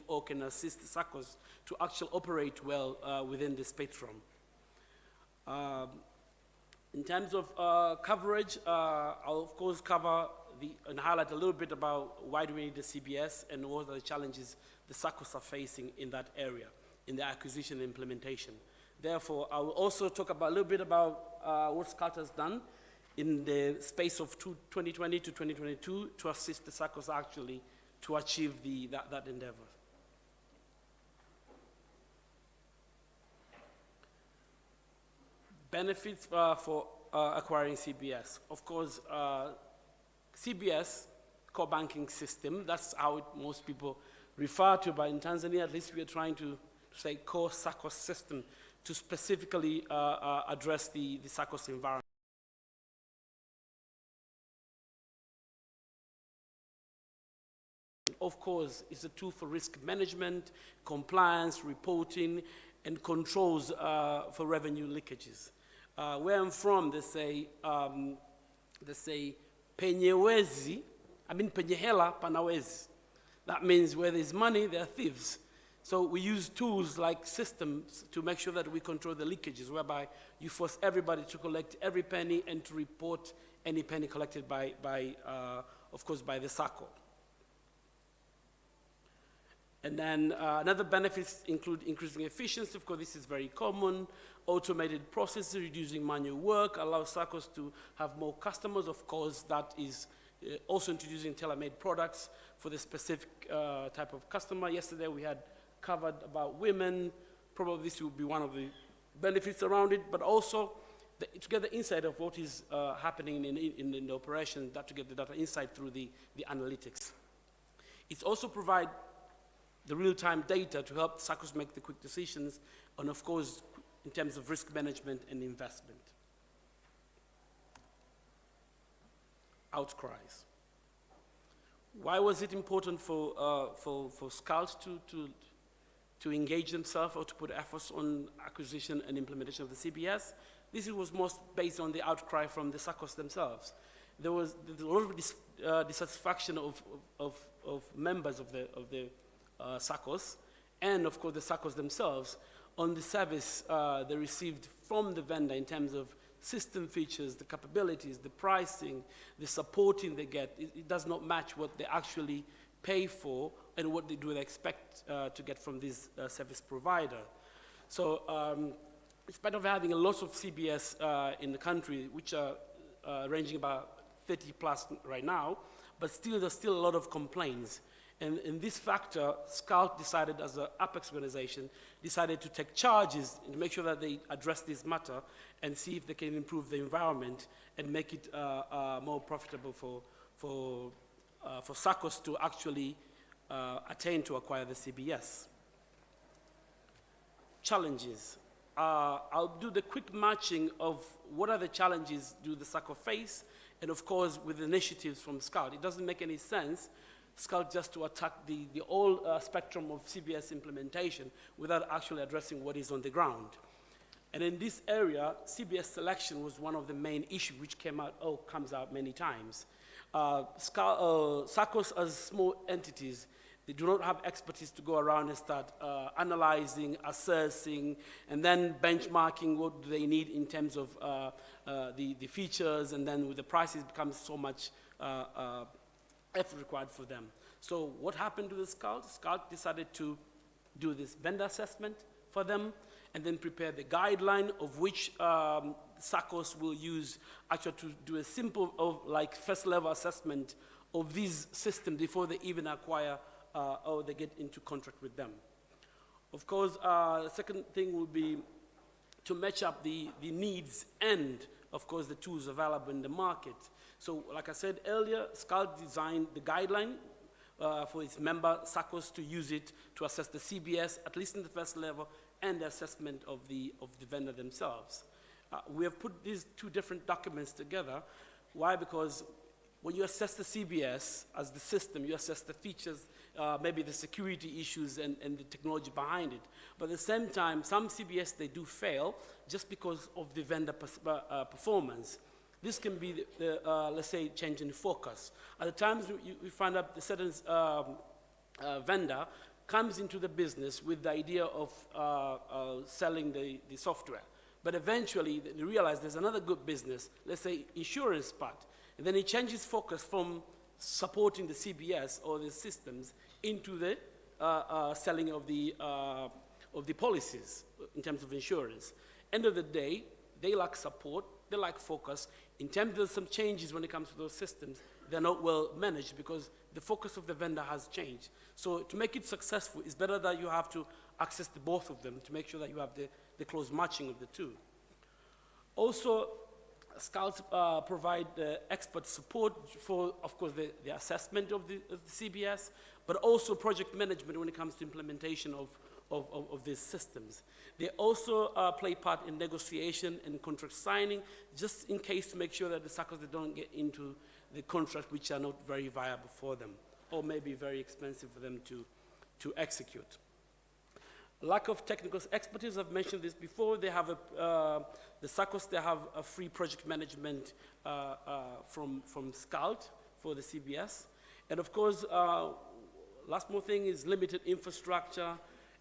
or can assist the SACCOs to actually operate well within the spectrum. In terms of coverage, I'll of course cover and highlight a little bit about why do we need the CBS and what are the challenges the SACCOs are facing in that area, in the acquisition and implementation. Therefore, I will also talk about a little bit about what SCALT has done in the space of 2020 to 2022 to assist the SACCOs actually to achieve that endeavor. Benefits for acquiring CBS. Of course, CBS, core banking system, that's how most people refer to, but in Tanzania, at least we are trying to say core SACCOs system to specifically address the SACCOs environment. Of course, it's a tool for risk management, compliance, reporting, and controls for revenue leakages. Where I'm from, they say penyewezi, penyehela panawezi. That means where there's money, there are thieves. So we use tools like systems to make sure that we control the leakages, whereby you force everybody to collect every penny and to report any penny collected of course, by the SACCO. And then another benefits include increasing efficiency. Of course, this is very common. Automated processes, reducing manual work, allows SACCOs to have more customers. Of course, that is also introducing tailor-made products for the specific type of customer. Yesterday, we had covered about women. Probably this will be one of the benefits around it, but also to get the insight of what is happening in the operation, that to get the data insight through the analytics. It's also provide the real-time data to help SACCOs make the quick decisions, and of course, in terms of risk management and investment. Outcries. Why was it important for SCALT to engage themselves or to put efforts on acquisition and implementation of the CBS? This was most based on the outcry from the SACCOs themselves. There was a lot of dissatisfaction of members of the SACCOs, and of course the SACCOs themselves, on the service they received from the vendor in terms of system features, the capabilities, the pricing, the supporting they get. It does not match what they actually pay for and what they do expect to get from this service provider. So in spite of having a lot of CBS in the country, which are ranging about 30 plus right now, but still there's still a lot of complaints. And in this factor, SCALT decided, as an Apex organization, decided to take charges and make sure that they address this matter and see if they can improve the environment and make it more profitable for SACCOs to actually attain to acquire the CBS. Challenges. I'll do the quick matching of what are the challenges do the SACCO face, and of course with initiatives from SCALT. It doesn't make any sense SCALT just to attack the whole spectrum of CBS implementation without actually addressing what is on the ground. And in this area, CBS selection was one of the main issues which comes out many times. SACCOs as small entities, they do not have expertise to go around and start analyzing, assessing, and then benchmarking what do they need in terms of the features, and then with the prices becomes so much effort required for them. So what happened to the SCALT? SCALT decided to do this vendor assessment for them and then prepare the guideline of which SACCOs will use actually to do a simple first level assessment of these systems before they even acquire or they get into contract with them. Of course, the second thing will be to match up the needs and, of course, the tools available in the market. So, like I said earlier, SCALT designed the guideline for its member SACCOs to use it to assess the CBS, at least in the first level, and the assessment of the vendor themselves. We have put these two different documents together. Why? Because when you assess the CBS as the system, you assess the features, maybe the security issues and the technology behind it. But at the same time, some CBS, they do fail just because of the vendor performance. This can be, let's say, change in focus. At the times, we find out the certain vendor comes into the business with the idea of selling the software. But eventually, they realize there's another good business, let's say insurance part. And then he changes focus from supporting the CBS or the systems into the selling of the policies in terms of insurance. End of the day, they lack support, they lack focus. In terms of some changes when it comes to those systems, they're not well managed because the focus of the vendor has changed. So to make it successful, it's better that you have to access the both of them to make sure that you have the close matching of the two. Also, Scouts provide expert support for, of course, the assessment of the CBS, but also project management when it comes to implementation of these systems. They also play part in negotiation and contract signing, just in case to make sure that the SACCOs they don't get into the contracts which are not very viable for them, or maybe very expensive for them to execute. Lack of technical expertise, I've mentioned this before. They have the SACCOs, they have a free project management from SCALT for the CBS. And of course, last more thing is limited infrastructure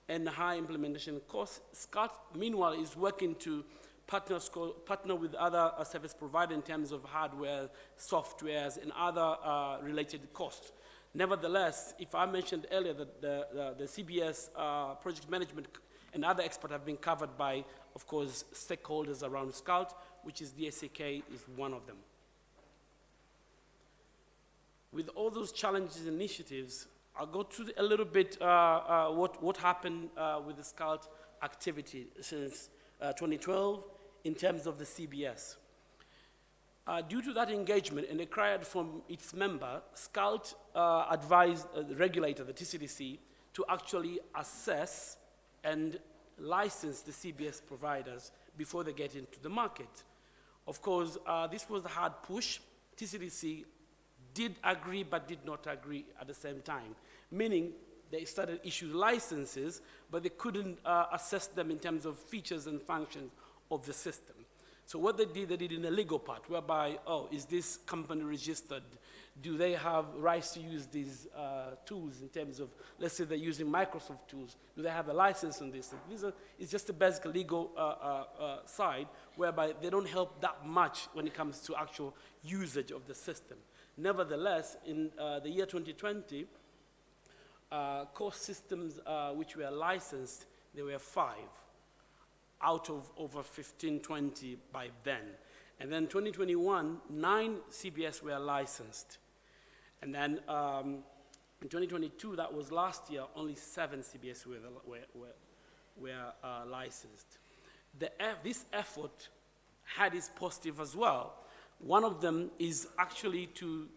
and high implementation costs. SCALT, meanwhile, is working to partner with other service providers in terms of hardware, softwares, and other related costs. Nevertheless, if I mentioned earlier that the CBS project management and other experts have been covered by, of course, stakeholders around SCALT, which is the SAK is one of them. With all those challenges and initiatives, I'll go to a little bit what happened with the SCALT activity since 2012 in terms of the CBS. Due to that engagement and a cry from its member, SCALT advised the regulator, the TCDC, to actually assess and license the CBS providers before they get into the market. Of course, this was a hard push. TCDC did agree but did not agree at the same time, meaning they started issuing licenses, but they couldn't assess them in terms of features and functions of the system. So what they did in a legal part, whereby, oh, is this company registered? Do they have rights to use these tools in terms of, let's say they're using Microsoft tools, do they have a license on this? It's just a basic legal side, whereby they don't help that much when it comes to actual usage of the system. Nevertheless, in the year 2020, core systems which were licensed, there were 5. Out of over 15, 20 by then. And then 2021, 9 CBS were licensed. And then in 2022, that was last year, only 7 CBS were licensed. This effort had its positive as well. One of them is actually to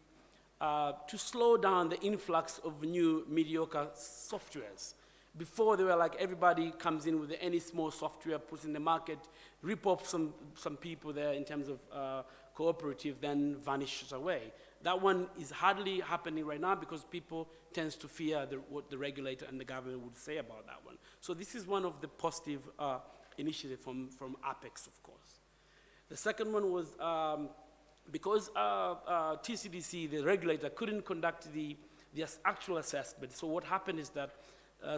slow down the influx of new mediocre softwares. Before, they were like everybody comes in with any small software, puts in the market, rip off some people there in terms of cooperative, then vanishes away. That one is hardly happening right now because people tend to fear what the regulator and the government would say about that one. So this is one of the positive initiatives from Apex, of course. The second one was because TCDC, the regulator, couldn't conduct the actual assessment. So what happened is that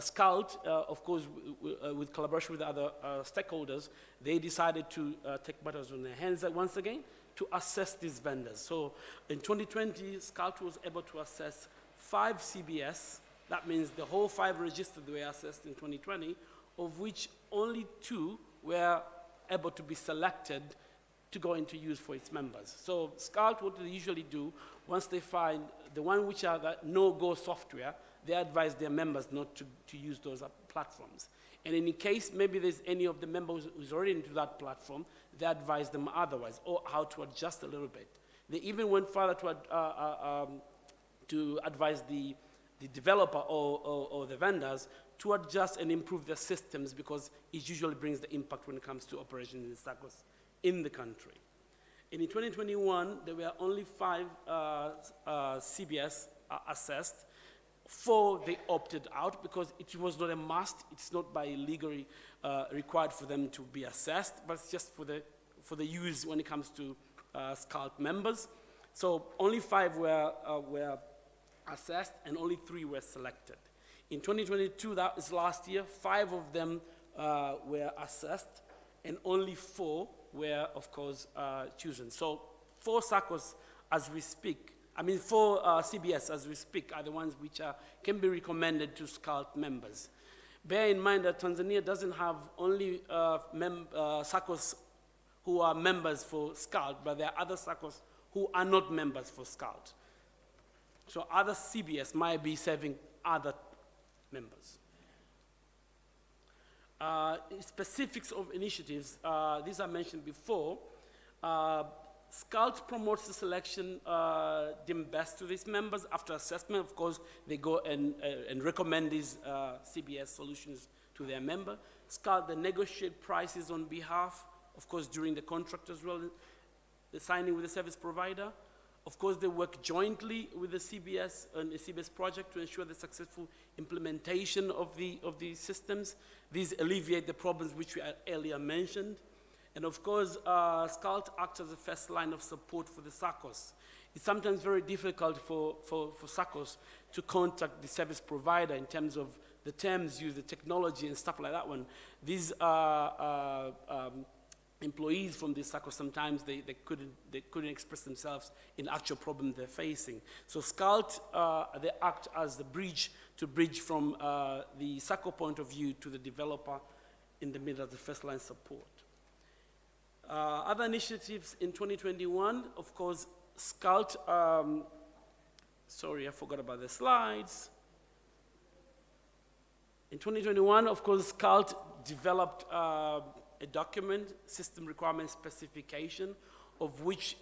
SCALT, of course, with collaboration with other stakeholders, they decided to take matters on their hands once again to assess these vendors. So in 2020, SCALT was able to assess 5 CBS. That means the whole 5 registered were assessed in 2020, of which only 2 were able to be selected to go into use for its members. So SCALT, what they usually do, once they find the one which are the no-go software, they advise their members not to use those platforms. And in case maybe there's any of the members who's already into that platform, they advise them otherwise, or how to adjust a little bit. They even went further to advise the developer or the vendors to adjust and improve their systems, because it usually brings the impact when it comes to operations in SACCOs in the country. And in 2021, there were only 5 CBS assessed. 4 they opted out because it was not a must. It's not by legally required for them to be assessed, but it's just for the use when it comes to SCALT members. So only 5 were assessed and only 3 were selected. In 2022, that is last year, 5 of them were assessed, and only 4 were, of course, chosen. So 4 SACCOs as we speak, 4 CBS as we speak are the ones which can be recommended to SCALT members. Bear in mind that Tanzania doesn't have only SACCOs who are members for SCALT, but there are other SACCOs who are not members for SCALT. So other CBS might be serving other members. Specifics of initiatives, these I mentioned before. SCALT promotes the selection deemed best to these members. After assessment, of course, they go and recommend these CBS solutions to their member. SCALT, they negotiate prices on behalf, of course, during the contract as well, the signing with the service provider. Of course, they work jointly with the CBS and the CBS project to ensure the successful implementation of the systems. These alleviate the problems which we earlier mentioned. And of course, SCALT acts as the first line of support for the SACCOs. It's sometimes very difficult for SACCOs to contact the service provider in terms of the terms used, the technology and stuff like that one. These employees from the SACCO, sometimes they couldn't express themselves in actual problem they're facing. So SCALT, they act as the bridge to bridge from the SACCO point of view to the developer in the middle of the first line support. Other initiatives in 2021, of course, SCALT, sorry, I forgot about the slides. In 2021, of course, SCALT developed a document, system requirement specification, of which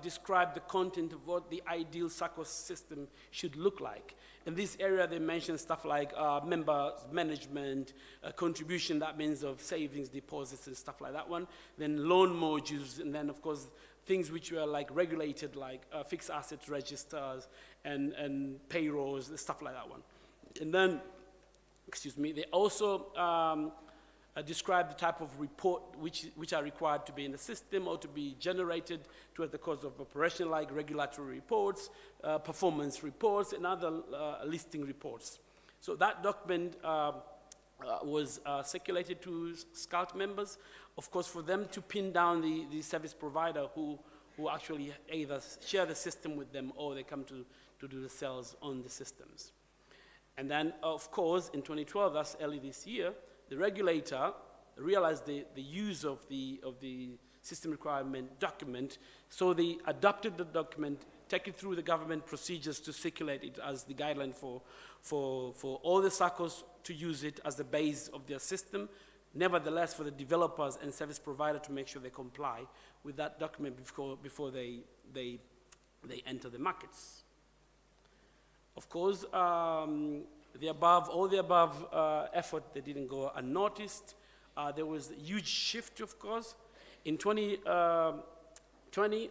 described the content of what the ideal SACCO system should look like. In this area, they mentioned stuff like member management, contribution, that means of savings, deposits, and stuff like that one. Then loan modules, and then, of course, things which were like regulated, like fixed asset registers and payrolls, and stuff like that one. And then, excuse me, they also describe the type of report which are required to be in the system or to be generated towards the course of operation, like regulatory reports, performance reports, and other listing reports. So that document was circulated to SCALT members, of course, for them to pin down the service provider who actually either share the system with them or they come to do the sales on the systems. And then, of course, in 2012, that's early this year, the regulator realized the use of the system requirement document, so they adopted the document, take it through the government procedures to circulate it as the guideline for all the SACCOs to use it as the base of their system. Nevertheless, for the developers and service provider to make sure they comply with that document before they enter the markets. Of course, all the above effort, they didn't go unnoticed. There was a huge shift, of course. In 2020,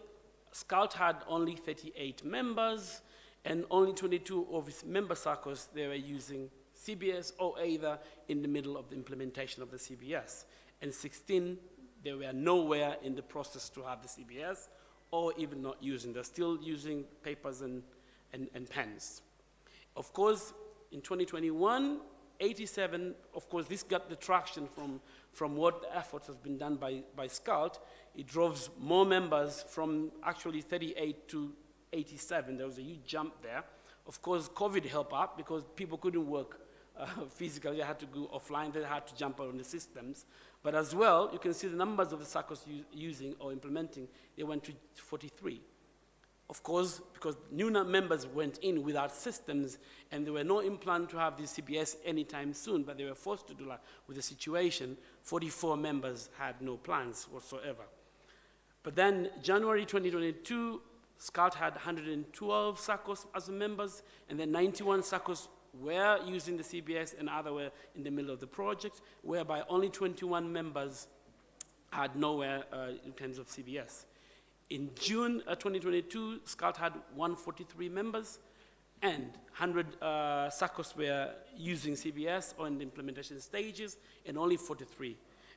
SCALT had only 38 members, and only 22 of its member SACCOs, they were using CBS or either in the middle of the implementation of the CBS. And 16, they were nowhere in the process to have the CBS or even not using. They're still using papers and pens. Of course, in 2021, 87, of course, this got the traction from what the efforts has been done by SCALT. It drove more members from actually 38 to 87. There was a huge jump there. Of course, COVID helped out because people couldn't work physically. They had to go offline. They had to jump on the systems. But as well, you can see the numbers of the SACCOs using or implementing, they went to 43. Of course, because new members went in without systems, and there were no plan to have the CBS anytime soon, but they were forced to do that with the situation. 44 members had no plans whatsoever. But then, January 2022, SCALT had 112 SACCOs as members, and then 91 SACCOs were using the CBS, and others were in the middle of the project, whereby only 21 members had nowhere in terms of CBS. In June 2022, SCALT had 143 members, and 100 SACCOs were using CBS or in the implementation stages, and only 43.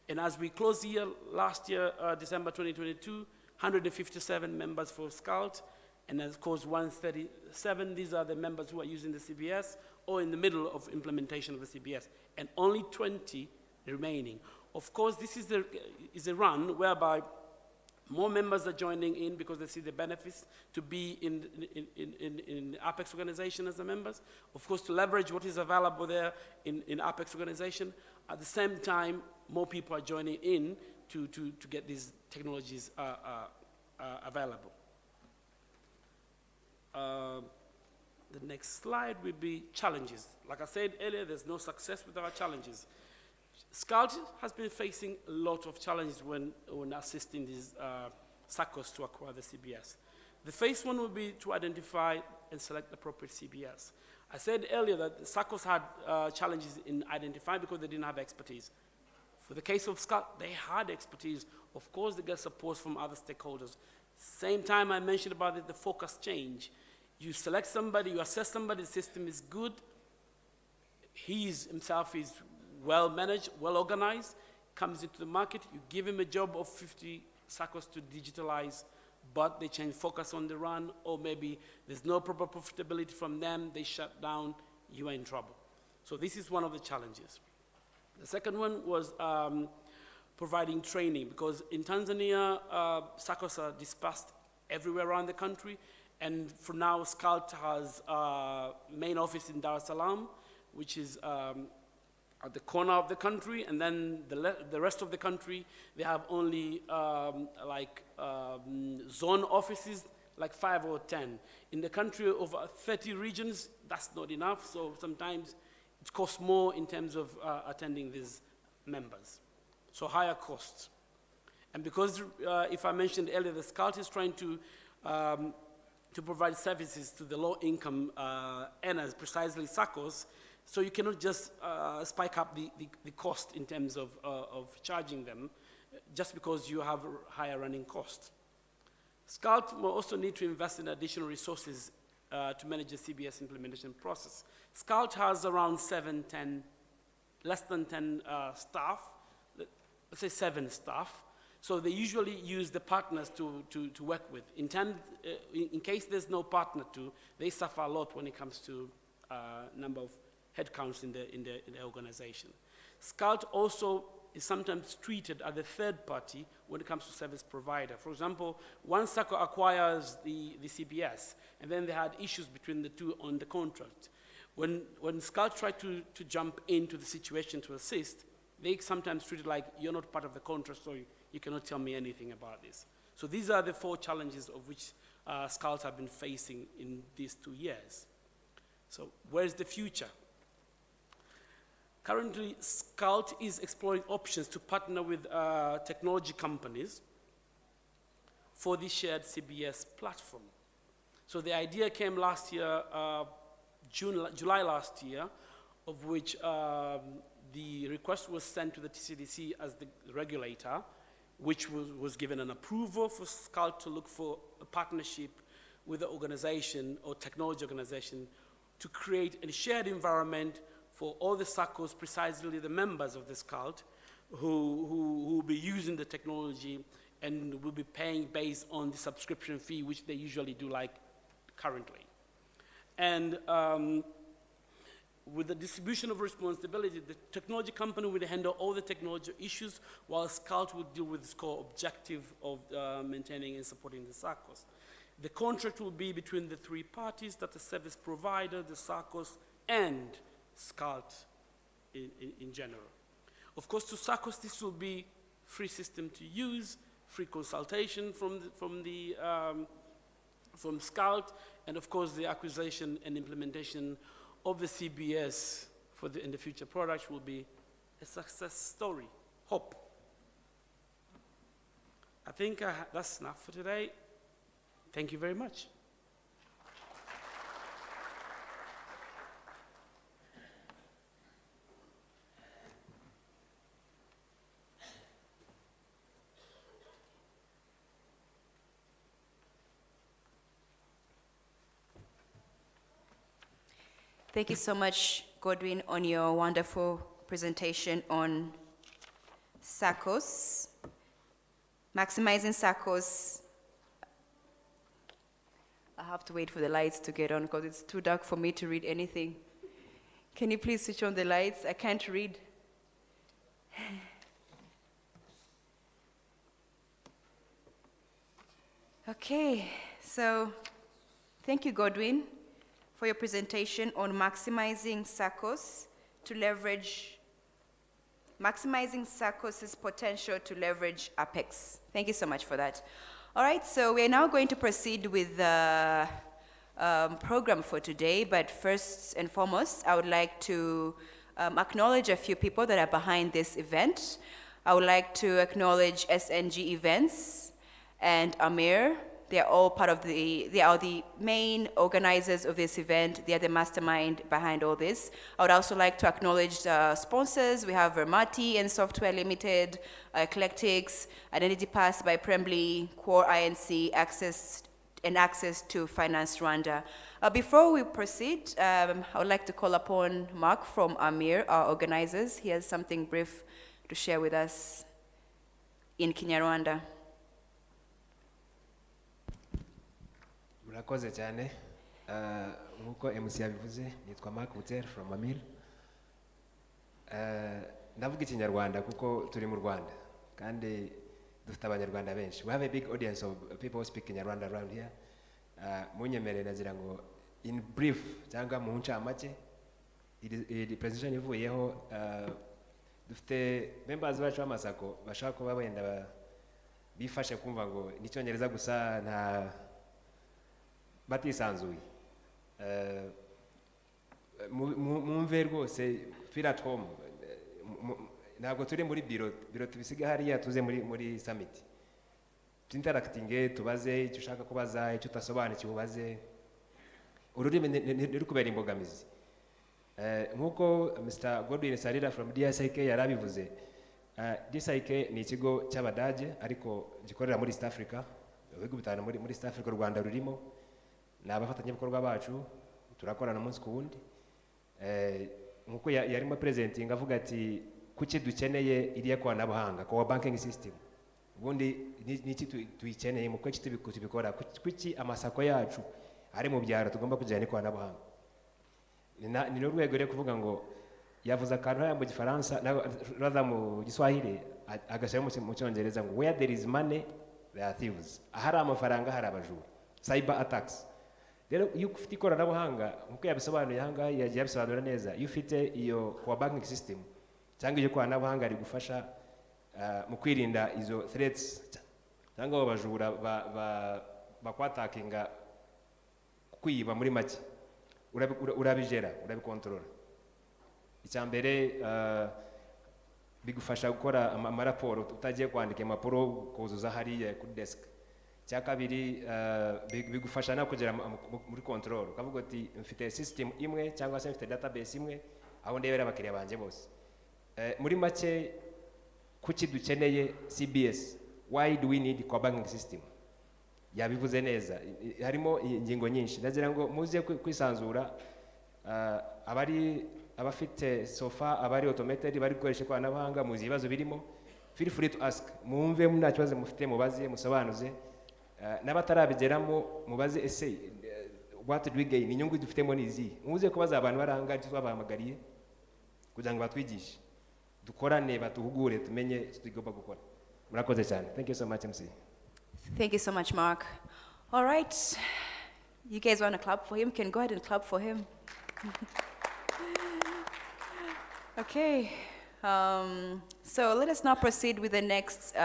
And as we closed the year, last year, December 2022, 157 members for SCALT, and of course 137, these are the members who are using the CBS or in the middle of implementation of the CBS, and only 20 remaining. Of course, this is a run whereby more members are joining in because they see the benefits to be in Apex organization as the members. Of course, to leverage what is available there in Apex organization. At the same time, more people are joining in to get these technologies available. The next slide will be challenges. Like I said earlier, there's no success without challenges. SCALT has been facing a lot of challenges when assisting these SACCOs to acquire the CBS. The first one would be to identify and select the appropriate CBS. I said earlier that the SACCOs had challenges in identifying because they didn't have expertise. For the case of SCALT, they had expertise. Of course, they get support from other stakeholders. Same time I mentioned about it, the focus change. You select somebody, you assess somebody, the system is good, he himself is well managed, well organized, comes into the market, you give him a job of 50 SACCOs to digitalize, but they change focus on the run, or maybe there's no proper profitability from them, they shut down, you are in trouble. So this is one of the challenges. The second one was providing training, because in Tanzania, SACCOs are dispersed everywhere around the country, and for now, SCALT has a main office in Dar es Salaam, which is at the corner of the country, and then the rest of the country, they have only zone offices, like 5 or 10. In the country, over 30 regions, that's not enough, so sometimes it costs more in terms of attending these members. So higher costs. And because, if I mentioned earlier, the SCALT is trying to provide services to the low-income earners, precisely SACCOs, so you cannot just spike up the cost in terms of charging them just because you have higher running costs. SCALT will also need to invest in additional resources to manage the CBS implementation process. SCALT has around less than 10 staff, let's say 7 staff. So they usually use the partners to work with. In case there's no partner they suffer a lot when it comes to number of headcounts in the organization. SCALT also is sometimes treated as a third party when it comes to service provider. For example, one SACCO acquires the CBS, and then they had issues between the two on the contract. When SCALT tried to jump into the situation to assist, they sometimes treat it like you're not part of the contract, so you cannot tell me anything about this. So these are the 4 challenges of which SCALT have been facing in these 2 years. So where's the future? Currently, SCALT is exploring options to partner with technology companies for the shared CBS platform. So the idea came last year, July last year, of which the request was sent to the TCDC as the regulator, which was given an approval for SCALT to look for a partnership with the organization or technology organization to create a shared environment for all the SACCOs, precisely the members of the SCALT, who will be using the technology and will be paying based on the subscription fee, which they usually do like currently. And with the distribution of responsibility, the technology company will handle all the technology issues, while SCALT will deal with its core objective of maintaining and supporting the SACCOs. The contract will be between the 3 parties, that the service provider, the SACCOs, and SCALT in general. Of course, to SACCOs, this will be free system to use, free consultation from SCALT, and of course, the acquisition and implementation of the CBS in the future products will be a success story. Hope. I think that's enough for today. Thank you very much. Thank you so much, Godwin, on your wonderful presentation on SACCOs. Maximizing SACCOs. I have to wait for the lights to get on because it's too dark for me to read anything. Can you please switch on the lights? I can't read. Okay, so thank you, Godwin, for your presentation on maximizing SACCOs potential to leverage Apex. Thank you so much for that. All right, so we're now going to proceed with the program for today, but first and foremost, I would like to acknowledge a few people that are behind this event. I would like to acknowledge SNG Events and Amir. They are the main organizers of this event. They are the mastermind behind all this. I would also like to acknowledge the sponsors. We have Vermati and Software Limited, Eclectics, Identity Pass by Prembly, Core INC, Access to Finance Rwanda. Before we proceed, I would like to call upon Mark from Amir, our organizers. He has something brief to share with us in Kinyarwanda. Murakoze cyane nkuko MC yabivuze nitwa Mark Buter from Amir. Ndavuga ikinyarwanda kuko turi mu Rwanda kandi dufite abanyarwanda benshi. We have a big audience of people who speak Kinyarwanda around here. Munyemerere nazira ngo in brief cyangwa mu ncamake iyi presentation ivuyeho dufite members bacu b'amasako bashaka kuba wenda bifashe kumva ngo n'icyongereza gusa nta batisanzuye mumve rwose feel at home ntabwo turi muri biro tubisiga hariya tuze muri summit interacting tubaze icyo ushaka kubaza icyo utasobanukiwe ubaze ururimi niri kubera imbogamizi nkuko Mr. Godwin Sarira from DSIK yarabivuze. DSIK ni ikigo cy'Abadage ariko gikorera muri East Africa, ibihugu bitanu muri East Africa, Rwanda rurimo. N'abafatanyabikorwa bacu turakorana umunsi ku wundi. Nkuko yarimo presenting avuga ati kuki dukeneye iriya koranabuhanga core banking system, ubundi niki tuyikeneye mu kweki tubikora, kuki amasako yacu ari mu byaro tugomba kujyana ikoranabuhanga. Ni n'urwego ryo kuvuga ngo yavuze akantu mu Gifaransa rather mu Giswahili agashyira mu Cyongereza ngo where there is money there are thieves, ahari amafaranga hari abajura, cyber attacks. Rero iyo ufite ikoranabuhanga nkuko yabisobanuye ahangaha yabisobanura neza, iyo ufite iyo core banking system cyangwa iyo koranabuhanga rigufasha mu kwirinda izo threats cyangwa abajura bakwatakinga kwiba muri make, urabijera urabikontorora. Icyambere bigufasha gukora amaraporo utagiye kwandika impapuro kuzuza hariya kuri desk. Cyakabiri bigufasha no kugera muri control, ukavuga ati mfite system imwe cyangwa se mfite database imwe aho ndebera abakiriya banje bose. Muri make kuki dukeneye CBS, why do we need core banking system? Yabivuze neza, harimo ingingo nyinshi ndagira ngo muze kwisanzura. Abafite sofa abari automated bari gukoresha ikoranabuhanga muzi ibibazo birimo, feel free to ask, mwumve nta kibazo mufite mubaze musobanuze. N'abatarabigeramo mubaze ese what do we gain, inyungu dufitemo nizi, muze kubaza abantu baranga twabahamagariye kugira ngo batwigishe dukorane batuhugure tumenye tugomba gukora. Murakoze cyane. Thank you so much MC. Thank you so much, Mark. All right, you guys want to clap for him? Can go ahead and clap for him. Okay, so let us now proceed with the next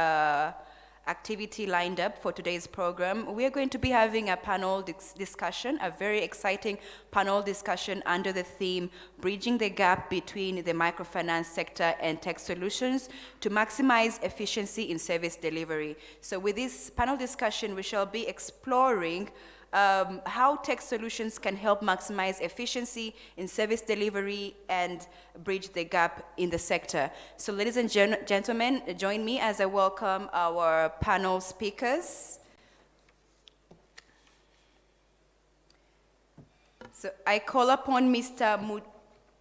activity lined up for today's program. We are going to be having a panel discussion, a very exciting panel discussion under the theme, Bridging the Gap Between the Microfinance Sector and Tech Solutions to Maximize Efficiency in Service Delivery. So with this panel discussion, we shall be exploring how tech solutions can help maximize efficiency in service delivery and bridge the gap in the sector. So ladies and gentlemen, join me as I welcome our panel speakers. So I call upon Mr.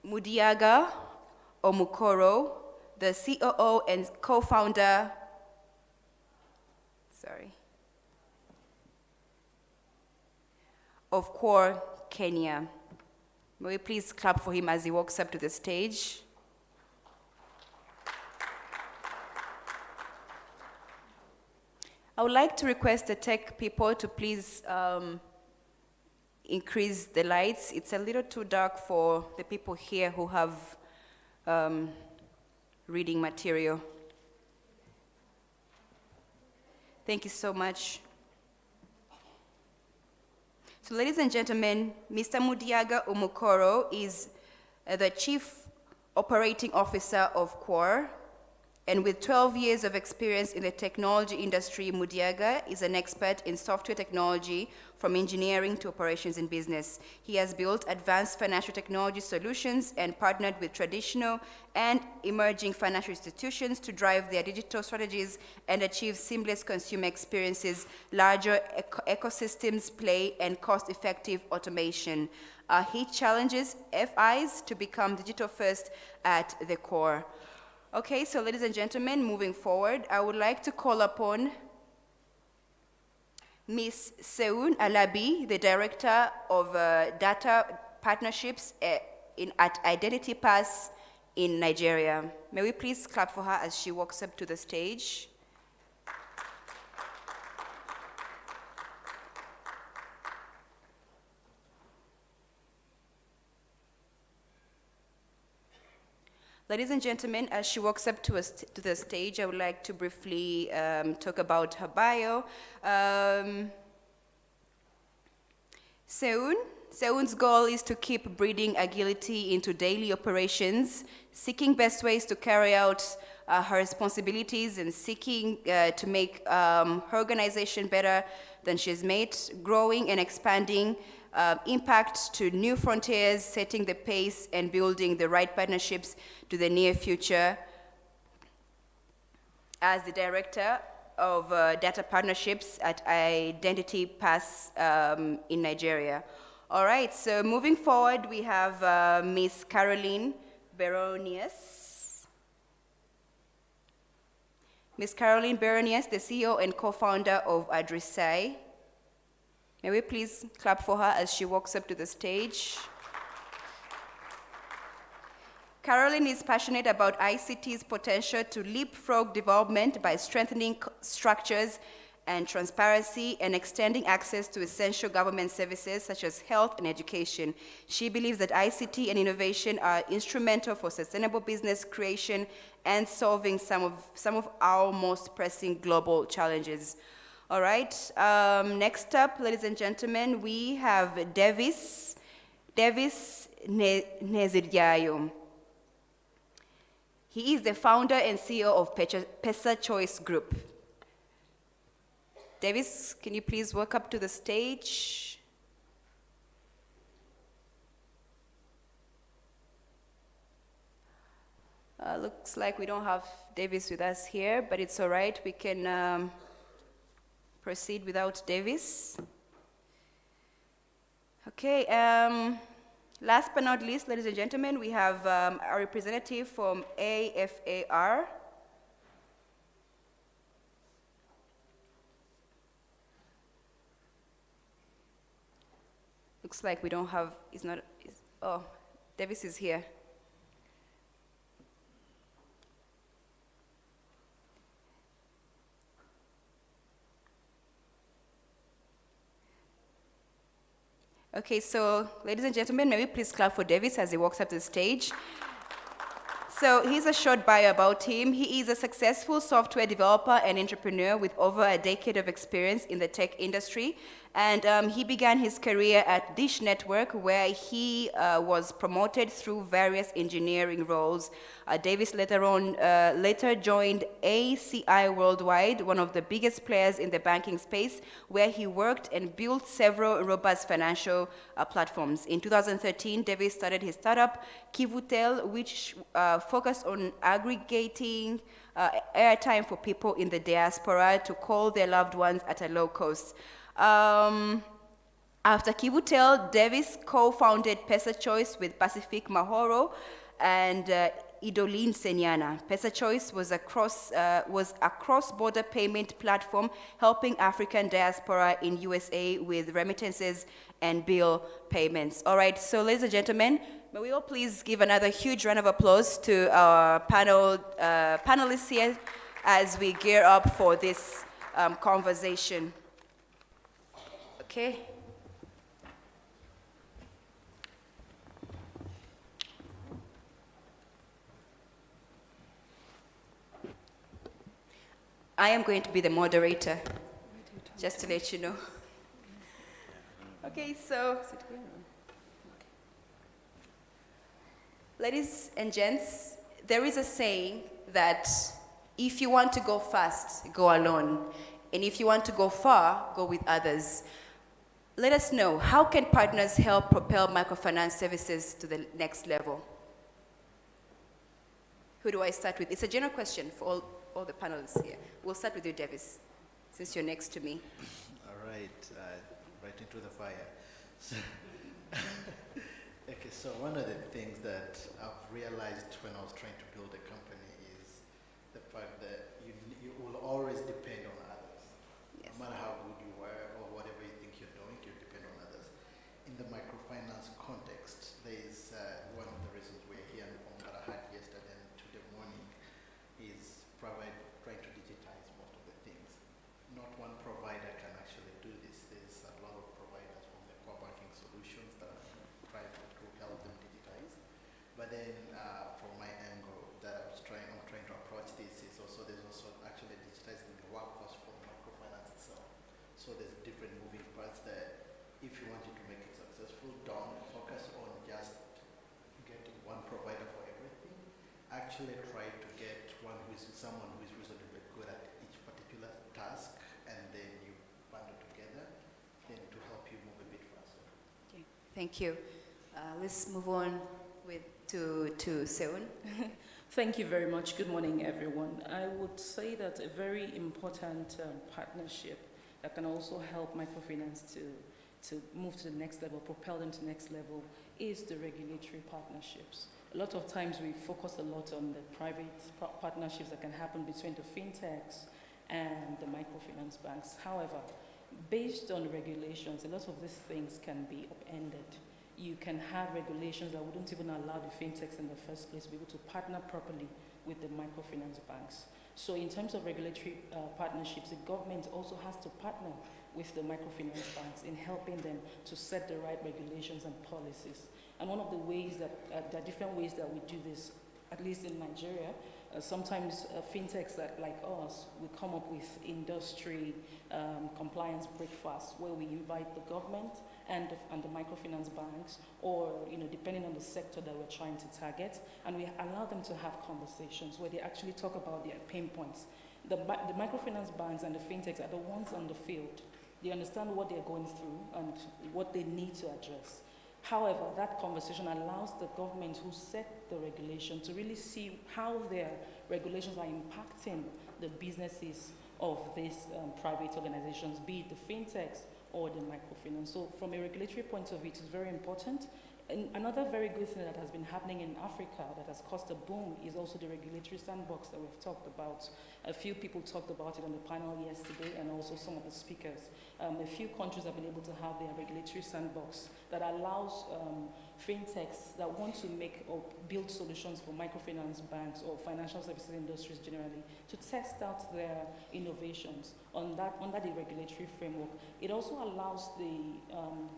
Mudiaga Omukoro, the COO and co-founder, of Core Kenya. May we please clap for him as he walks up to the stage. I would like to request the tech people to please increase the lights. It's a little too dark for the people here who have reading material. Thank you so much. So ladies and gentlemen, Mr. Mudiaga Umukoro is the Chief Operating Officer of Core. And with 12 years of experience in the technology industry, Mudiaga is an expert in software technology from engineering to operations in business. He has built advanced financial technology solutions and partnered with traditional and emerging financial institutions to drive their digital strategies and achieve seamless consumer experiences, larger ecosystems play, and cost-effective automation. He challenges FIs to become digital first at the core. Okay, so ladies and gentlemen, moving forward, I would like to call upon Ms. Seun Alabi, the Director of Data Partnerships at Identity Pass in Nigeria. May we please clap for her as she walks up to the stage. Ladies and gentlemen, as she walks up to the stage, I would like to briefly talk about her bio. Seun's goal is to keep breeding agility into daily operations, seeking best ways to carry out her responsibilities and seeking to make her organization better than she's made, growing and expanding impact to new frontiers, setting the pace and building the right partnerships to the near future. As the Director of Data Partnerships at Identity Pass in Nigeria. All right, so moving forward, we have Ms. Caroline Beronius. Ms. Caroline Beronius, the CEO and co-founder of Adresai. May we please clap for her as she walks up to the stage. Caroline is passionate about ICT's potential to leapfrog development by strengthening structures and transparency and extending access to essential government services such as health and education. She believes that ICT and innovation are instrumental for sustainable business creation and solving some of our most pressing global challenges. All right, next up, ladies and gentlemen, we have Davis Neziryayo. He is the founder and CEO of Pesa Choice Group. Davis, can you please walk up to the stage? Looks like we don't have Davis with us here, but it's all right, we can proceed without Davis. Okay, last but not least, ladies and gentlemen, we have a representative from AFAR. Looks like we don't have, oh, Davis is here. Okay, so ladies and gentlemen, may we please clap for Davis as he walks up to the stage. So here's a short bio about him. He is a successful software developer and entrepreneur with over a decade of experience in the tech industry. And he began his career at Dish Network, where he was promoted through various engineering roles. Davis later joined ACI Worldwide, one of the biggest players in the banking space, where he worked and built several robust financial platforms. In 2013, Davis started his startup, Kivutel, which focused on aggregating airtime for people in the diaspora to call their loved ones at a low cost. After Kivutel, Davis co-founded Pesa Choice with Pacific Mahoro, and Idolin Senyana. Pesa Choice was a cross-border payment platform helping African diaspora in USA with remittances and bill payments. All right, so ladies and gentlemen, may we all please give another huge round of applause to our panelists here as we gear up for this conversation. Okay. I am going to be the moderator, just to let you know. Okay, so, ladies and gents, there is a saying that if you want to go fast, go alone. And if you want to go far, go with others. Let us know, how can partners help propel microfinance services to the next level? Who do I start with? It's a general question for all the panelists here. We'll start with you, Davis, since you're next to me. All right, right into the fire. Okay, so one of the things that I've realized when I was trying to build a company is the fact that you will always depend on others. Yes. No matter how good you are or whatever you think you're doing, you depend on others. In the microfinance context, there is one of the reasons we're here and that I had yesterday and today morning is trying to digitize most of the things. Not one provider can actually do this. There's a lot of providers from the core banking solutions that are private to help them digitize. But then from my angle that I'm trying to approach this is there's also actually digitizing the workforce for the microfinance itself. So there's different moving parts that if you wanted to make it successful, don't focus on just getting one provider for everything. Actually try to get someone who is reasonably good at each particular task, and then you bundle together then to help you move a bit faster. Okay, thank you. Let's move on to Seun. Thank you very much. Good morning, everyone. I would say that a very important partnership that can also help microfinance to move to the next level, propel them to the next level, is the regulatory partnerships. A lot of times we focus a lot on the private partnerships that can happen between the fintechs and the microfinance banks. However, based on regulations, a lot of these things can be upended. You can have regulations that wouldn't even allow the fintechs in the first place to be able to partner properly with the microfinance banks. So in terms of regulatory partnerships, the government also has to partner with the microfinance banks in helping them to set the right regulations and policies. And one of the ways that, there are different ways that we do this, at least in Nigeria. Sometimes fintechs that, like us, we come up with industry compliance breakfasts where we invite the government and the microfinance banks, or depending on the sector that we're trying to target, and we allow them to have conversations where they actually talk about their pain points. The microfinance banks and the fintechs are the ones on the field. They understand what they're going through and what they need to address. However, that conversation allows the government who set the regulation to really see how their regulations are impacting the businesses of these private organizations, be it the fintechs or the microfinance. So from a regulatory point of view, it is very important. And another very good thing that has been happening in Africa that has caused a boom is also the regulatory sandbox that we've talked about. A few people talked about it on the panel yesterday, and also some of the speakers. A few countries have been able to have their regulatory sandbox that allows fintechs that want to make or build solutions for microfinance banks or financial services industries generally to test out their innovations under the regulatory framework. It also allows the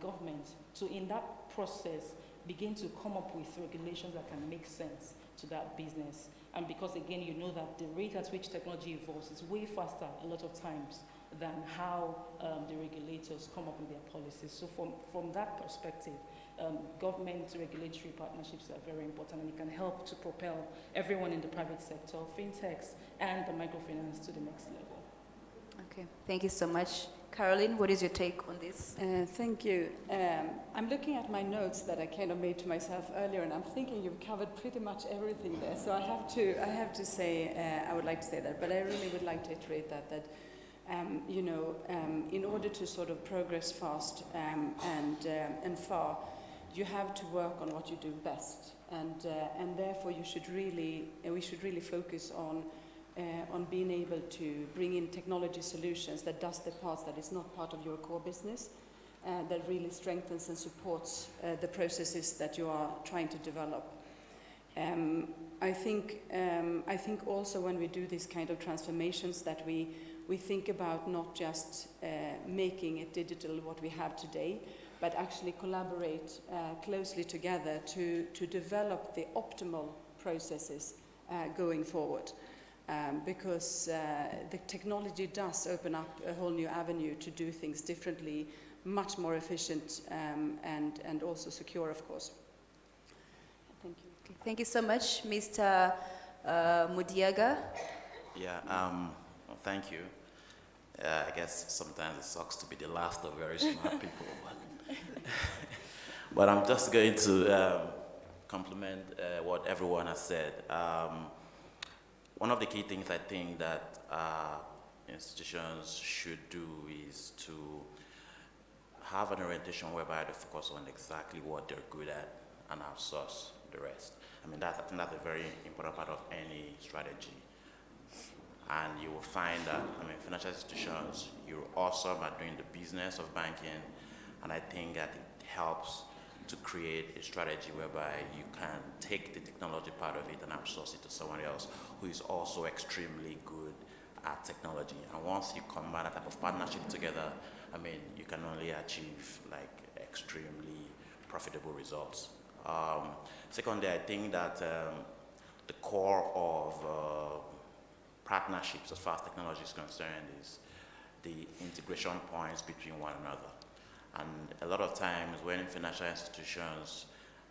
government to, in that process, begin to come up with regulations that can make sense to that business. And because, again, you know that the rate at which technology evolves is way faster a lot of times than how the regulators come up with their policies. So from that perspective, government regulatory partnerships are very important, and it can help to propel everyone in the private sector, fintechs, and the microfinance to the next level. Okay, thank you so much. Caroline, what is your take on this? Thank you. I'm looking at my notes that I kind of made to myself earlier, and I'm thinking you've covered pretty much everything there. So I have to say, I would like to say that, but I really would like to iterate that in order to sort of progress fast and far, you have to work on what you do best, and therefore we should really focus on being able to bring in technology solutions that does the parts that is not part of your core business, that really strengthens and supports the processes that you are trying to develop. I think also when we do these kind of transformations that we think about not just making it digital what we have today, but actually collaborate closely together to develop the optimal processes going forward. Because the technology does open up a whole new avenue to do things differently, much more efficient, and also secure, of course. Thank you. Okay, thank you so much, Mr. Mudiaga. Yeah, thank you. I guess sometimes it sucks to be the last of very smart people. But I'm just going to compliment what everyone has said. One of the key things I think that institutions should do is to have an orientation whereby they focus on exactly what they're good at and outsource the rest. I think that's a very important part of any strategy. And you will find that, financial institutions, you're awesome at doing the business of banking, and I think that it helps to create a strategy whereby you can take the technology part of it and outsource it to someone else who is also extremely good at technology. And once you combine that type of partnership together, you can only achieve like extremely profitable results. Secondly, I think that the core of partnerships as far as technology is concerned is the integration points between one another. And a lot of times when financial institutions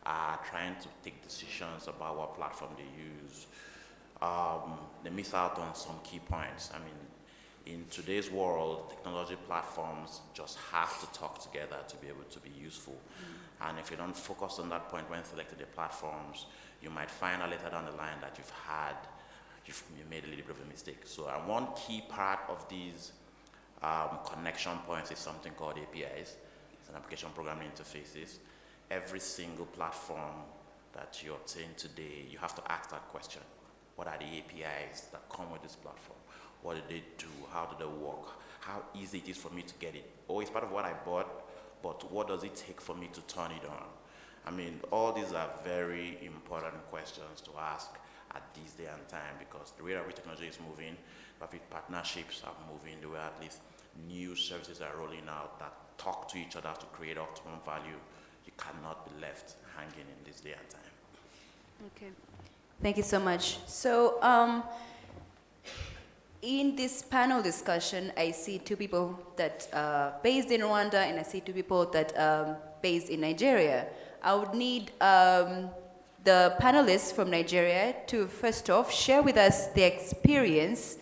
are trying to take decisions about what platform they use, they miss out on some key points. In today's world, technology platforms just have to talk together to be able to be useful. And if you don't focus on that point when selecting the platforms, you might find out later down the line that you've made a little bit of a mistake. So one key part of these connection points is something called APIs. It's an application programming interfaces. Every single platform that you obtain today, you have to ask that question. What are the APIs that come with this platform? What do they do? How do they work? How easy it is for me to get it? Oh, it's part of what I bought, but what does it take for me to turn it on? All these are very important questions to ask at this day and time, because the way that technology is moving, rapid partnerships are moving, the way at least new services are rolling out that talk to each other to create optimum value. You cannot be left hanging in this day and time. Okay, thank you so much. So in this panel discussion, I see two people that are based in Rwanda, and I see two people that are based in Nigeria. I would need the panelists from Nigeria to first off share with us their experience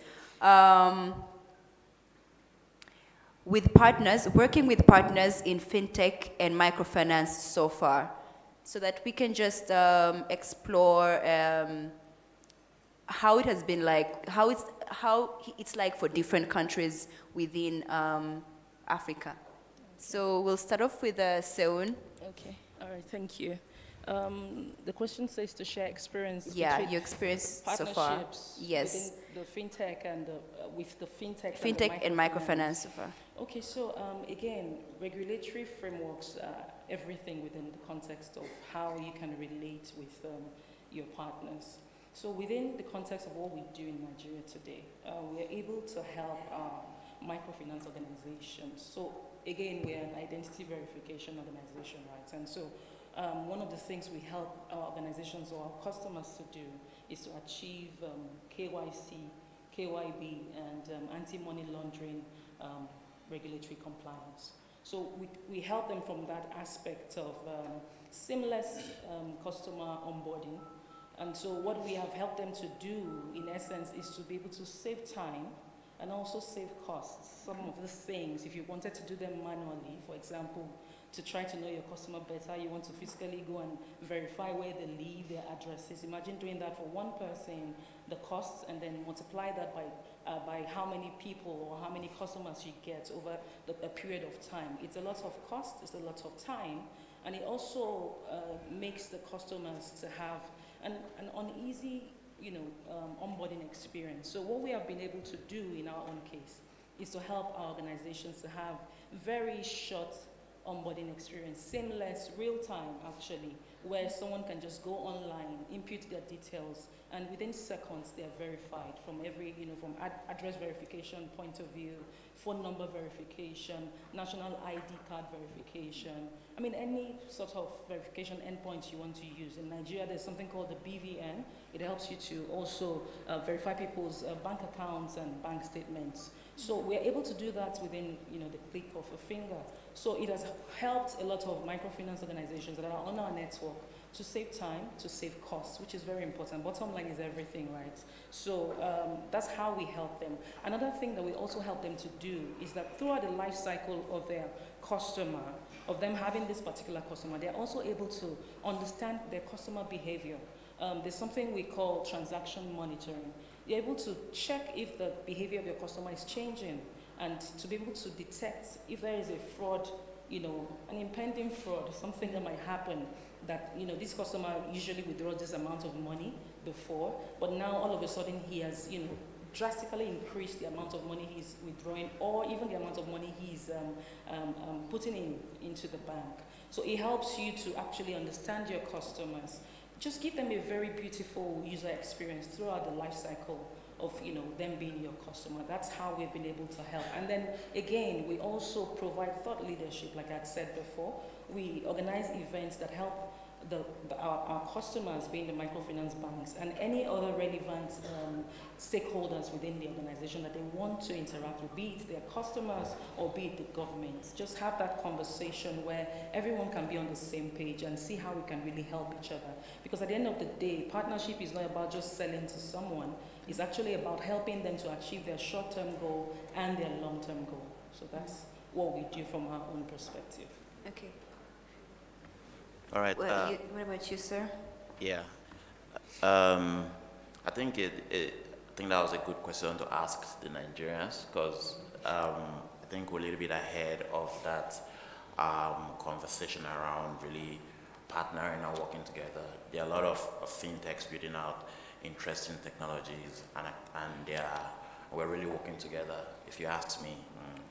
with partners, working with partners in fintech and microfinance so far, so that we can just explore how it has been like, how it's like for different countries within Africa. So we'll start off with Seun. Okay, all right, thank you. The question says to share experience. Yeah, your experience so far. Partnerships. Yes. Within the fintech and with the fintech. Fintech and microfinance so far. Okay, so again, regulatory frameworks are everything within the context of how you can relate with your partners. So within the context of what we do in Nigeria today, we are able to help microfinance organizations. So again, we are an identity verification organization, right? And so one of the things we help our organizations or our customers to do is to achieve KYC, KYB, and anti-money laundering regulatory compliance. So we help them from that aspect of seamless customer onboarding. And so what we have helped them to do, in essence, is to be able to save time and also save costs. Some of the things, if you wanted to do them manually, for example, to try to know your customer better, you want to physically go and verify where they live, their addresses. Imagine doing that for one person, the costs, and then multiply that by how many people or how many customers you get over a period of time. It's a lot of cost, it's a lot of time, And it also makes the customers to have an uneasy, onboarding experience. So what we have been able to do in our own case is to help our organizations to have very short onboarding experience, seamless, real time actually, where someone can just go online, input their details, and within seconds they are verified from every, from address verification point of view, phone number verification, national ID card verification. I mean, any sort of verification endpoint you want to use. In Nigeria, there's something called the BVN. It helps you to also verify people's bank accounts and bank statements. So we're able to do that within, the click of a finger. So it has helped a lot of microfinance organizations that are on our network to save time, to save costs, which is very important. Bottom line is everything, right? So that's how we help them. Another thing that we also help them to do is that throughout the life cycle of their customer, of them having this particular customer, they're also able to understand their customer behavior. There's something we call transaction monitoring. You're able to check if the behavior of your customer is changing and to be able to detect if there is a fraud, an impending fraud, something that might happen that, this customer usually withdraws this amount of money before, but now all of a sudden he has, drastically increased the amount of money he's withdrawing or even the amount of money he's putting into the bank. So it helps you to actually understand your customers. Just give them a very beautiful user experience throughout the life cycle of them being your customer. That's how we've been able to help. And then again, we also provide thought leadership, like I'd said before. We organize events that help our customers, being the microfinance banks, and any other relevant stakeholders within the organization that they want to interact with, be it their customers or be it the government. Just have that conversation where everyone can be on the same page and see how we can really help each other. Because at the end of the day, partnership is not about just selling to someone. It's actually about helping them to achieve their short-term goal and their long-term goal. So that's what we do from our own perspective. Okay. All right. What about you, sir? Yeah. I think that was a good question to ask the Nigerians because I think we're a little bit ahead of that conversation around really partnering and working together. There are a lot of fintechs building out interesting technologies, and we're really working together. If you ask me,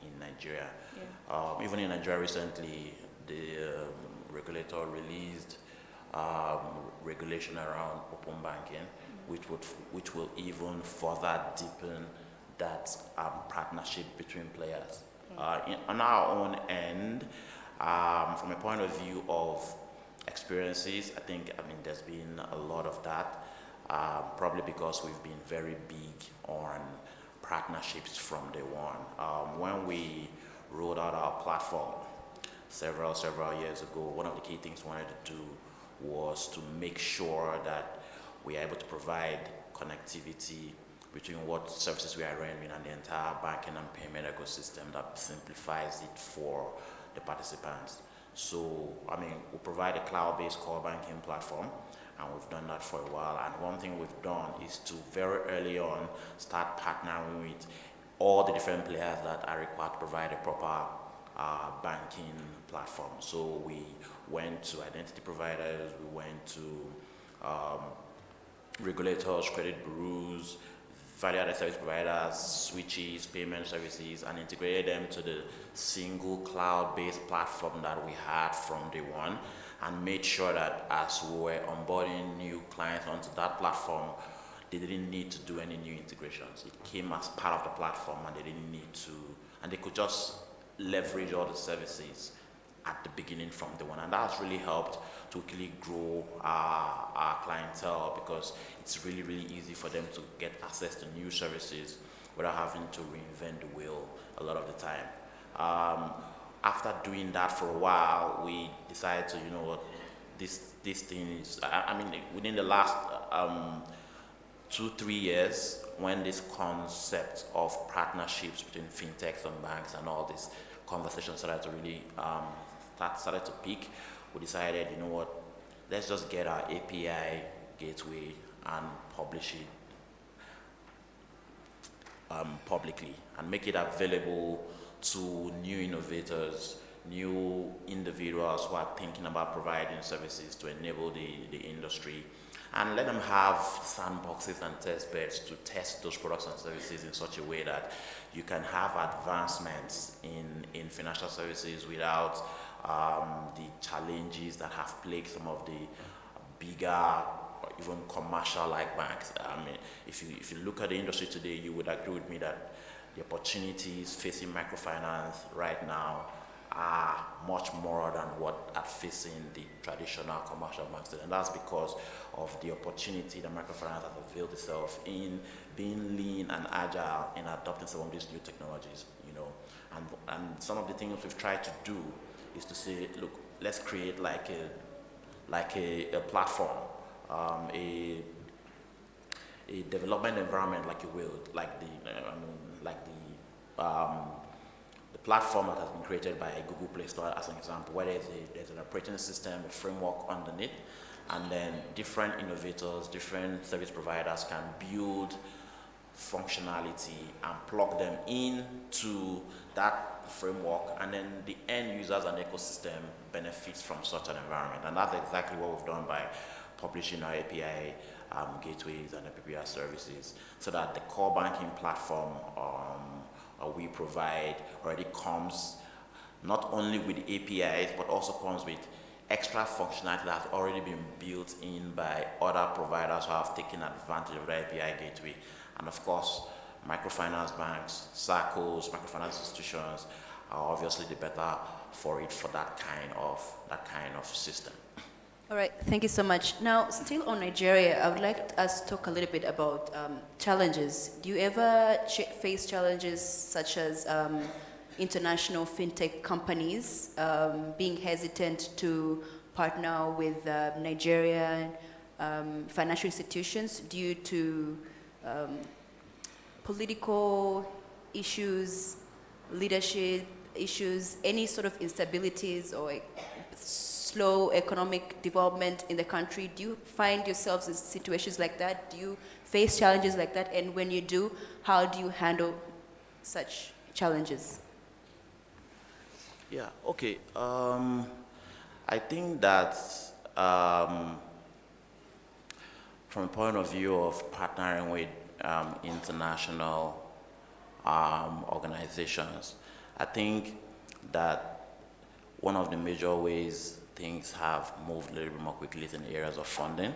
in Nigeria, yeah. Even in Nigeria recently, the regulator released regulation around open banking, which will even further deepen that partnership between players. On our own end, from a point of view of experiences, I mean, there's been a lot of that, probably because we've been very big on partnerships from day one. When we rolled out our platform several years ago, one of the key things we wanted to do was to make sure that we are able to provide connectivity between what services we are rendering and the entire banking and payment ecosystem that simplifies it for the participants. So, I mean, we provide a cloud-based core banking platform, and we've done that for a while. And one thing we've done is to very early on start partnering with all the different players that are required to provide a proper banking platform. So we went to identity providers, we went to regulators, credit bureaus, value-added service providers, switches, payment services, and integrated them to the single cloud-based platform that we had from day one, and made sure that as we were onboarding new clients onto that platform, they didn't need to do any new integrations. It came as part of the platform, and they didn't need to, and they could just leverage all the services at the beginning from day one. And that's really helped to quickly grow our clientele, because it's really, really easy for them to get access to new services without having to reinvent the wheel a lot of the time. After doing that for a while, we decided to, this thing is, I mean, within the last 2-3 years, when this concept of partnerships between fintechs and banks and all this conversation started to really started to peak, we decided, let's just get our API gateway and publish it publicly and make it available to new innovators, new individuals who are thinking about providing services to enable the industry, and let them have sandboxes and test beds to test those products and services in such a way that you can have advancements in financial services without the challenges that have plagued some of the bigger or even commercial-like banks. I mean, if you look at the industry today, you would agree with me that the opportunities facing microfinance right now are much more than what are facing the traditional commercial banks today. And that's because of the opportunity that microfinance has availed itself in being lean and agile in adopting some of these new technologies, you know. And some of the things we've tried to do is to say, look, let's create like a platform, a development environment, like you will, like the platform that has been created by Google Play Store as an example, where there's an operating system, a framework underneath, and then different innovators, different service providers can build functionality and plug them into that framework, and then the end users and ecosystem benefits from such an environment. And that's exactly what we've done by publishing our API gateways and API services, so that the core banking platform we provide already comes not only with APIs, but also comes with extra functionality that has already been built in by other providers who have taken advantage of the API gateway. And of course, microfinance banks, SACCOs, microfinance institutions are obviously the better for it, for that kind of system. All right, thank you so much. Now, still on Nigeria, I would like us to talk a little bit about challenges. Do you ever face challenges such as international fintech companies being hesitant to partner with Nigerian financial institutions due to political issues, leadership issues, any sort of instabilities or slow economic development in the country? Do you find yourselves in situations like that? Do you face challenges like that? And when you do, how do you handle such challenges? Yeah, okay. I think that from a point of view of partnering with international organizations, I think that one of the major ways things have moved a little bit more quickly in the areas of funding.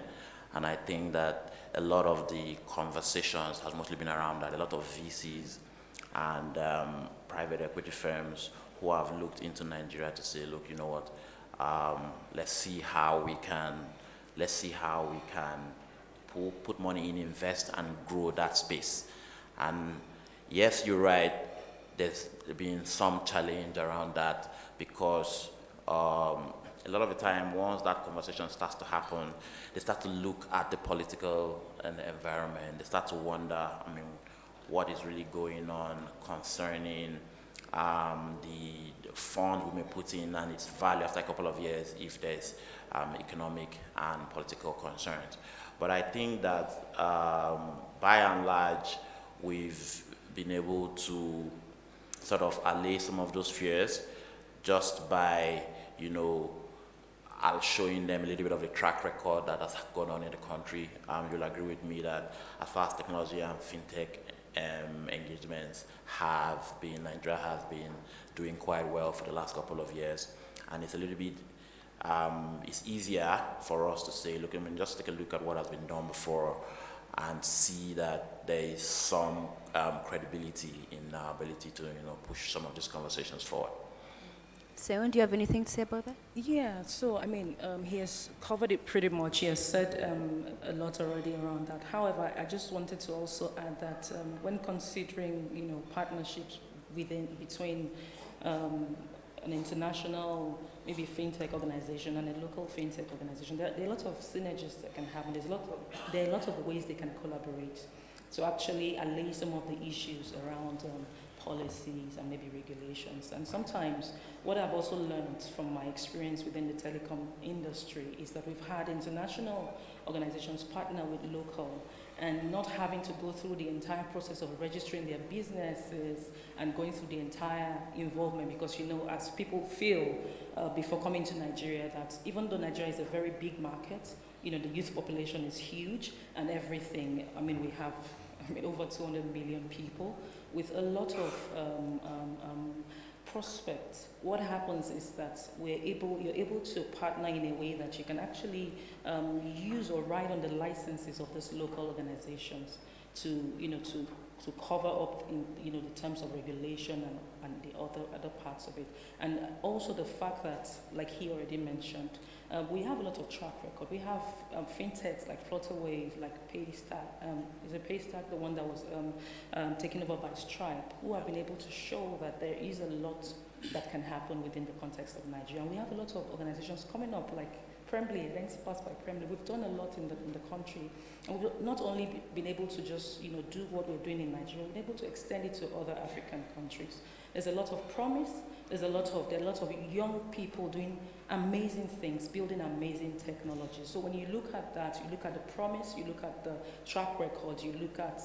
And I think that a lot of the conversations has mostly been around that. A lot of VCs and private equity firms who have looked into Nigeria to say, look, you know what, let's see how we can put money in, invest and grow that space. And yes, you're right, there's been some challenge around that, because a lot of the time, once that conversation starts to happen, they start to look at the political and the environment. They start to wonder, I mean, what is really going on concerning the fund we may put in and its value after a couple of years if there's economic and political concerns. But I think that by and large, we've been able to sort of allay some of those fears just by, showing them a little bit of the track record that has gone on in the country. You'll agree with me that as far as technology and fintech engagements Nigeria has been doing quite well for the last couple of years. And it's a little bit, it's easier for us to say, look, just take a look at what has been done before and see that there is some credibility in our ability to, push some of these conversations forward. Seun, do you have anything to say about that? Yeah, so I mean, he has covered it pretty much. He has said a lot already around that. However, I just wanted to also add that when considering, partnerships between an international, maybe fintech organization and a local fintech organization, there are a lot of synergies that can happen. There are a lot of ways they can collaborate to actually allay some of the issues around policies and maybe regulations. And sometimes what I've also learned from my experience within the telecom industry is that we've had international organizations partner with local, and not having to go through the entire process of registering their businesses and going through the entire involvement, because as people feel before coming to Nigeria, that even though Nigeria is a very big market, the youth population is huge and everything. We have over 200 million people with a lot of prospects. What happens is that you're able to partner in a way that you can actually use or ride on the licenses of these local organizations to cover up in the terms of regulation and the other parts of it. And also the fact that, like he already mentioned, we have a lot of track record. We have fintechs like Flutterwave, like Paystack. Is it Paystack, the one that was taken over by Stripe, who have been able to show that there is a lot that can happen within the context of Nigeria. And we have a lot of organizations coming up, like Premly, Lens Passed by Premly. We've done a lot in the country. And we've not only been able to just do what we're doing in Nigeria, we've been able to extend it to other African countries. There's a lot of promise. There are a lot of young people doing amazing things, building amazing technology. So when you look at that, you look at the promise, you look at the track record, you look at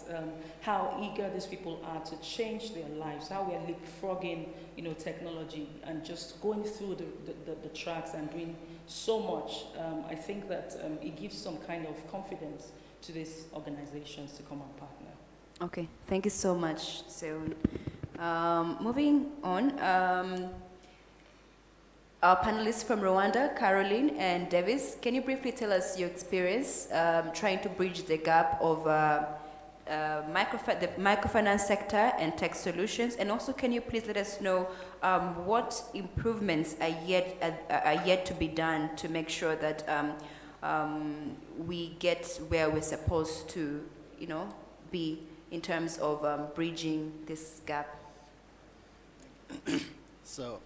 how eager these people are to change their lives, how we're leapfrogging, technology and just going through the tracks and doing so much. I think that it gives some kind of confidence to these organizations to come and partner. Okay, thank you so much. So, moving on, our panelists from Rwanda, Caroline and Davis, can you briefly tell us your experience trying to bridge the gap of the microfinance sector and tech solutions? And also, can you please let us know what improvements are yet to be done to make sure that we get where we're supposed to, be in terms of bridging this gap? So,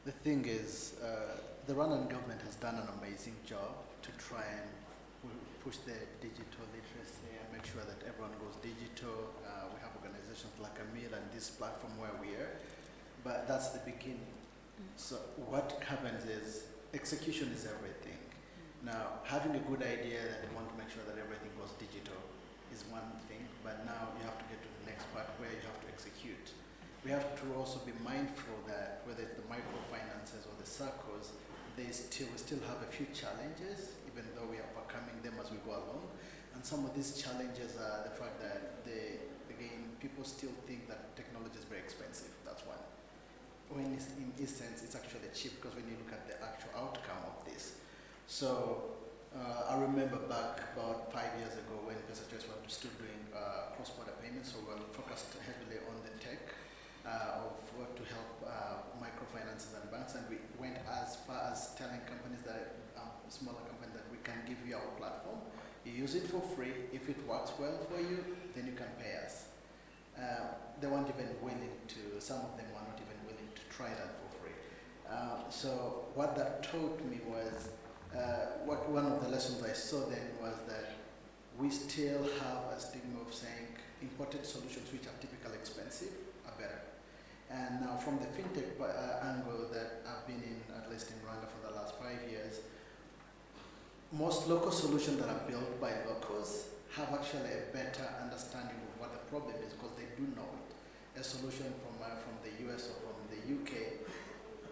the thing is, the Rwandan government has done an amazing job to try and push the digital literacy and make sure that everyone goes digital. We have organizations like Amil and this platform where we are, but that's the beginning. So what happens is execution is everything. Now, having a good idea that you want to make sure that everything goes digital is one thing, but now you have to get to the next part where you have to execute. We have to also be mindful that whether it's the microfinances or the circles, we still have a few challenges, even though we are overcoming them as we go along. And some of these challenges are the fact that people still think that technology is very expensive. That's one. When in essence, it's actually cheap, because when you look at the actual outcome of this. So I remember back about 5 years ago when PesaChoice was still doing cross-border payments, so we were focused heavily on the tech of what to help microfinances and banks, and we went as far as telling companies that, smaller companies, that we can give you our platform, you use it for free, if it works well for you, then you can pay us. They weren't even willing to, some of them were not even willing to try that for free. So what that taught me was, one of the lessons I saw then was that we still have a stigma of saying imported solutions, which are typically expensive, are better. And now from the fintech angle that I've been in, at least in Rwanda for the last 5 years, most local solutions that are built by locals have actually a better understanding of what the problem is, because they do know it. A solution from the US or from the UK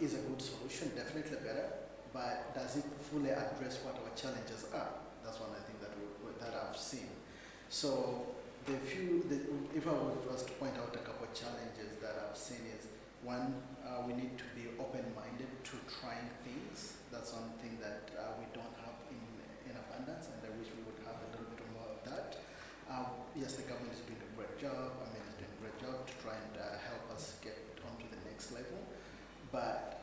is a good solution, definitely better, but does it fully address what our challenges are? That's one I think that I've seen. So if I were just to point out a couple of challenges that I've seen is, one, we need to be open-minded to trying things. That's something that we don't have in abundance, and I wish we would have a little bit more of that. Yes, the government is doing a great job. I mean, it's doing a great job to try and help us get onto the next level. But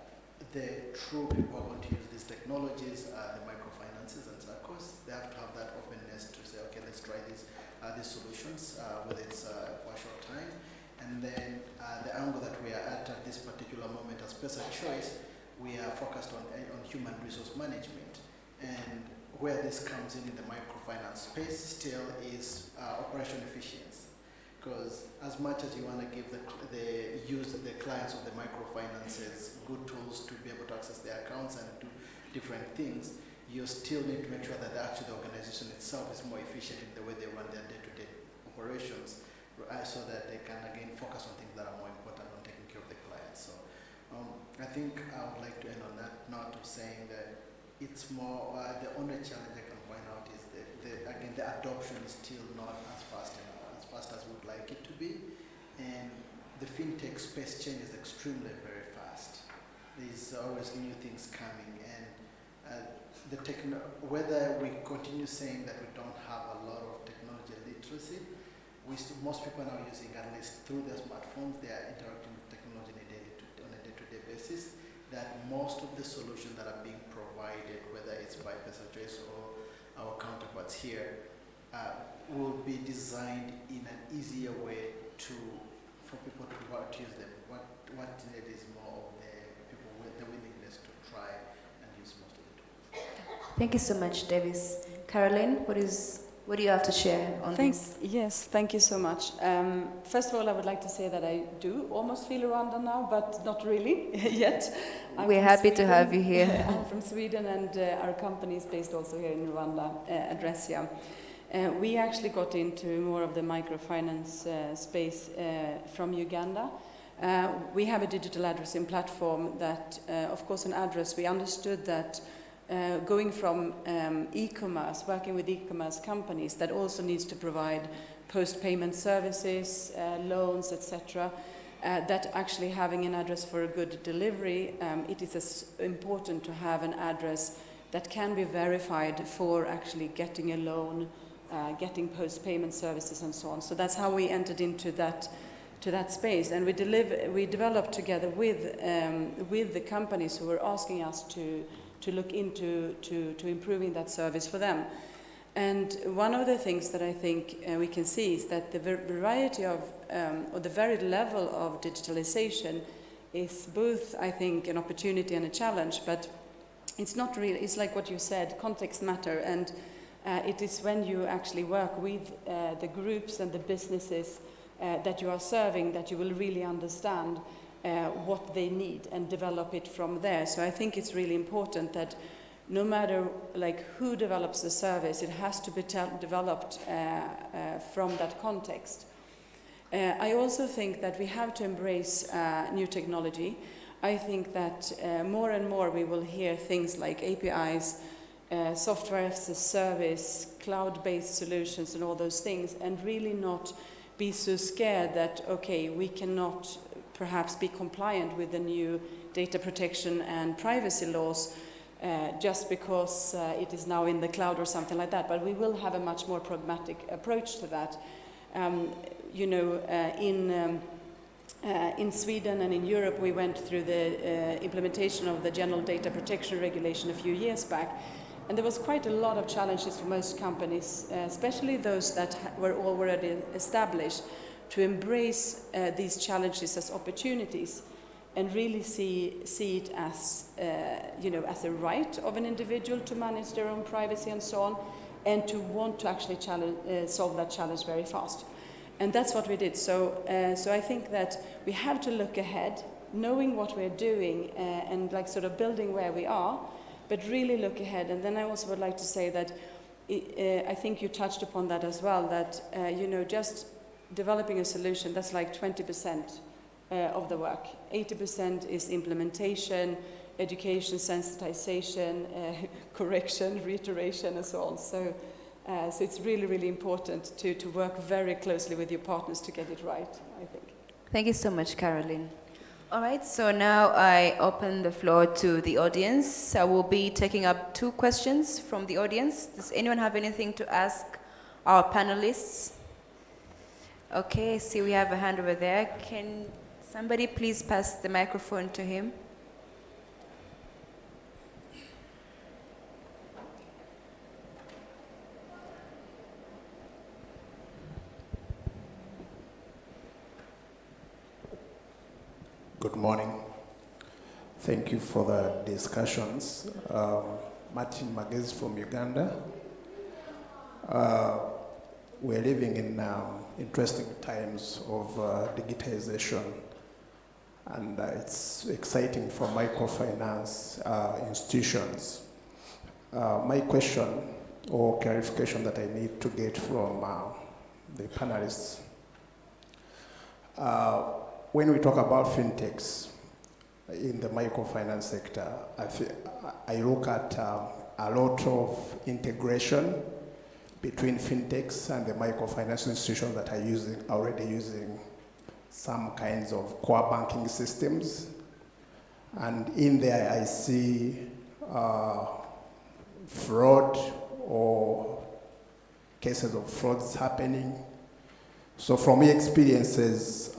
the true people who want to use these technologies are the microfinances and circles. They have to have that openness to say, okay, let's try these solutions, whether it's for a short time. And then the angle that we are at this particular moment as PesaChoice, we are focused on human resource management. And where this comes in the microfinance space still is operation efficiency. Because as much as you want to give the clients of the microfinances good tools to be able to access their accounts and do different things, you still need to make sure that actually the organization itself is more efficient in the way they run their day-to-day operations, so that they can again focus on things that are more important on taking care of the clients. So I think I would like to end on that note of saying that it's more, the only challenge I can point out is again, the adoption is still not as fast as we would like it to be. And the fintech space changes extremely very fast. There's always new things coming, and whether we continue saying that we don't have a lot of technology literacy, most people are now using, at least through their smartphones, they are interacting with technology on a day-to-day basis, that most of the solutions that are being provided, whether it's by Personal Choice or our counterparts here, will be designed in an easier way for people to use them. What needed is more of the people with the willingness to try and use most of the tools. Thank you so much, Davis. Caroline, what do you have to share on this? Yes, thank you so much. First of all, I would like to say that I do almost feel Rwanda now, but not really yet. We're happy to have you here. I'm from Sweden, and our company is based also here in Rwanda, Adressia. We actually got into more of the microfinance space from Uganda. We have a digital addressing platform that, of course, an address, we understood that going from e-commerce, working with e-commerce companies that also needs to provide post-payment services, loans, etc., that actually having an address for a good delivery, it is important to have an address that can be verified for actually getting a loan, getting post-payment services and so on. So that's how we entered into that space, and we developed together with the companies who were asking us to look into improving that service for them. And one of the things that I think we can see is that the variety of, or the varied level of digitalization is both, I think, an opportunity and a challenge, but it's not really, it's like what you said, context matter, and it is when you actually work with the groups and the businesses that you are serving that you will really understand what they need and develop it from there. So I think it's really important that no matter like who develops the service, it has to be developed from that context. I also think that we have to embrace new technology. I think that more and more we will hear things like APIs, software as a service, cloud-based solutions and all those things, and really not be so scared that, okay, we cannot perhaps be compliant with the new data protection and privacy laws just because it is now in the cloud or something like that. But we will have a much more pragmatic approach to that. In Sweden and in Europe, we went through the implementation of the General Data Protection Regulation a few years back. And there was quite a lot of challenges for most companies, especially those that were already established, to embrace these challenges as opportunities and really see it as, as a right of an individual to manage their own privacy and so on, and to want to actually solve that challenge very fast. And that's what we did. So I think that we have to look ahead, knowing what we're doing and like sort of building where we are, but really look ahead. And then I also would like to say that I think you touched upon that as well, that, just developing a solution, that's like 20% of the work. 80% is implementation, education, sensitization, correction, reiteration, and so on. So it's really, really important to work very closely with your partners to get it right, I think. Thank you so much, Caroline. All right, so now I open the floor to the audience. I will be taking up 2 questions from the audience. Does anyone have anything to ask our panelists? Okay, I see we have a hand over there. Can somebody please pass the microphone to him? Good morning. Thank you for the discussions. Martin Magezi from Uganda. We're living in interesting times of digitization, and it's exciting for microfinance institutions. My question or clarification that I need to get from the panelists. When we talk about fintechs in the microfinance sector, I look at a lot of integration between fintechs and the microfinance institutions that are already using some kinds of core banking systems. And in there I see fraud or cases of frauds happening. So from your experiences,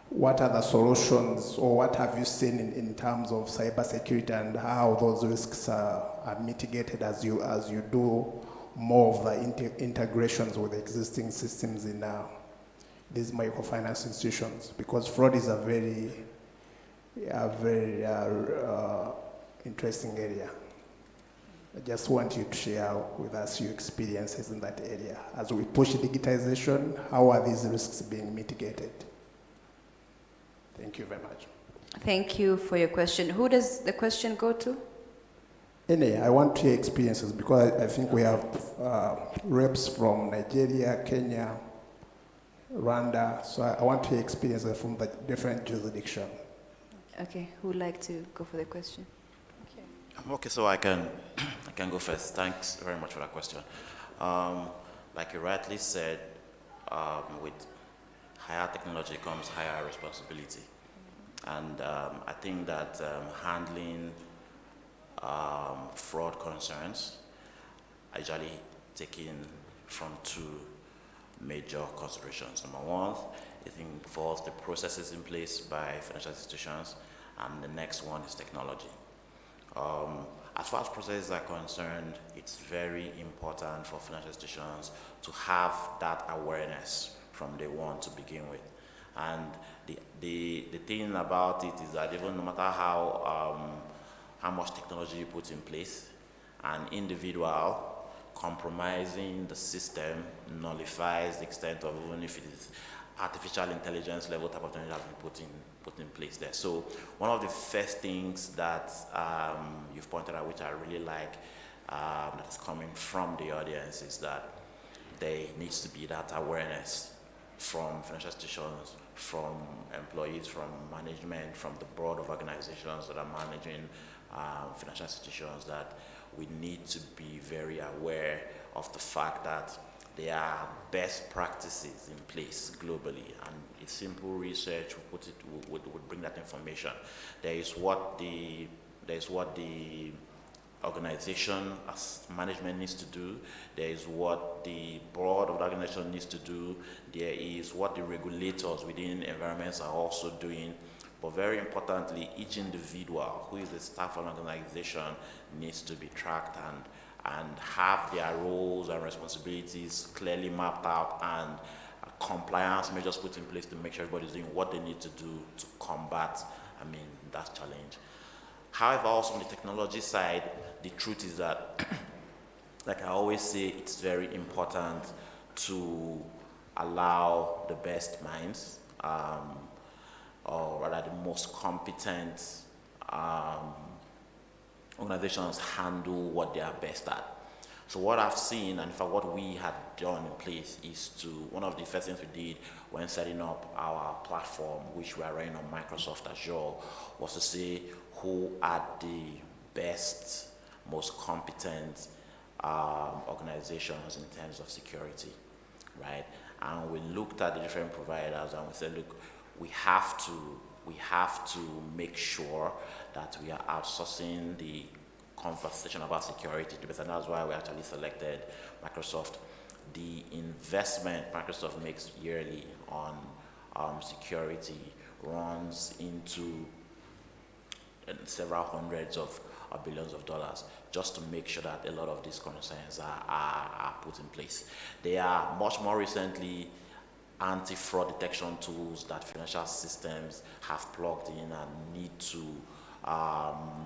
what are the solutions or what have you seen in terms of cybersecurity and how those risks are mitigated as you do more of the integrations with existing systems in these microfinance institutions? Because fraud is a very interesting area. I just want you to share with us your experiences in that area. As we push digitization, how are these risks being mitigated? Thank you very much. Thank you for your question. Who does the question go to? I want to hear experiences because I think we have reps from Nigeria, Kenya, Rwanda. So I want to hear experiences from the different jurisdictions. Okay, who would like to go for the question? Okay, so I can go first. Thanks very much for that question. Like you rightly said, with higher technology comes higher responsibility. And I think that handling fraud concerns are usually taken from two major considerations. Number one, it involves the processes in place by financial institutions, and the next one is technology. As far as processes are concerned, it's very important for financial institutions to have that awareness from day one to begin with. And the thing about it is that even no matter how much technology you put in place, an individual compromising the system nullifies the extent of, even if it is artificial intelligence level type of technology has been put in place there. So one of the first things that you've pointed out, which I really like, that is coming from the audience, is that there needs to be that awareness from financial institutions, from employees, from management, from the board of organizations that are managing financial institutions, that we need to be very aware of the fact that there are best practices in place globally, and a simple research would bring that information. There is what the organization as management needs to do. There is what the board of the organization needs to do. There is what the regulators within environments are also doing. But very importantly, each individual who is the staff of an organization needs to be tracked and have their roles and responsibilities clearly mapped out, and compliance measures put in place to make sure everybody's doing what they need to do to combat, that challenge. However, also on the technology side, the truth is that, like I always say, it's very important to allow the best minds, or rather the most competent organizations handle what they are best at. So what I've seen, and in fact what we had done in place, is one of the first things we did when setting up our platform, which we are running on Microsoft Azure, was to say who are the best, most competent organizations in terms of security, right? And we looked at the different providers and we said, look, we have to make sure that we are outsourcing the conversation about security to business, and that's why we actually selected Microsoft. The investment Microsoft makes yearly on security runs into several hundreds of billions of dollars, just to make sure that a lot of these concerns are put in place. There are much more recently anti-fraud detection tools that financial systems have plugged in and need to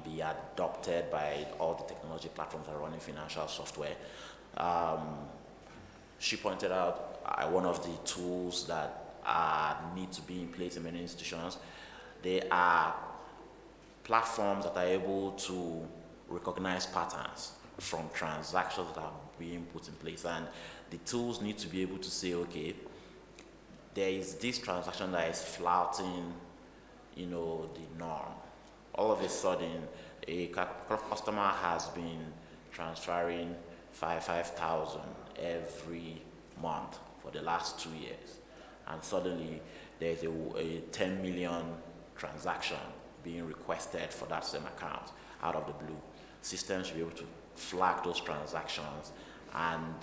be adopted by all the technology platforms that are running financial software. She pointed out one of the tools that need to be in place in many institutions. They are platforms that are able to recognize patterns from transactions that are being put in place, and the tools need to be able to say, okay, there is this transaction that is flouting, the norm. All of a sudden, a customer has been transferring 5,000 every month for the last 2 years, and suddenly there's a 10 million transaction being requested for that same account out of the blue. Systems should be able to flag those transactions and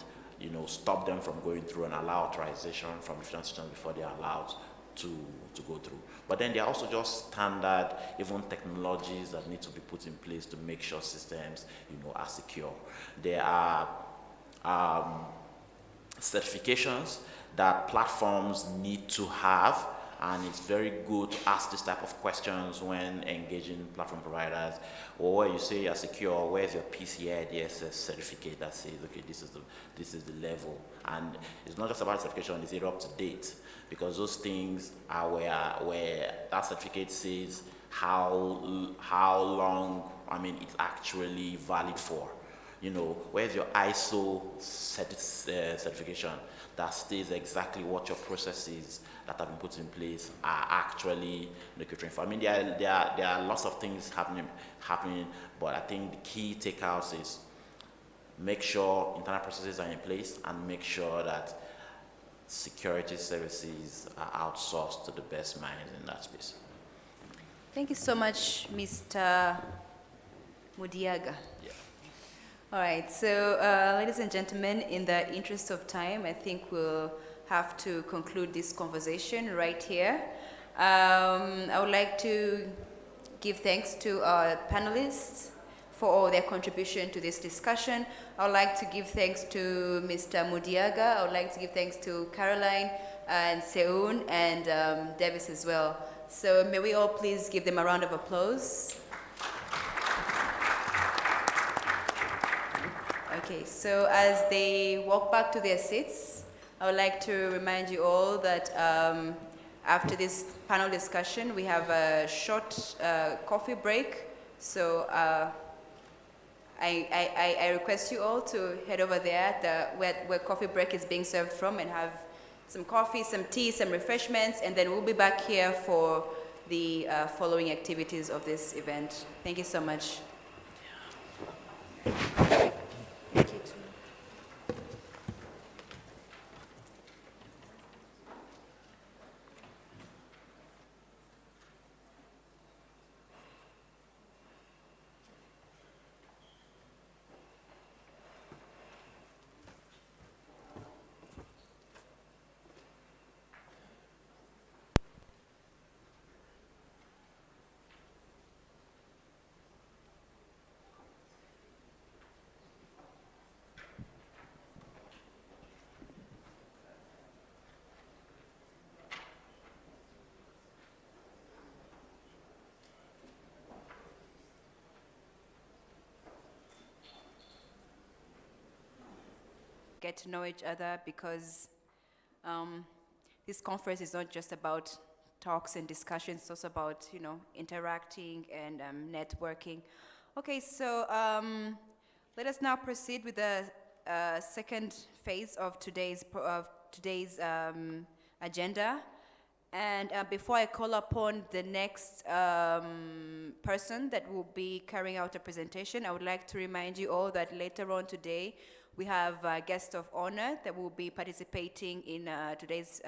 stop them from going through and allow authorization from different systems before they are allowed to go through. But then there are also just standard, even technologies that need to be put in place to make sure systems, are secure. There are certifications that platforms need to have, and it's very good to ask this type of questions when engaging platform providers. Or where you say you're secure, where's your PCI DSS certificate that says, okay, this is the level. And it's not just about certification, it's up to date, because those things are where that certificate says how long, it's actually valid for. Where's your ISO certification that states exactly what your processes that have been put in place are actually catering for. There are lots of things happening, but I think the key takeouts is make sure internal processes are in place and make sure that security services are outsourced to the best minds in that space. Thank you so much, Mr. Mudiaga. Yeah. All right, so ladies and gentlemen, in the interest of time, I think we'll have to conclude this conversation right here. I would like to give thanks to our panelists for all their contribution to this discussion. I would like to give thanks to Mr. Mudiaga. I would like to give thanks to Caroline and Seun and Davis as well. So may we all please give them a round of applause. Okay, so as they walk back to their seats, I would like to remind you all that after this panel discussion, we have a short coffee break. So I request you all to head over there where coffee break is being served from and have some coffee, some tea, some refreshments, and then we'll be back here for the following activities of this event. Thank you so much. Get to know each other, because this conference is not just about talks and discussions, it's also about, interacting and networking. Okay, so let us now proceed with the second phase of today's agenda. And before I call upon the next person that will be carrying out a presentation, I would like to remind you all that later on today, we have a guest of honor that will be participating in today's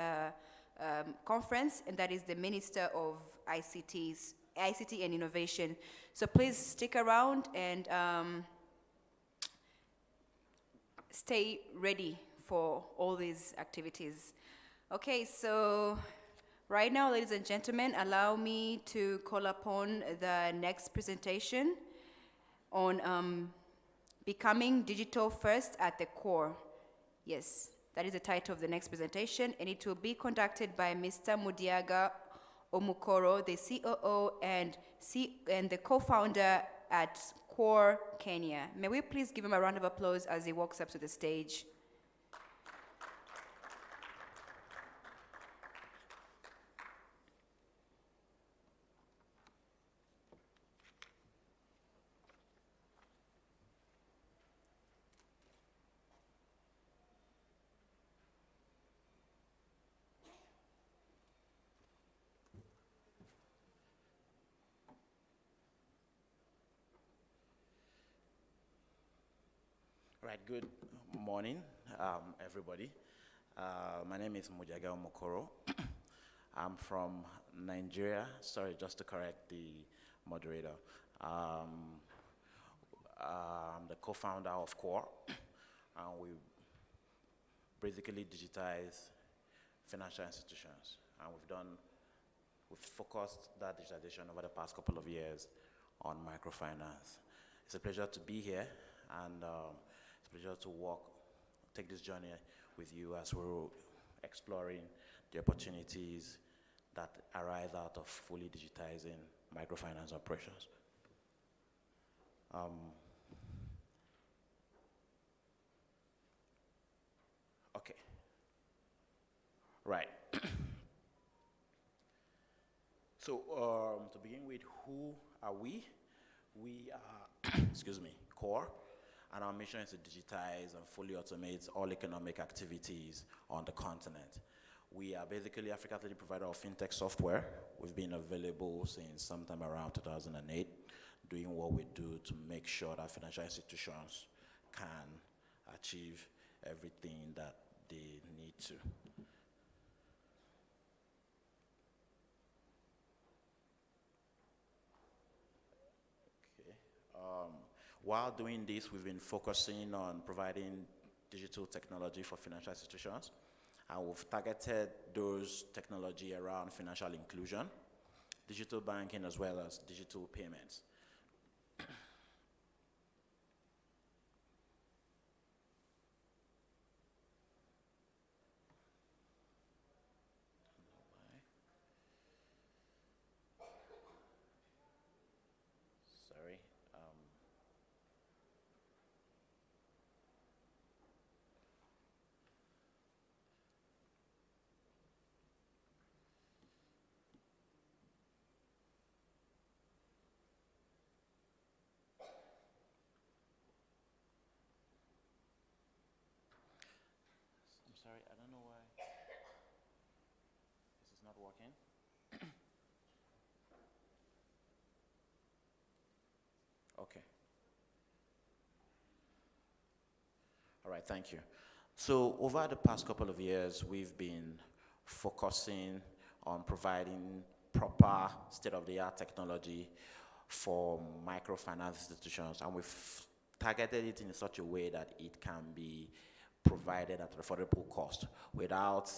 conference, and that is the Minister of ICT and Innovation. So please stick around and stay ready for all these activities. Okay, so right now, ladies and gentlemen, allow me to call upon the next presentation on Becoming Digital First at the Core. Yes, that is the title of the next presentation, and it will be conducted by Mr. Mudiaga Omukoro, the COO and the co-founder at Core Kenya. May we please give him a round of applause as he walks up to the stage. Right, good morning, everybody. My name is Mujaga Mokoro. I'm from Nigeria. Sorry, just to correct the moderator. I'm the co-founder of CORE, and we basically digitize financial institutions. And we've focused that digitization over the past couple of years on microfinance. It's a pleasure to be here, and it's a pleasure to take this journey with you as we're exploring the opportunities that arise out of fully digitizing microfinance operations. Okay. Right. So to begin with, who are we? We are, excuse me, CORE, and our mission is to digitize and fully automate all economic activities on the continent. We are basically Africa's leading provider of fintech software. We've been available since sometime around 2008, doing what we do to make sure that financial institutions can achieve everything that they need to. While doing this, we've been focusing on providing digital technology for financial institutions, and we've targeted those technology around financial inclusion, digital banking, as well as digital payments. Sorry. I'm sorry, I don't know why this is not working. Okay. All right, thank you. So over the past couple of years, we've been focusing on providing proper state-of-the-art technology for microfinance institutions, and we've targeted it in such a way that it can be provided at affordable cost without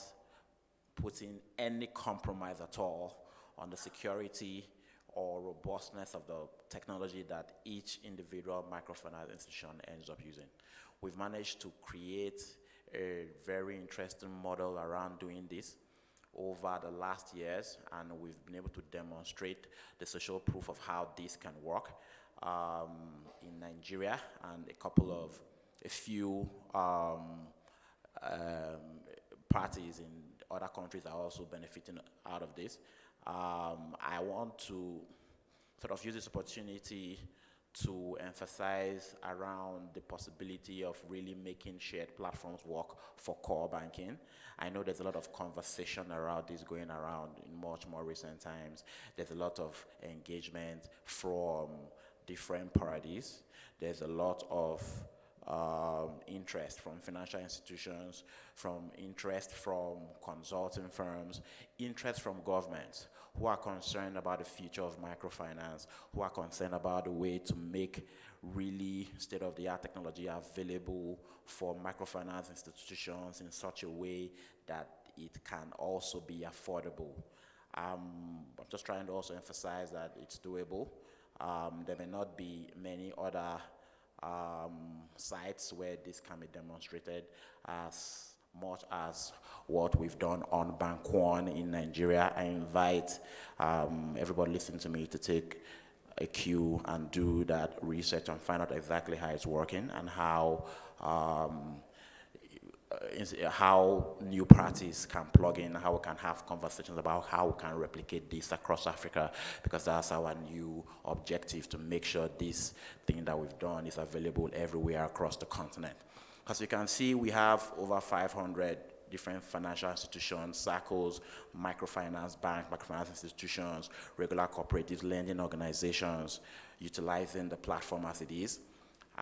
putting any compromise at all on the security or robustness of the technology that each individual microfinance institution ends up using. We've managed to create a very interesting model around doing this over the last years, and we've been able to demonstrate the social proof of how this can work in Nigeria, and a few parties in other countries are also benefiting out of this. I want to sort of use this opportunity to emphasize around the possibility of really making shared platforms work for core banking. I know there's a lot of conversation around this going around in much more recent times. There's a lot of engagement from different parties. There's a lot of interest from financial institutions, from interest from consulting firms, interest from governments who are concerned about the future of microfinance, who are concerned about the way to make really state-of-the-art technology available for microfinance institutions in such a way that it can also be affordable. I'm just trying to also emphasize that it's doable. There may not be many other sites where this can be demonstrated as much as what we've done on Bank One in Nigeria. I invite everybody listening to me to take a cue and do that research and find out exactly how it's working and how new parties can plug in, how we can have conversations about how we can replicate this across Africa, because that's our new objective, to make sure this thing that we've done is available everywhere across the continent. As you can see, we have over 500 different financial institutions, SACCOs, microfinance banks, microfinance institutions, regular cooperatives, lending organizations, utilizing the platform as it is.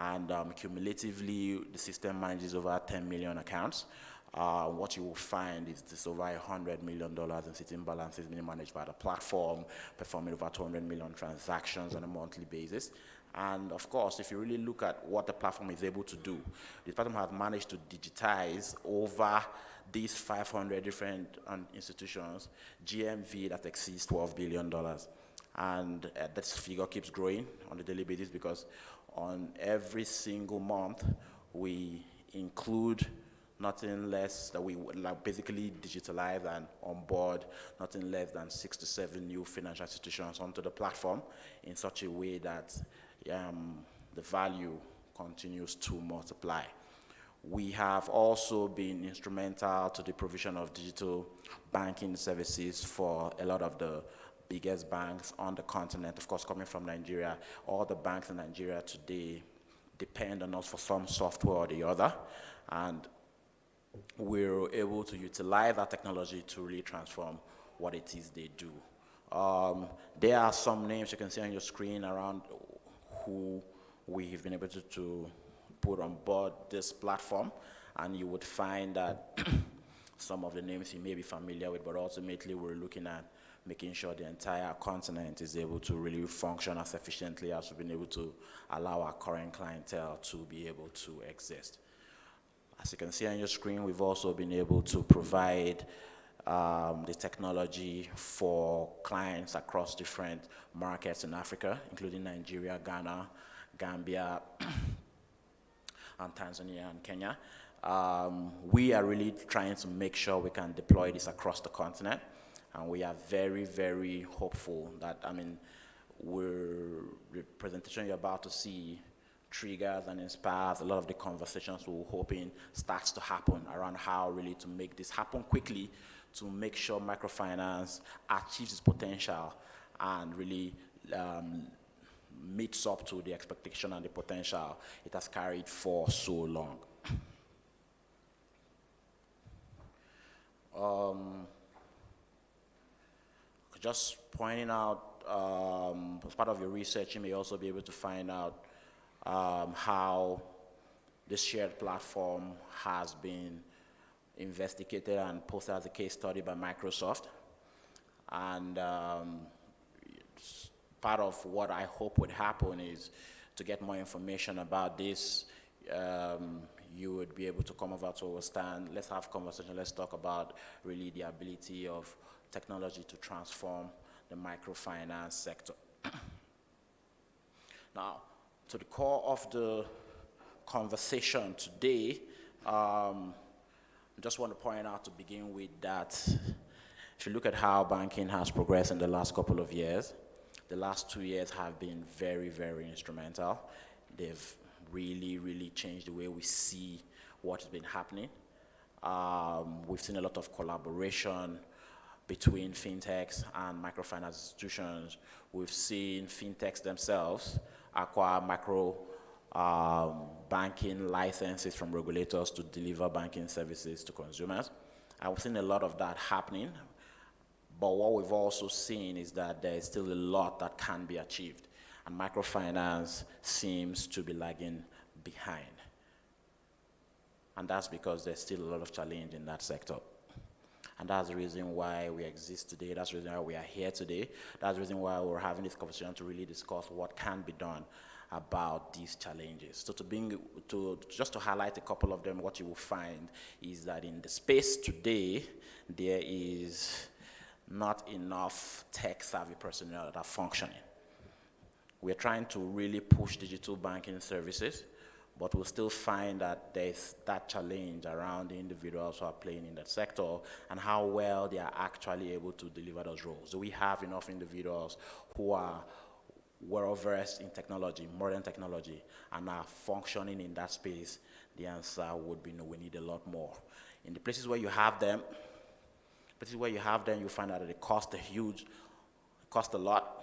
And cumulatively, the system manages over 10 million accounts. What you will find is this over $100 million in sitting balances being managed by the platform, performing over 200 million transactions on a monthly basis. And of course, if you really look at what the platform is able to do, the platform has managed to digitize over these 500 different institutions, GMV that exceeds $12 billion. And this figure keeps growing on a daily basis because on every single month, we include nothing less that we like basically digitalize and onboard nothing less than 6 to 7 new financial institutions onto the platform in such a way that the value continues to multiply. We have also been instrumental to the provision of digital banking services for a lot of the biggest banks on the continent. Of course, coming from Nigeria, all the banks in Nigeria today depend on us for some software or the other, and we're able to utilize that technology to really transform what it is they do. There are some names you can see on your screen around who we've been able to put on board this platform, and you would find that some of the names you may be familiar with, but ultimately we're looking at making sure the entire continent is able to really function as efficiently as we've been able to allow our current clientele to be able to exist. As you can see on your screen, we've also been able to provide the technology for clients across different markets in Africa, including Nigeria, Ghana, Gambia, and Tanzania and Kenya. We are really trying to make sure we can deploy this across the continent, and we are very, very hopeful that, the presentation you're about to see triggers and inspires a lot of the conversations we're hoping starts to happen around how really to make this happen quickly to make sure microfinance achieves its potential and really meets up to the expectation and the potential it has carried for so long. Just pointing out, as part of your research, you may also be able to find out how this shared platform has been investigated and posted as a case study by Microsoft. And part of what I hope would happen is to get more information about this. You would be able to come over to our stand. Let's have a conversation. Let's talk about really the ability of technology to transform the microfinance sector. Now, to the core of the conversation today, I just want to point out to begin with that if you look at how banking has progressed in the last couple of years, the last 2 years have been very, very instrumental. They've really, really changed the way we see what has been happening. We've seen a lot of collaboration between fintechs and microfinance institutions. We've seen fintechs themselves acquire micro banking licenses from regulators to deliver banking services to consumers. And we've seen a lot of that happening. But what we've also seen is that there is still a lot that can be achieved. And microfinance seems to be lagging behind. And that's because there's still a lot of challenge in that sector. And that's the reason why we exist today. That's the reason why we are here today. That's the reason why we're having this conversation to really discuss what can be done about these challenges. So just to highlight a couple of them, what you will find is that in the space today, there is not enough tech-savvy personnel that are functioning. We're trying to really push digital banking services, but we'll still find that there's that challenge around the individuals who are playing in that sector and how well they are actually able to deliver those roles. Do we have enough individuals who are well-versed in technology, modern technology, and are functioning in that space? The answer would be no, we need a lot more. In the places where you have them, you find out that it costs a lot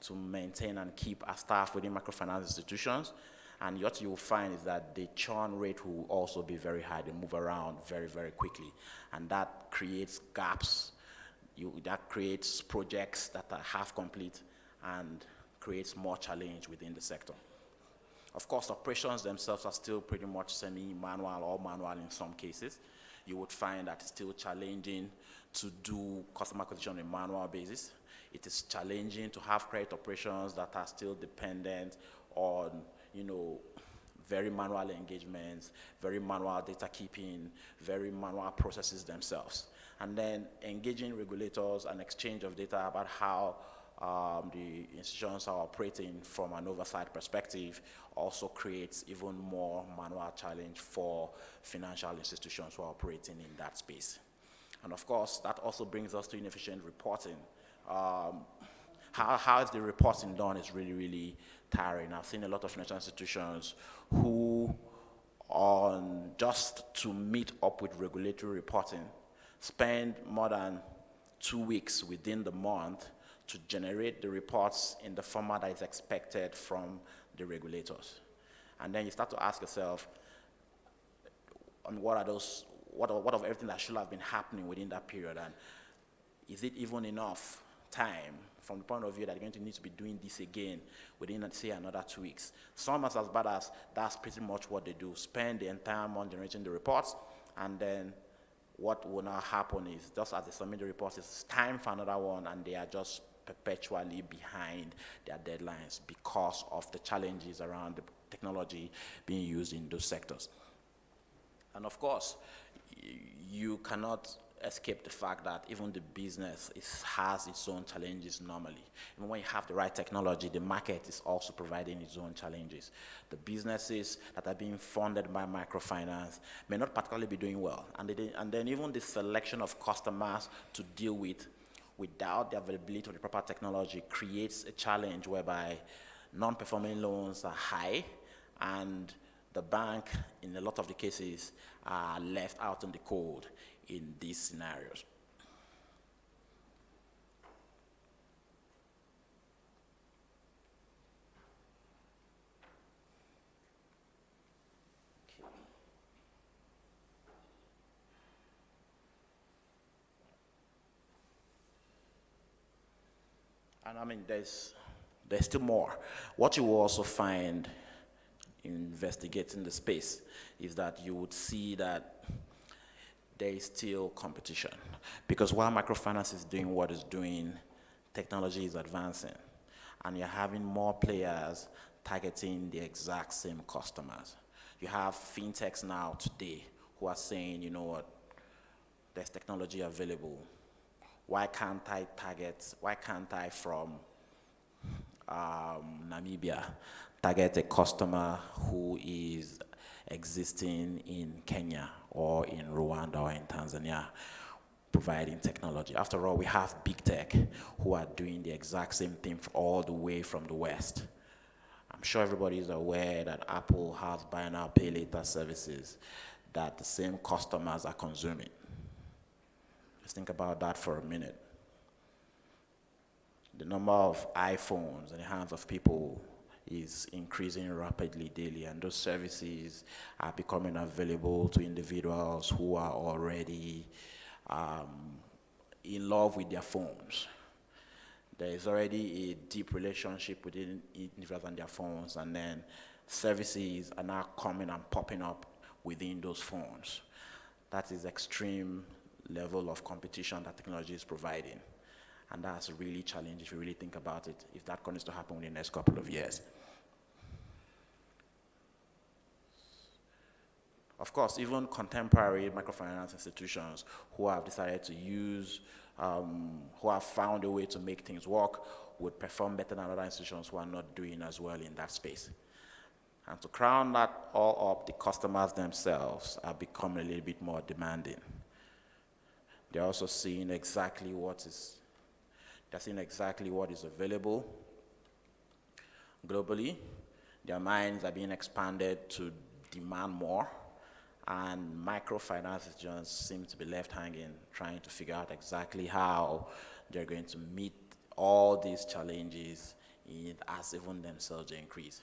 to maintain and keep a staff within microfinance institutions. And what you will find is that the churn rate will also be very high. They move around very, very quickly. And that creates gaps. That creates projects that are half complete and creates more challenge within the sector. Of course, operations themselves are still pretty much semi-manual or manual in some cases. You would find that it's still challenging to do customer acquisition on a manual basis. It is challenging to have credit operations that are still dependent on, very manual engagements, very manual data keeping, very manual processes themselves. And then engaging regulators and exchange of data about how the institutions are operating from an oversight perspective also creates even more manual challenge for financial institutions who are operating in that space. And of course, that also brings us to inefficient reporting. How is the reporting done is really, really tiring. I've seen a lot of financial institutions who, just to meet up with regulatory reporting, spend more than 2 weeks within the month to generate the reports in the format that is expected from the regulators. And then you start to ask yourself, what of everything that should have been happening within that period, and is it even enough time from the point of view that you're going to need to be doing this again within, say, another 2 weeks? Some as bad as that's pretty much what they do, spend the entire month generating the reports, and then what will now happen is, just as they submit the reports, it's time for another one, and they are just perpetually behind their deadlines because of the challenges around the technology being used in those sectors. And of course, you cannot escape the fact that even the business has its own challenges normally. Even when you have the right technology, the market is also providing its own challenges. The businesses that are being funded by microfinance may not particularly be doing well. And then even the selection of customers to deal with without the availability of the proper technology creates a challenge whereby non-performing loans are high, and the bank, in a lot of the cases, are left out in the cold in these scenarios. And I mean, there's still more. What you will also find in investigating the space is that you would see that there is still competition. Because while microfinance is doing what it's doing, technology is advancing. And you're having more players targeting the exact same customers. You have fintechs now today who are saying, you know what, there's technology available. Why can't I from Namibia target a customer who is existing in Kenya or in Rwanda or in Tanzania, providing technology? After all, we have big tech who are doing the exact same thing all the way from the West. I'm sure everybody is aware that Apple has buy now, pay later services that the same customers are consuming. Just think about that for a minute. The number of iPhones in the hands of people is increasing rapidly daily, and those services are becoming available to individuals who are already in love with their phones. There is already a deep relationship within individuals and their phones, and then services are now coming and popping up within those phones. That is extreme level of competition that technology is providing. And that's really challenging if you really think about it, if that continues to happen in the next couple of years. Of course, even contemporary microfinance institutions who have decided to use, who have found a way to make things work, would perform better than other institutions who are not doing as well in that space. And to crown that all up, the customers themselves are becoming a little bit more demanding. They're also seeing exactly what is available globally. Their minds are being expanded to demand more, and microfinance institutions seem to be left hanging, trying to figure out exactly how they're going to meet all these challenges as even themselves they increase.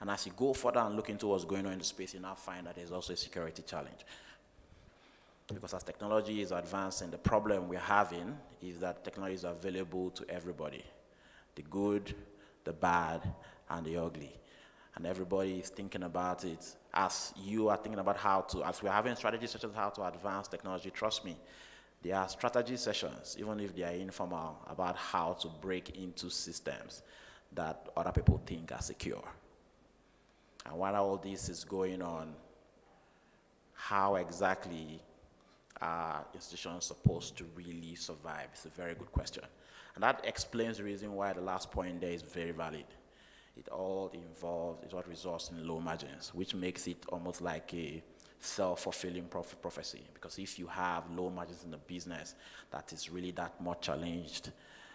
And as you go further and look into what's going on in the space, you now find that there's also a security challenge. Because as technology is advancing, the problem we're having is that technology is available to everybody. The good, the bad, and the ugly. and everybody is thinking about it, as you are thinking about as we're having strategy sessions, how to advance technology, trust me, there are strategy sessions, even if they are informal, about how to break into systems that other people think are secure. And while all this is going on, how exactly are institutions supposed to really survive? It's a very good question. And that explains the reason why the last point there is very valid. It all results in low margins, which makes it almost like a self-fulfilling prophecy. Because if you have low margins in the business that is really that much challenged,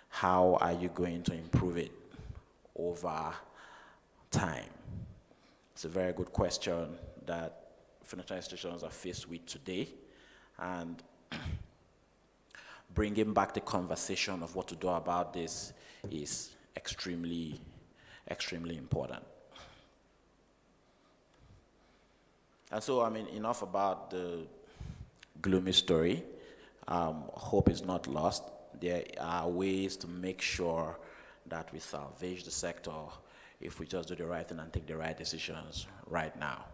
how are you going to improve it over time? It's a very good question that financial institutions are faced with today, and bringing back the conversation of what to do about this is extremely, extremely important. And so, I mean, enough about the gloomy story. Hope is not lost. There are ways to make sure that we salvage the sector if we just do the right thing and take the right decisions right now.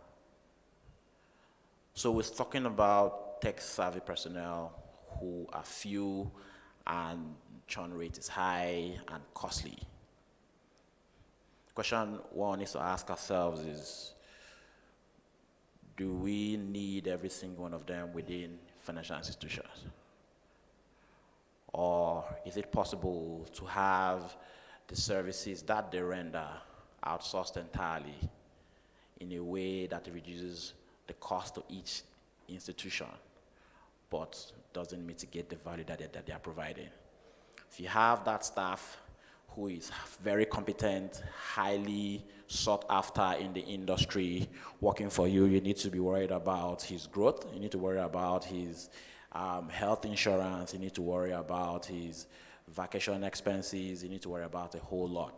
So we're talking about tech-savvy personnel who are few and churn rate is high and costly. Question one needs to ask ourselves is, do we need every single one of them within financial institutions? Or is it possible to have the services that they render outsourced entirely in a way that reduces the cost to each institution, but doesn't mitigate the value that they are providing? If you have that staff who is very competent, highly sought after in the industry, working for you, you need to be worried about his growth, you need to worry about his health insurance, you need to worry about his vacation expenses, you need to worry about a whole lot.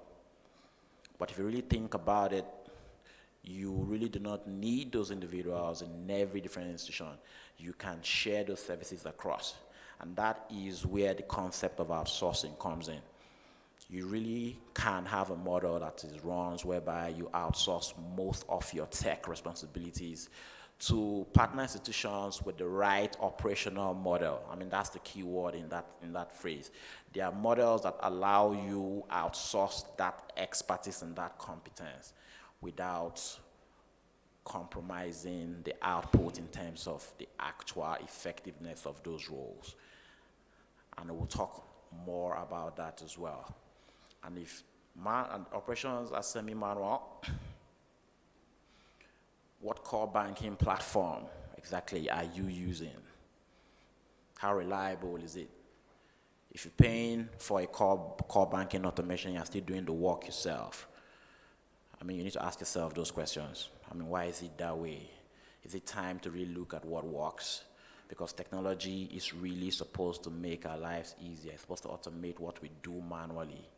But if you really think about it, you really do not need those individuals in every different institution. You can share those services across. And that is where the concept of outsourcing comes in. You really can have a model that runs whereby you outsource most of your tech responsibilities to partner institutions with the right operational model. I mean, that's the key word in that phrase. There are models that allow you outsource that expertise and that competence without compromising the output in terms of the actual effectiveness of those roles. And we'll talk more about that as well. And if operations are semi-manual, what core banking platform exactly are you using? How reliable is it? If you're paying for a core banking automation, you're still doing the work yourself. I mean, you need to ask yourself those questions. I mean, why is it that way? Is it time to really look at what works? Because technology is really supposed to make our lives easier. It's supposed to automate what we do manually.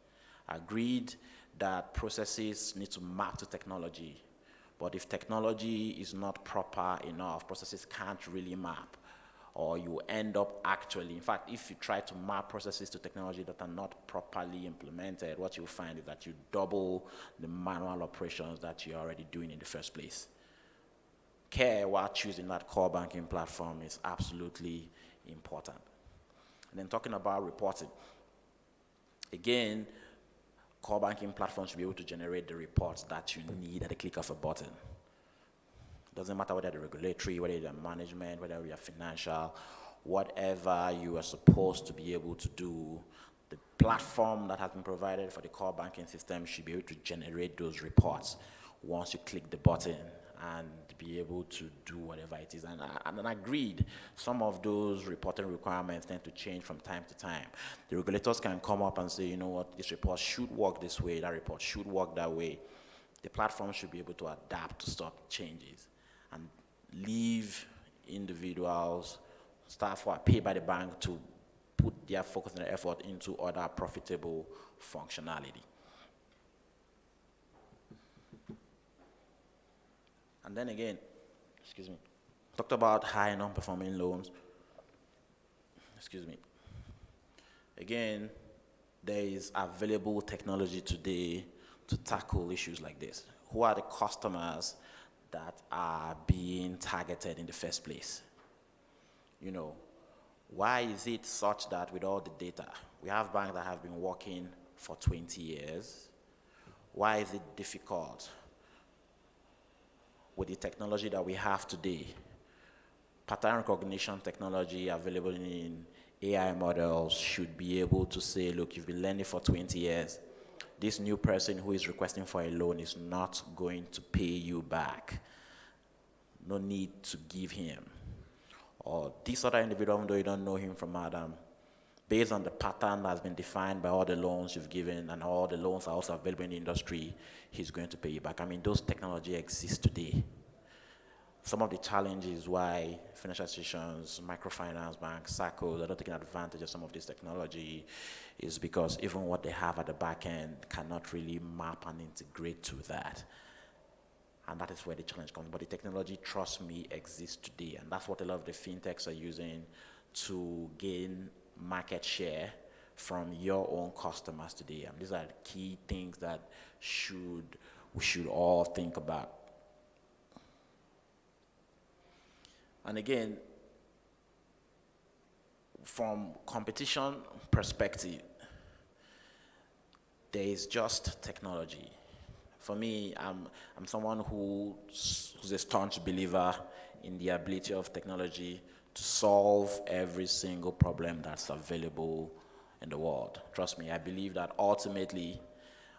Agreed that processes need to map to technology. But if technology is not proper enough, processes can't really map. Or you end up actually, in fact, if you try to map processes to technology that are not properly implemented, what you'll find is that you double the manual operations that you're already doing in the first place. Care while choosing that core banking platform is absolutely important. And then talking about reporting. Again, core banking platforms should be able to generate the reports that you need at the click of a button. Doesn't matter whether they're regulatory, whether they're management, whether you're financial, whatever you are supposed to be able to do, the platform that has been provided for the core banking system should be able to generate those reports once you click the button and be able to do whatever it is. And agreed, some of those reporting requirements tend to change from time to time. The regulators can come up and say, you know what, this report should work this way, that report should work that way. The platform should be able to adapt to stop changes and leave individuals, staff who are paid by the bank to put their focus and their effort into other profitable functionality. And then again, talked about high non-performing loans. Again, there is available technology today to tackle issues like this. who are the customers that are being targeted in the first place? You know, why is it such that with all the data, we have banks that have been working for 20 years? Why is it difficult with the technology that we have today? Pattern recognition technology available in AI models should be able to say, look, you've been lending for 20 years. This new person who is requesting for a loan is not going to pay you back. No need to give him. Or this other individual, even though you don't know him from Adam, based on the pattern that has been defined by all the loans you've given and all the loans are also available in the industry, he's going to pay you back. I mean, those technology exist today. Some of the challenges why financial institutions, microfinance banks, SACCOs are not taking advantage of some of this technology is because even what they have at the back end cannot really map and integrate to that. And that is where the challenge comes. But the technology, trust me, exists today. And that's what a lot of the fintechs are using to gain market share from your own customers today. And these are the key things that we should all think about. And again, from competition perspective, there is just technology. For me, I'm someone who's a staunch believer in the ability of technology to solve every single problem that's available in the world. Trust me, I believe that ultimately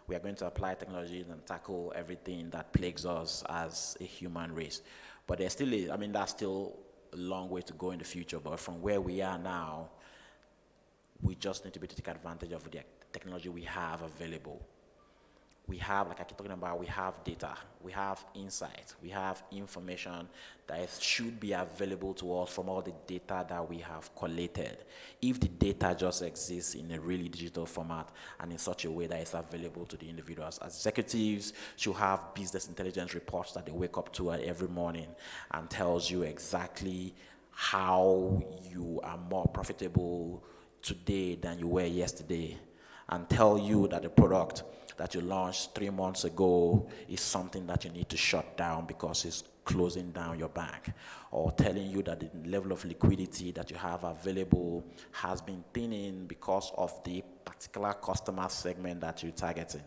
we are going to apply technology and tackle everything that plagues us as a human race. But there's still, that's still a long way to go in the future, but from where we are now, we just need to be able to take advantage of the technology we have available. We have, like I keep talking about, we have data, we have insight, we have information that should be available to us from all the data that we have collated. If the data just exists in a really digital format and in such a way that it's available to the individuals, as executives should have business intelligence reports that they wake up to every morning and tells you exactly how you are more profitable today than you were yesterday, and tell you that the product that you launched 3 months ago is something that you need to shut down because it's closing down your bank, or telling you that the level of liquidity that you have available has been thinning because of the particular customer segment that you're targeting.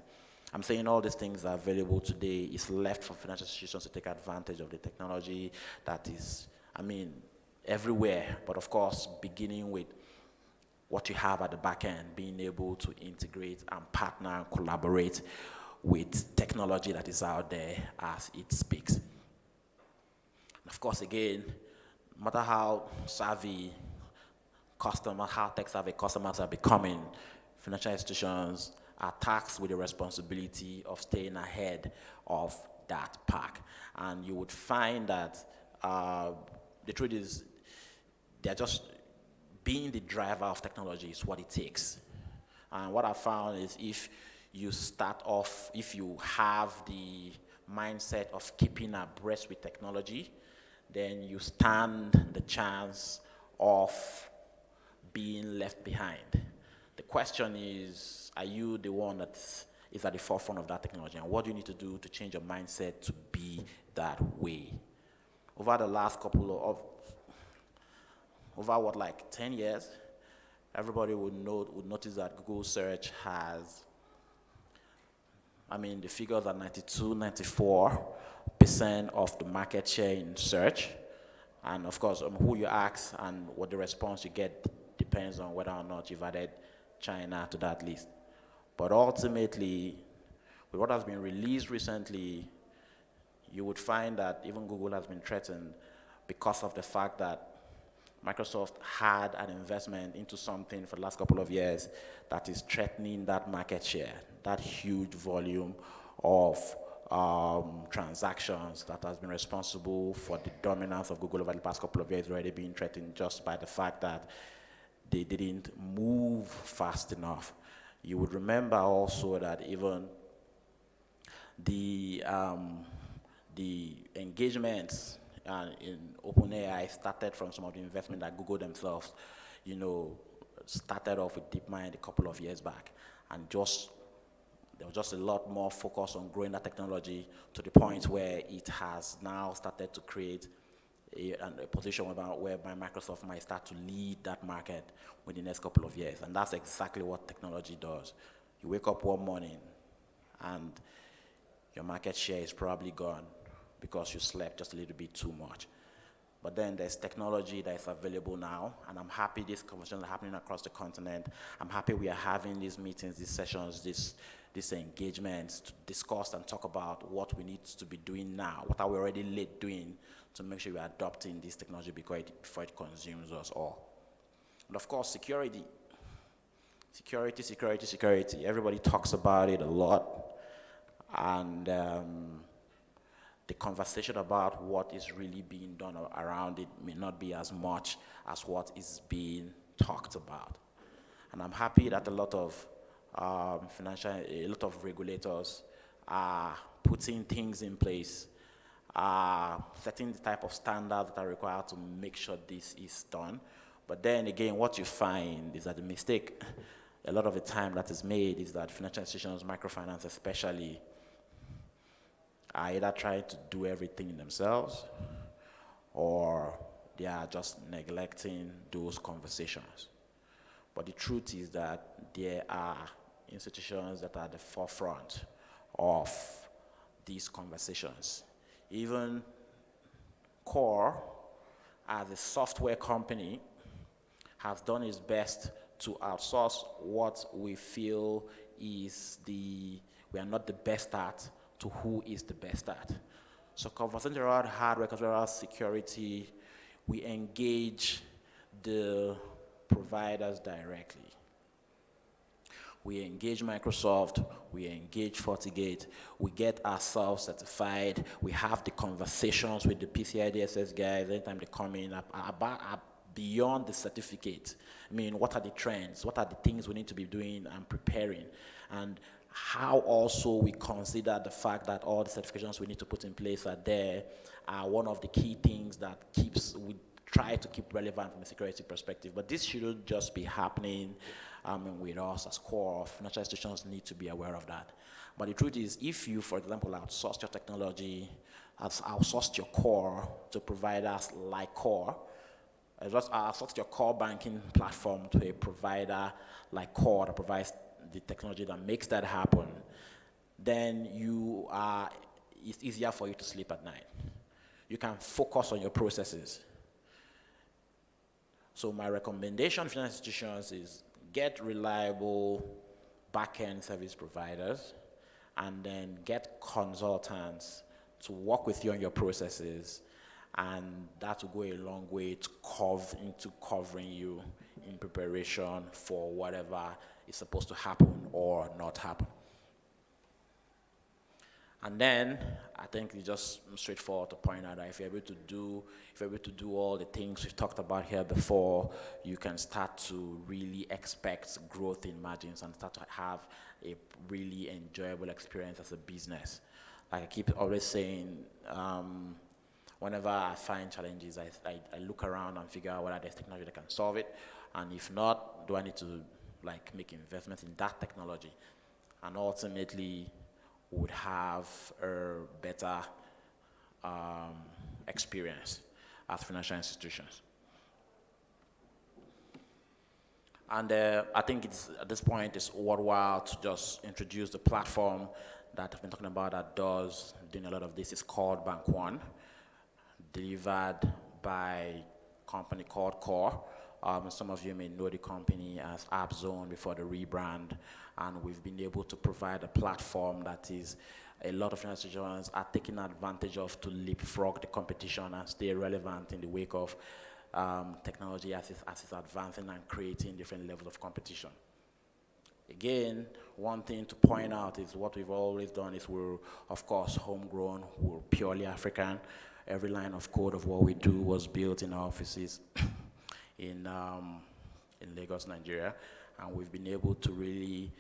I'm saying all these things are available today. It's left for financial institutions to take advantage of the technology that is, everywhere, but of course, beginning with what you have at the back end, being able to integrate and partner and collaborate with technology that is out there as it speaks. And of course, again, no matter how savvy how tech-savvy customers are becoming, financial institutions are tasked with the responsibility of staying ahead of that pack. And you would find that the truth is, they're just being the driver of technology is what it takes. And what I found is if you have the mindset of keeping abreast with technology, then you stand the chance of being left behind. The question is, are you the one that is at the forefront of that technology? And what do you need to do to change your mindset to be that way? Over the last over 10 years, everybody would notice that Google search has, the figures are 94% of the market share in search. And of course, who you ask and what the response you get depends on whether or not you've added China to that list. But ultimately, with what has been released recently, you would find that even Google has been threatened because of the fact that Microsoft had an investment into something for the last couple of years that is threatening that market share, that huge volume of transactions that has been responsible for the dominance of Google over the past couple of years already being threatened just by the fact that they didn't move fast enough. You would remember also that even the engagements in OpenAI started from some of the investment that Google themselves, started off with DeepMind a couple of years back, and there was just a lot more focus on growing that technology to the point where it has now started to create a position whereby Microsoft might start to lead that market within the next couple of years. And that's exactly what technology does. You wake up one morning and your market share is probably gone because you slept just a little bit too much. But then there's technology that is available now, and I'm happy these conversations are happening across the continent. I'm happy we are having these meetings, these sessions, these engagements to discuss and talk about what we need to be doing now, what are we already late doing to make sure we're adopting this technology before it consumes us all. And of course, security. Security, security, security. Everybody talks about it a lot. And the conversation about what is really being done around it may not be as much as what is being talked about. And I'm happy that a lot of regulators are putting things in place, setting the type of standards that are required to make sure this is done. But then again, what you find is that the mistake a lot of the time that is made is that financial institutions, microfinance especially, are either trying to do everything themselves or they are just neglecting those conversations. But the truth is that there are institutions that are at the forefront of these conversations. Even Core, as a software company, has done its best to outsource what we feel is we are not the best at to who is the best at. So conversations around hardware, conversations around security, we engage the providers directly. We engage Microsoft, we engage FortiGate, we get ourselves certified, we have the conversations with the PCI DSS guys anytime they come in beyond the certificate. I mean, what are the trends? What are the things we need to be doing and preparing? And how also we consider the fact that all the certifications we need to put in place are there are one of the key things that we try to keep relevant from a security perspective. But this shouldn't just be happening with us as Core. Financial institutions need to be aware of that. But the truth is, if you, for example, outsource your technology, outsourced your Core to providers like Core, just outsource your core banking platform to a provider like Core that provides the technology that makes that happen, then it's easier for you to sleep at night. You can focus on your processes. So my recommendation to financial institutions is get reliable back-end service providers and then get consultants to work with you on your processes, and that will go a long way into covering you in preparation for whatever is supposed to happen or not happen. And then I think it's just straightforward to point out that if you're able to do all the things we've talked about here before, you can start to really expect growth in margins and start to have a really enjoyable experience as a business. Like I keep always saying, whenever I find challenges, I look around and figure out whether there's technology that can solve it, and if not, do I need to make investments in that technology, and ultimately would have a better experience as financial institutions. And I think at this point it's worthwhile to just introduce the platform that I've been talking about that doing a lot of this. It's called Bank One, delivered by a company called Core. Some of you may know the company as AppZone before the rebrand, and we've been able to provide a platform that is a lot of financial institutions are taking advantage of to leapfrog the competition and stay relevant in the wake of technology as it's advancing and creating different levels of competition. Again, one thing to point out is what we've always done is we're, of course, homegrown, we're purely African. Every line of code of what we do was built in our offices in Lagos, Nigeria, and we've been able to really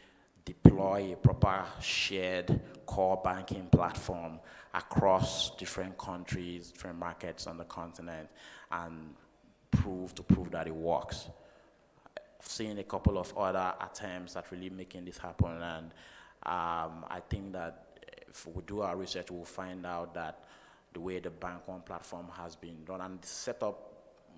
deploy a proper shared core banking platform across different countries, different markets on the continent, and prove that it works. I've seen a couple of other attempts at really making this happen, and I think that if we do our research, we'll find out that the way the Bank One platform has been run and set up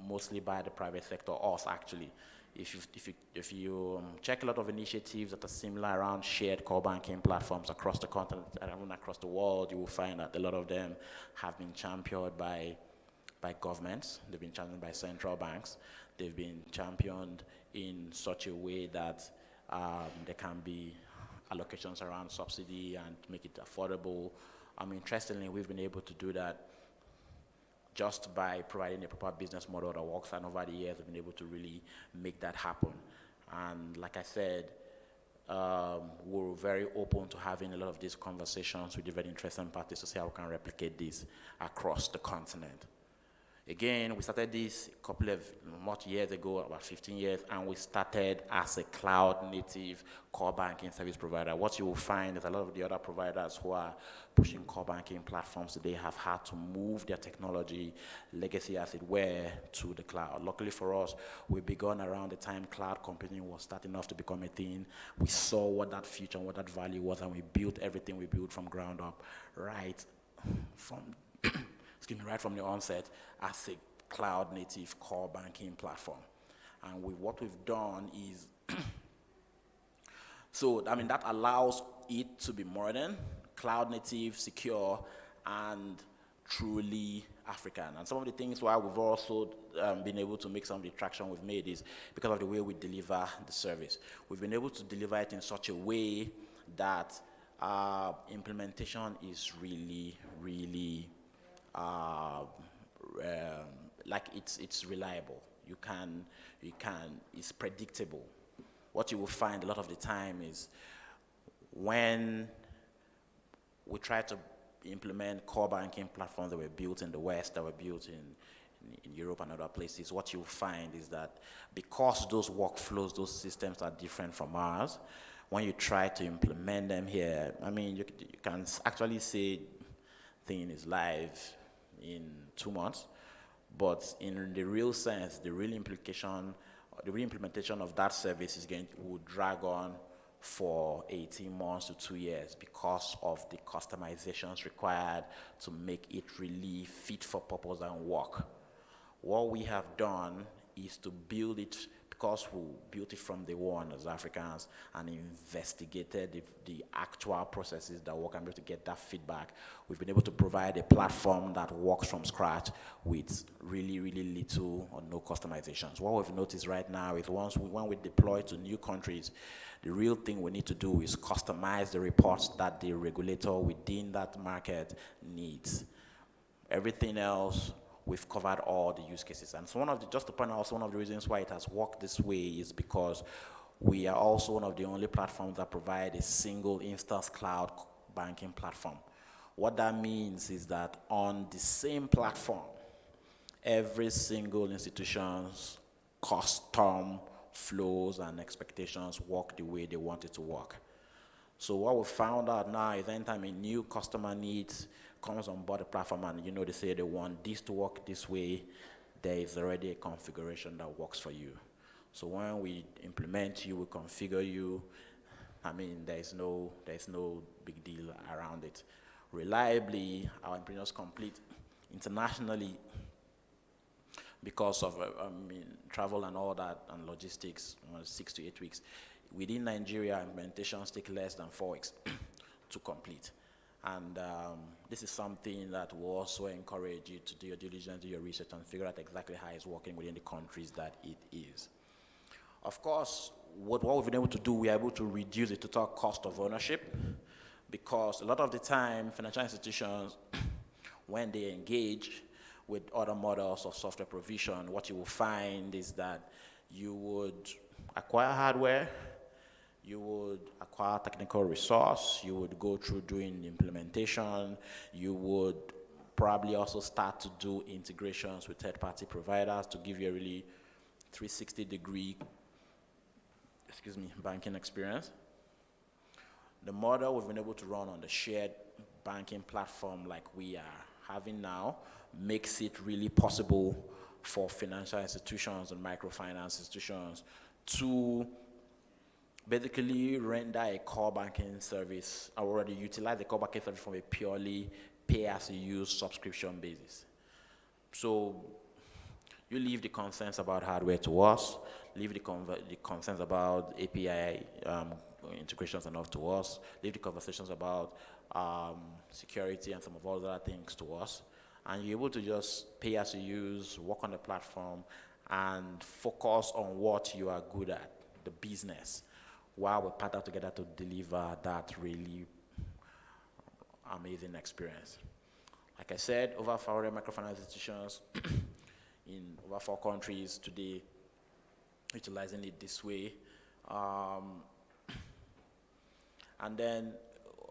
mostly by the private sector, us actually. If you check a lot of initiatives that are similar around shared core banking platforms across the continent and even across the world, you will find that a lot of them have been championed by governments. They've been championed by central banks. They've been championed in such a way that there can be allocations around subsidy and make it affordable. Interestingly, we've been able to do that just by providing a proper business model that works, and over the years we've been able to really make that happen. And like I said, we're very open to having a lot of these conversations with different interested parties to see how we can replicate this across the continent. Again, we started this a couple of much years ago, about 15 years, and we started as a cloud-native core banking service provider. What you will find is a lot of the other providers who are pushing core banking platforms today have had to move their technology, legacy as it were, to the cloud. Luckily for us, we began around the time cloud computing was starting off to become a thing. We saw what that future and what that value was, and we built everything we built from ground up, right from right from the onset as a cloud-native core banking platform. And what we've done is, that allows it to be modern, cloud-native, secure, and truly African. And some of the things why we've also been able to make some of the traction we've made is because of the way we deliver the service. We've been able to deliver it in such a way that implementation is really, really like it's reliable. It's predictable. What you will find a lot of the time is when we try to implement core banking platforms that were built in the West, that were built in Europe and other places, what you'll find is that because those workflows, those systems are different from ours, when you try to implement them here, you can actually say thing is live in 2 months, but in the real sense, the real implementation of that service will drag on for 18 months to 2 years because of the customizations required to make it really fit for purpose and work. What we have done is to build it, because we built it from day one as Africans and investigated the actual processes that work and be able to get that feedback. We've been able to provide a platform that works from scratch with really, really little or no customizations. What we've noticed right now is when we deploy to new countries, the real thing we need to do is customize the reports that the regulator within that market needs. Everything else, we've covered all the use cases. And so just to point out, one of the reasons why it has worked this way is because we are also one of the only platforms that provide a single instance cloud banking platform. What that means is that on the same platform, every single institution's custom flows and expectations work the way they want it to work. So what we found out now is anytime a new customer comes on board the platform and they say they want this to work this way, there is already a configuration that works for you. So when we implement you, we configure you, there's no big deal around it. Reliably, our implementers complete internationally because of travel and all that and logistics, 6 to 8 weeks. Within Nigeria, implementations take less than 4 weeks to complete. And this is something that will also encourage you to do your diligence, do your research, and figure out exactly how it's working within the countries that it is. Of course, what we've been able to do, we are able to reduce the total cost of ownership, because a lot of the time, financial institutions, when they engage with other models of software provision, what you will find is that you would acquire hardware, you would acquire technical resource, you would go through doing the implementation, you would probably also start to do integrations with third-party providers to give you a really 360-degree banking experience. The model we've been able to run on the shared banking platform like we are having now makes it really possible for financial institutions and microfinance institutions to basically render a core banking service, or already utilize the core banking service from a purely pay-as-you-use subscription basis. So you leave the concerns about hardware to us, leave the concerns about API integrations and all to us, leave the conversations about security and some of all the other things to us, and you're able to just pay as you use, work on the platform, and focus on what you are good at, the business, while we partner together to deliver that really amazing experience. Like I said, over 400 microfinance institutions in over 4 countries today, utilizing it this way. And then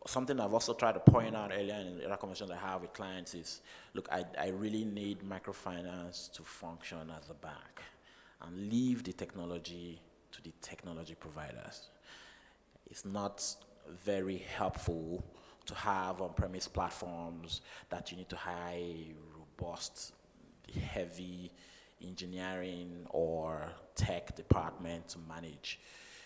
something I've also tried to point out earlier in the other conversations I have with clients is, look, I really need microfinance to function as a bank, and leave the technology to the technology providers. It's not very helpful to have on-premise platforms that you need to hire robust, heavy engineering or tech department to manage.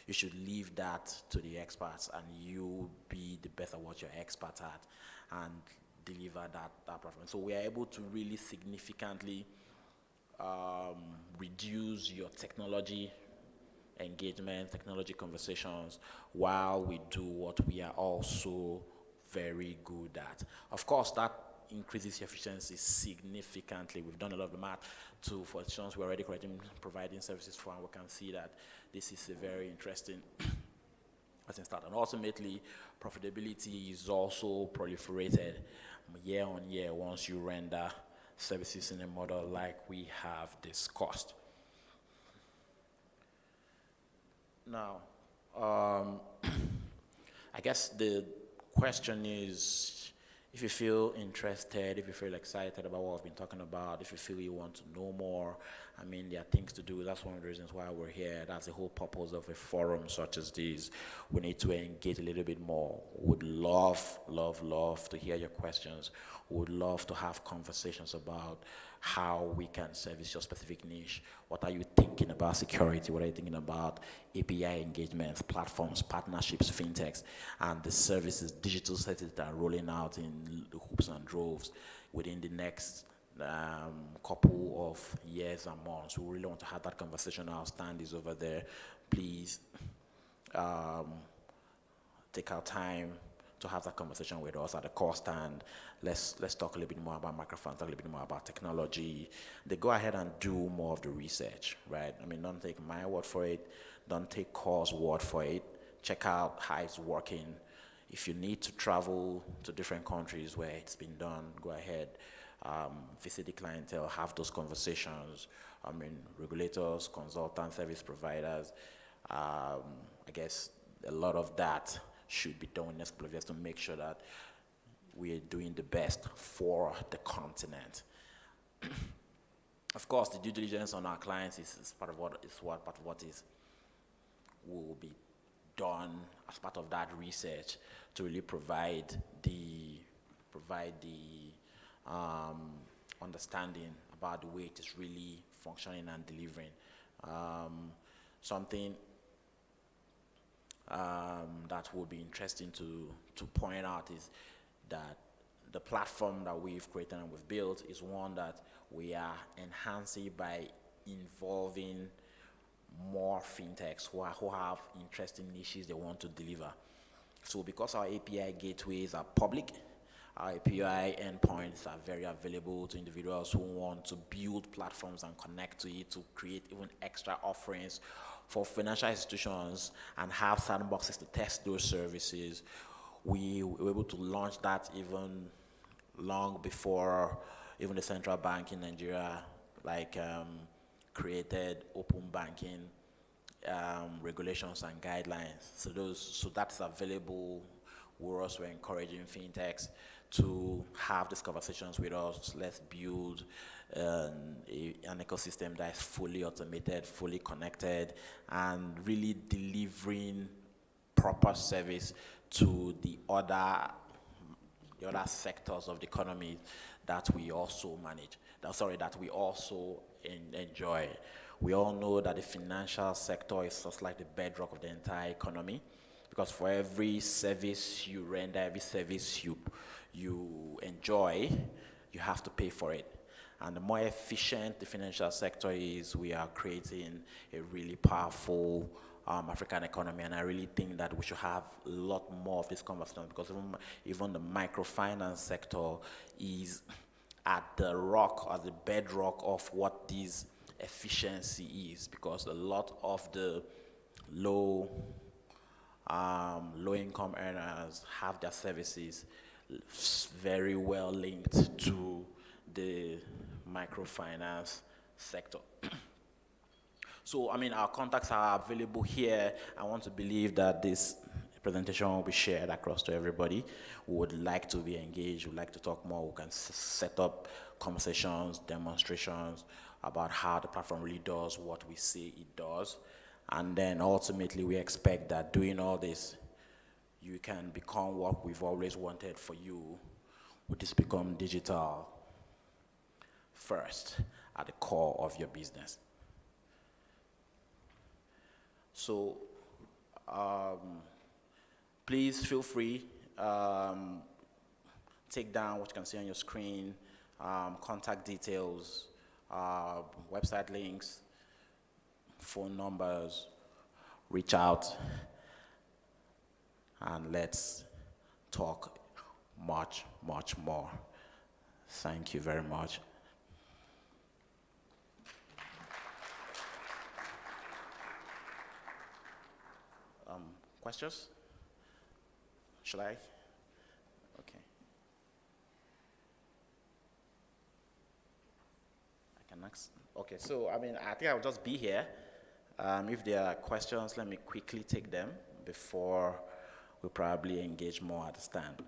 You should leave that to the experts, and you be the best at what you're expert at and deliver that platform. So we are able to really significantly reduce your technology engagement, technology conversations, while we do what we are also very good at. Of course, that increases your efficiency significantly. We've done a lot of the math for institutions we're already providing services for, and we can see that this is a very interesting start. And ultimately, profitability is also proliferated year on year once you render services in a model like we have discussed. Now, I guess the question is, if you feel interested, if you feel excited about what we've been talking about, if you feel you want to know more, I mean, there are things to do. That's one of the reasons why we're here. That's the whole purpose of a forum such as this. We need to engage a little bit more. Would love, love, love to hear your questions. Would love to have conversations about how we can service your specific niche. What are you thinking about security? What are you thinking about API engagements, platforms, partnerships, fintechs, and the services, digital services that are rolling out in hoops and droves within the next couple of years and months? We really want to have that conversation. Our stand is over there. Please take our time to have that conversation with us at the core stand. Let's talk a little bit more about microfinance, talk a little bit more about technology. They go ahead and do more of the research, right? I mean, don't take my word for it. Don't take Core's word for it. Check out how it's working. If you need to travel to different countries where it's been done, go ahead. Visit the clientele, have those conversations. I mean, regulators, consultants, service providers. I guess a lot of that should be done in the next couple of years to make sure that we are doing the best for the continent. Of course, the due diligence on our clients is part of what will be done as part of that research to really provide the understanding about the way it is really functioning and delivering. Something that would be interesting to point out is that the platform that we've created and we've built is one that we are enhancing by involving more fintechs who have interesting niches they want to deliver. So because our API gateways are public, our API endpoints are very available to individuals who want to build platforms and connect to it to create even extra offerings for financial institutions and have sandboxes to test those services. We were able to launch that even long before even the central bank in Nigeria created open banking regulations and guidelines. So that's available. We're also encouraging fintechs to have these conversations with us. Let's build an ecosystem that is fully automated, fully connected, and really delivering proper service to the other sectors of the economy that we also manage. That we also enjoy. We all know that the financial sector is just like the bedrock of the entire economy, because for every service you render, every service you enjoy, you have to pay for it. And the more efficient the financial sector is, we are creating a really powerful African economy. And I really think that we should have a lot more of this conversation, because even the microfinance sector is at the rock, at the bedrock of what this efficiency is, because a lot of the low-income earners have their services very well linked to the microfinance sector. So, I mean, our contacts are available here. I want to believe that this presentation will be shared across to everybody who would like to be engaged, would like to talk more. We can set up conversations, demonstrations about how the platform really does what we say it does. And then ultimately, we expect that doing all this, you can become what we've always wanted for you, which is become digital first at the core of your business. So please feel free, take down what you can see on your screen, contact details, website links, phone numbers, reach out, and let's talk much, much more. Thank you very much. Questions? Should I? Okay. I can ask. Okay, so I mean, I think I'll just be here. If there are questions, let me quickly take them before we probably engage more at the stand.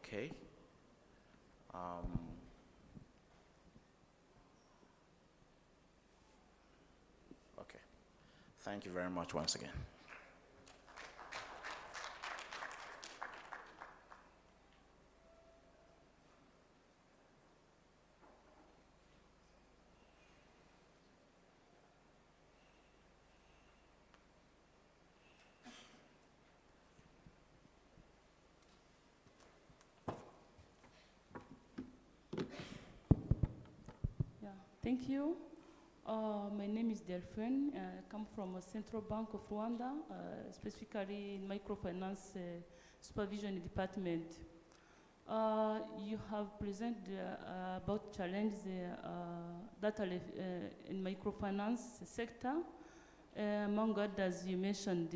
Okay. Okay. Thank you very much once again. Yeah, thank you. My name is Delphine. I come from a Central Bank of Rwanda, specifically in Microfinance Supervision Department. You have presented about challenges that are in microfinance sector. Among others, you mentioned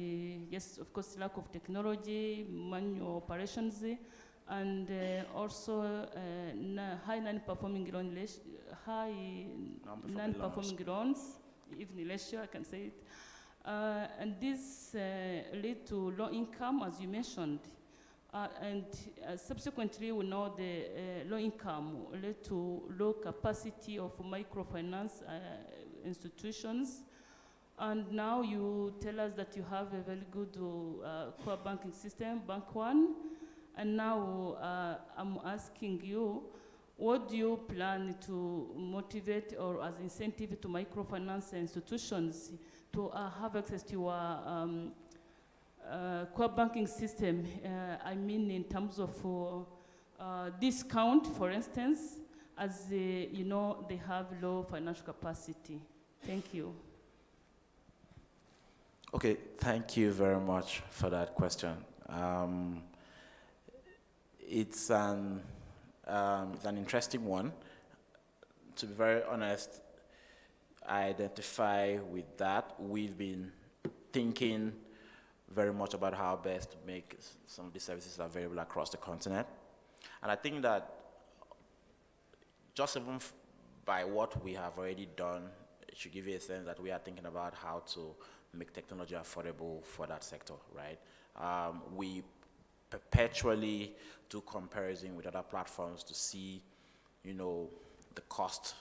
yes, of course, lack of technology, manual operations, and also high non-performing loans, even ratio, I can say it. And this lead to low income, as you mentioned. And subsequently, we know the low income led to low capacity of microfinance institutions. And now you tell us that you have a very good core banking system, Bank One. And now I'm asking you, what do you plan to motivate or as incentive to microfinance institutions to have access to your core banking system? I mean, in terms of discount, for instance, as you know, they have low financial capacity. Thank you. Okay, thank you very much for that question. It's an interesting one. To be very honest, I identify with that. We've been thinking very much about how best to make some of these services available across the continent. And I think that just even by what we have already done should give you a sense that we are thinking about how to make technology affordable for that sector, right? We perpetually do comparison with other platforms to see, the cost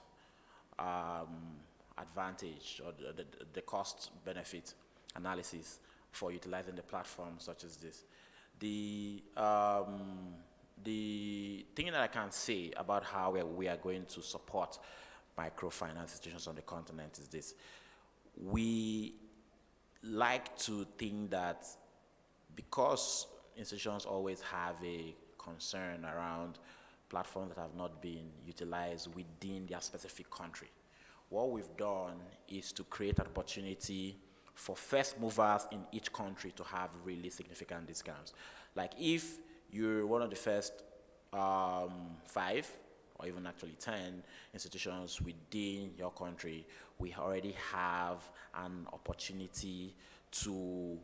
advantage or the cost benefit analysis for utilizing the platform such as this. The thing that I can say about how we are going to support microfinance institutions on the continent is this. We like to think that because institutions always have a concern around platforms that have not been utilized within their specific country, what we've done is to create an opportunity for first movers in each country to have really significant discounts. Like if you're one of the first 5 or even actually 10 institutions within your country, we already have an opportunity to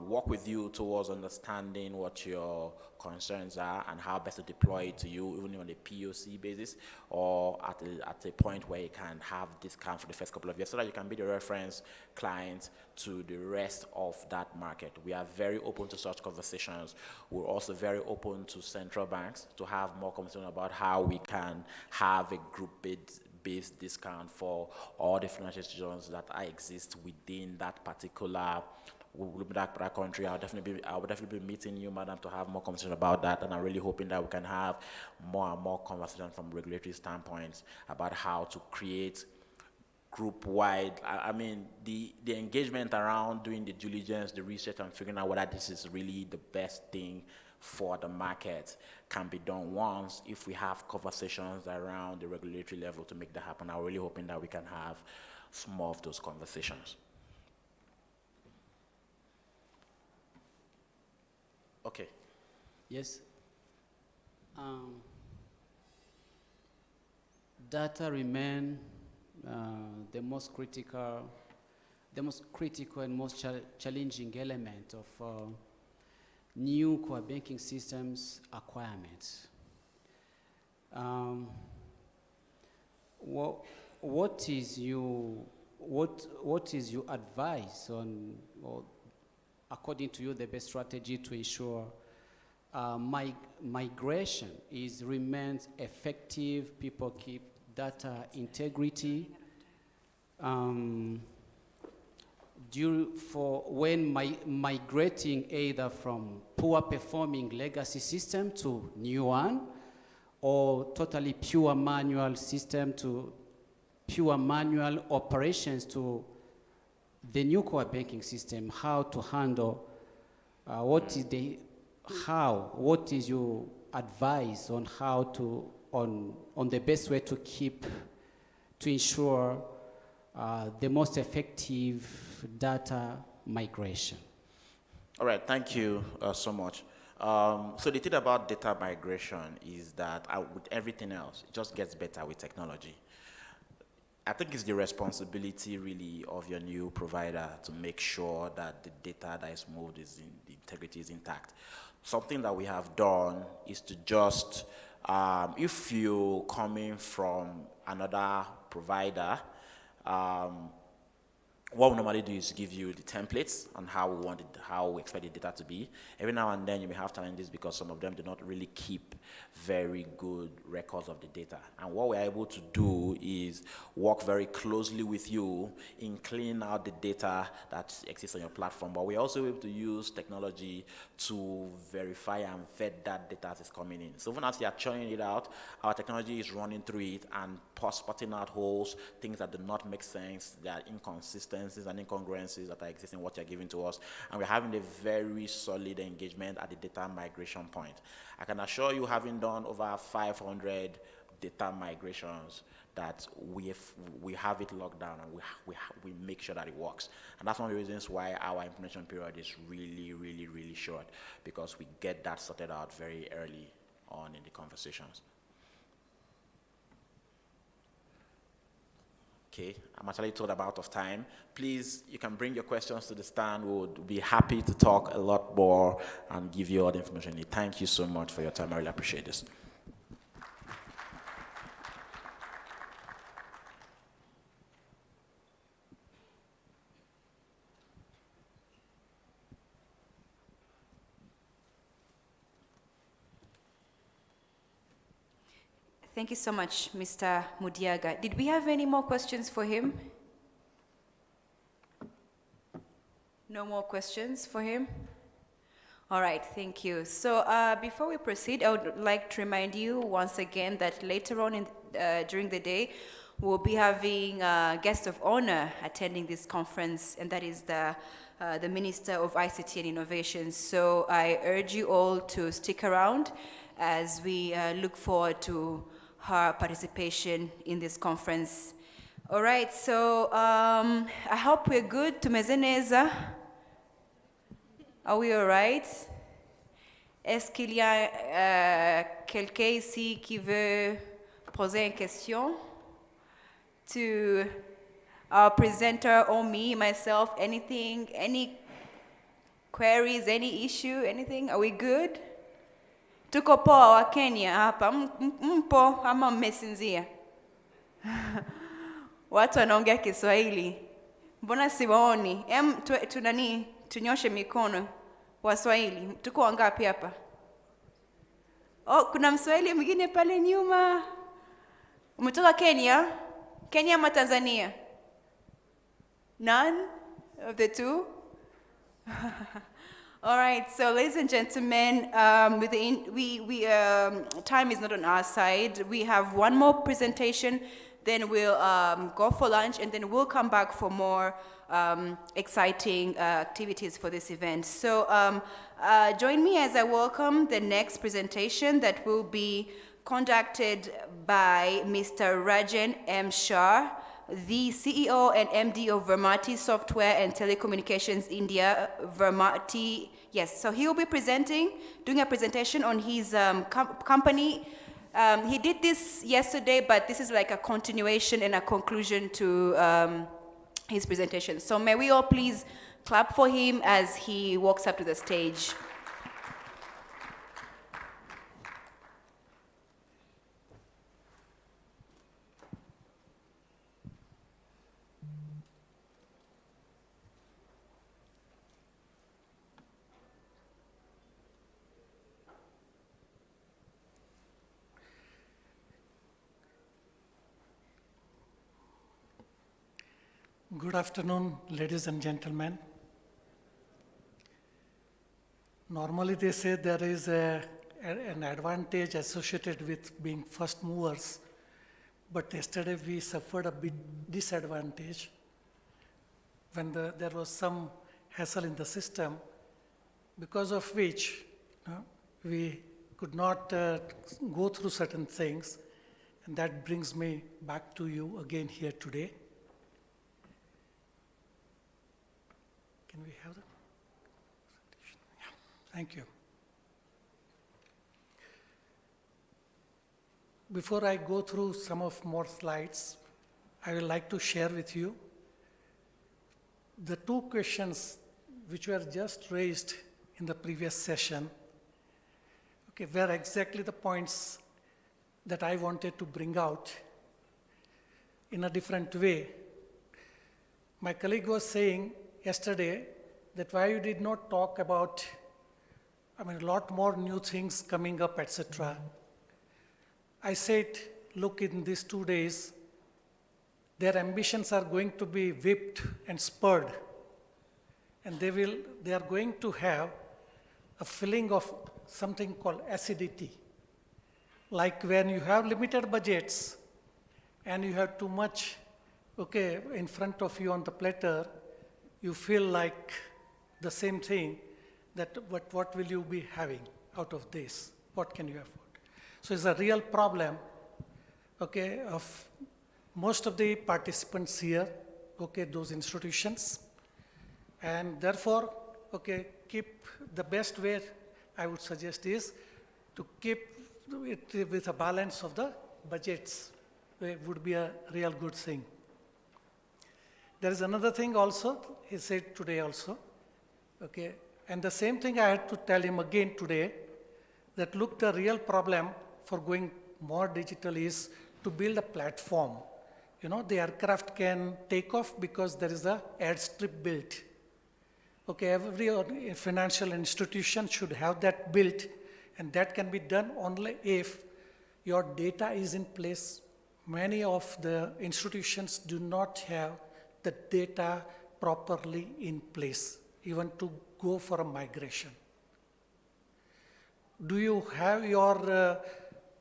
work with you towards understanding what your concerns are and how best to deploy it to you, even on a POC basis, or at a point where you can have discount for the first couple of years so that you can be the reference client to the rest of that market. We are very open to such conversations. We're also very open to central banks to have more conversation about how we can have a group-based discount for all the financial institutions that exist within that particular country. I would definitely be meeting you, madam, to have more conversation about that, and I'm really hoping that we can have more and more conversation from regulatory standpoints about how to create group-wide. I mean, the engagement around doing the due diligence, the research, and figuring out whether this is really the best thing for the market can be done once if we have conversations around the regulatory level to make that happen. I'm really hoping that we can have some more of those conversations. Okay. Yes. Data remain the most critical and most challenging element of new core banking systems acquirements. What is your advice on, or according to you, the best strategy to ensure migration remains effective, people keep data integrity, when migrating either from poor performing legacy system to new one, or totally pure manual system to pure manual operations to the new core banking system, how to handle, what is your advice on how to, on the best way to ensure the most effective data migration? All right, thank you so much. So the thing about data migration is that with everything else, it just gets better with technology. I think it's the responsibility really of your new provider to make sure that the data that is moved the integrity is intact. Something that we have done is to just, if you're coming from another provider, what we normally do is give you the templates on how we expect the data to be. Every now and then you may have challenges because some of them do not really keep very good records of the data. And what we're able to do is work very closely with you in cleaning out the data that exists on your platform. But we're also able to use technology to verify and vet that data as it's coming in. So even as you are churning it out, our technology is running through it and spotting out holes, things that do not make sense, there are inconsistencies and incongruencies that are existing in what you're giving to us. And we're having a very solid engagement at the data migration point. I can assure you, having done over 500 data migrations, that we have it locked down and we make sure that it works. And that's one of the reasons why our implementation period is really, really, really short, because we get that sorted out very early on in the conversations. Okay, I'm actually told I'm out of time. Please, you can bring your questions to the stand. We'll be happy to talk a lot more and give you all the information you need. Thank you so much for your time. I really appreciate this. Thank you so much, Mr. Mudiaga. Did we have any more questions for him? No more questions for him? All right, thank you. So before we proceed, I would like to remind you once again that later on during the day, we'll be having a guest of honor attending this conference, and that is the Minister of ICT and Innovation. So I urge you all to stick around as we look forward to her participation in this conference. All right, so I hope we're good. Tumezeneza. Are we all right? Est-ce qu'il y a quelqu'un ici qui veut poser une question to our presenter or me, myself, anything, any queries, any issue, anything? Are we good? Tuko poa wa Kenya hapa, mpo ama mmesinzia? Watu wanaongea Kiswahili. Mbona siwaoni? Tunyoshe mikono. Waswahili, tuko wangapi hapa? Oh, kuna Mswahili mwingine pale nyuma. Umetoka Kenya? Kenya ama Tanzania? None of the two? All right, so ladies and gentlemen, time is not on our side. We have one more presentation, then we'll go for lunch, and then we'll come back for more exciting activities for this event. So join me as I welcome the next presentation that will be conducted by Mr. Rajan M. Shah, the CEO and MD of Vermati Software and Telecommunications India, Vermati. Yes, so he will be doing a presentation on his company. He did this yesterday, but this is like a continuation and a conclusion to his presentation. So may we all please clap for him as he walks up to the stage. Good afternoon, ladies and gentlemen. Normally they say there is an advantage associated with being first movers, but yesterday we suffered a bit disadvantage when there was some hassle in the system, because of which we could not go through certain things, and that brings me back to you again here today. Can we have that? Yeah. Thank you. Before I go through some of more slides, I would like to share with you the two questions which were just raised in the previous session, were exactly the points that I wanted to bring out in a different way. My colleague was saying yesterday that why you did not talk about, a lot more new things coming up, etc. I said, look, in these 2 days, their ambitions are going to be whipped and spurred, and they are going to have a feeling of something called acidity. Like when you have limited budgets and you have too much, in front of you on the platter, you feel like the same thing, but what will you be having out of this? What can you afford? So it's a real problem, of most of the participants here, those institutions. And therefore, keep the best way I would suggest is to keep it with a balance of the budgets. It would be a real good thing. There is another thing also, he said today also, and the same thing I had to tell him again today, that look, the real problem for going more digital is to build a platform. The aircraft can take off because there is a airstrip built. Every financial institution should have that built, and that can be done only if your data is in place. Many of the institutions do not have the data properly in place, even to go for a migration. Do you have your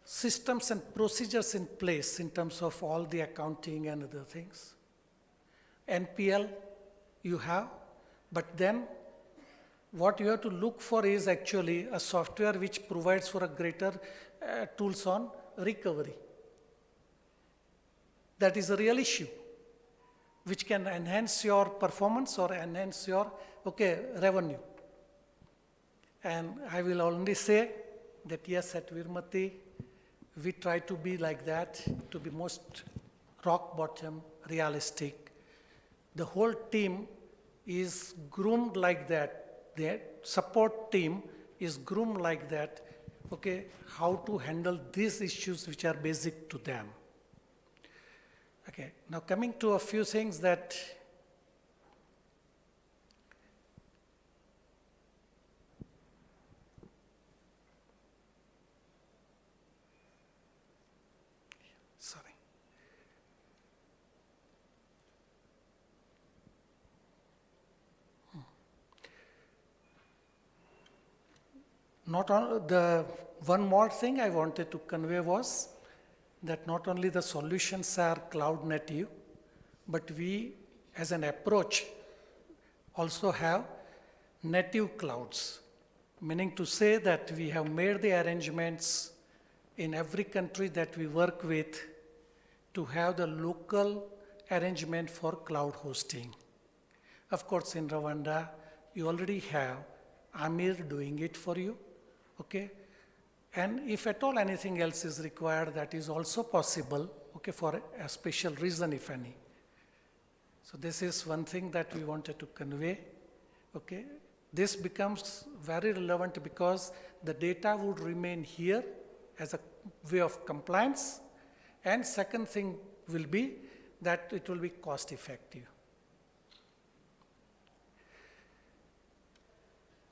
systems and procedures in place in terms of all the accounting and other things? NPL you have, but then what you have to look for is actually a software which provides for a greater tools on recovery. That is a real issue, which can enhance your performance or enhance your revenue. And I will only say that yes, at Virmati, we try to be like that, to be most rock bottom, realistic. The whole team is groomed like that. The support team is groomed like that, how to handle these issues which are basic to them. Okay, now coming to a few things that not on, the one more thing I wanted to convey was that not only the solutions are cloud native, but we as an approach also have native clouds, meaning to say that we have made the arrangements in every country that we work with to have the local arrangement for cloud hosting. Of course, in Rwanda, you already have Amir doing it for you, and if at all anything else is required, that is also possible, for a special reason, if any. So this is one thing that we wanted to convey, This becomes very relevant because the data would remain here as a way of compliance, and second thing will be that it will be cost effective.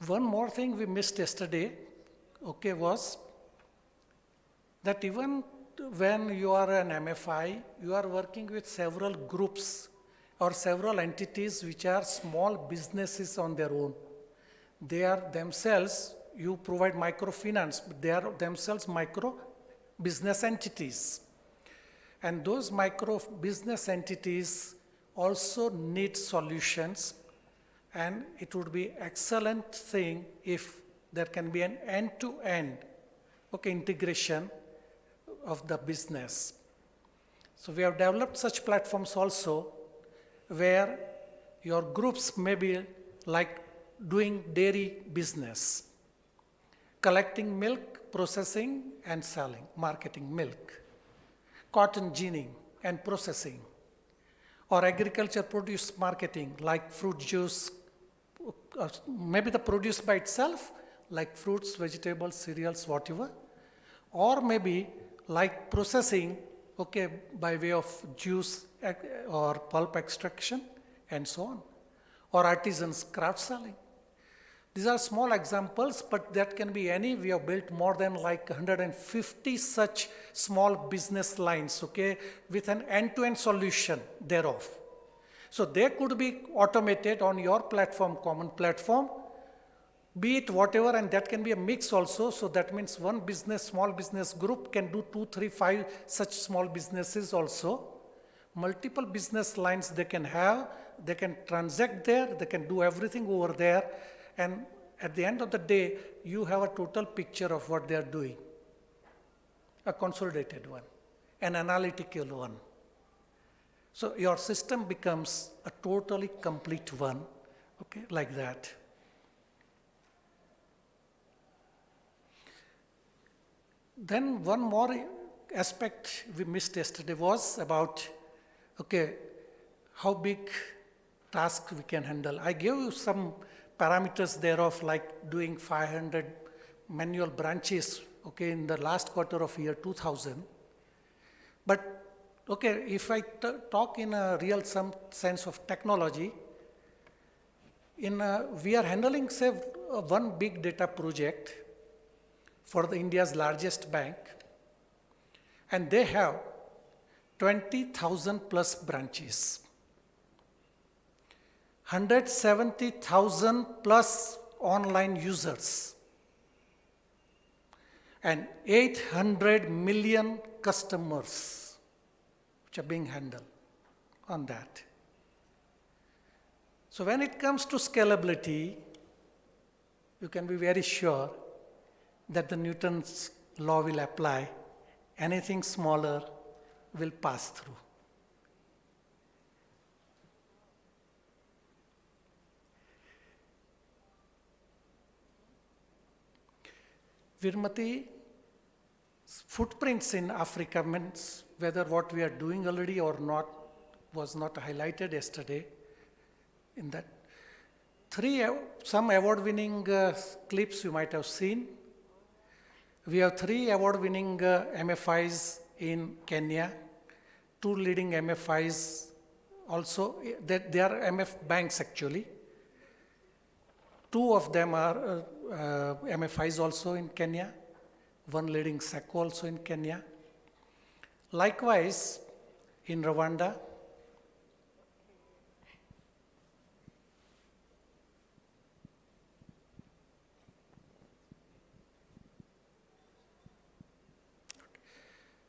One more thing we missed yesterday, was that even when you are an MFI, you are working with several groups or several entities which are small businesses on their own. They are themselves, you provide microfinance, but they are themselves micro business entities. And those micro business entities also need solutions, and it would be excellent thing if there can be an end-to-end integration of the business. So we have developed such platforms also where your groups may be like doing dairy business, collecting milk, processing and selling, marketing milk, cotton ginning and processing, or agriculture produce marketing like fruit juice, maybe the produce by itself, like fruits, vegetables, cereals, whatever, or maybe like processing, by way of juice or pulp extraction and so on, or artisans craft selling. These are small examples, but that can be any. We have built more than like 150 such small business lines, with an end-to-end solution thereof. So they could be automated on your platform, common platform, be it whatever, and that can be a mix also. So that means one business, small business group can do 2, 3, 5 such small businesses also. Multiple business lines they can have, they can transact there, they can do everything over there. And at the end of the day, you have a total picture of what they are doing. A consolidated one, an analytical one. So your system becomes a totally complete one, like that. Then one more aspect we missed yesterday was about, how big task we can handle. I gave you some parameters thereof, like doing 500 manual branches, in the last quarter of year 2000. But, if I talk in a real some sense of technology, we are handling, say, one big data project for India's largest bank, and they have 20,000 plus branches, 170,000 plus online users, and 800 million customers which are being handled on that. So when it comes to scalability, you can be very sure that the Newton's law will apply. Anything smaller will pass through. Virmati's footprints in Africa means whether what we are doing already or not was not highlighted yesterday. In that, some award-winning clips you might have seen. We have 3 award-winning MFIs in Kenya, 2 leading MFIs also. They are MF banks actually. 2 of them are MFIs also in Kenya, 1 leading SACCO also in Kenya. Likewise, in Rwanda,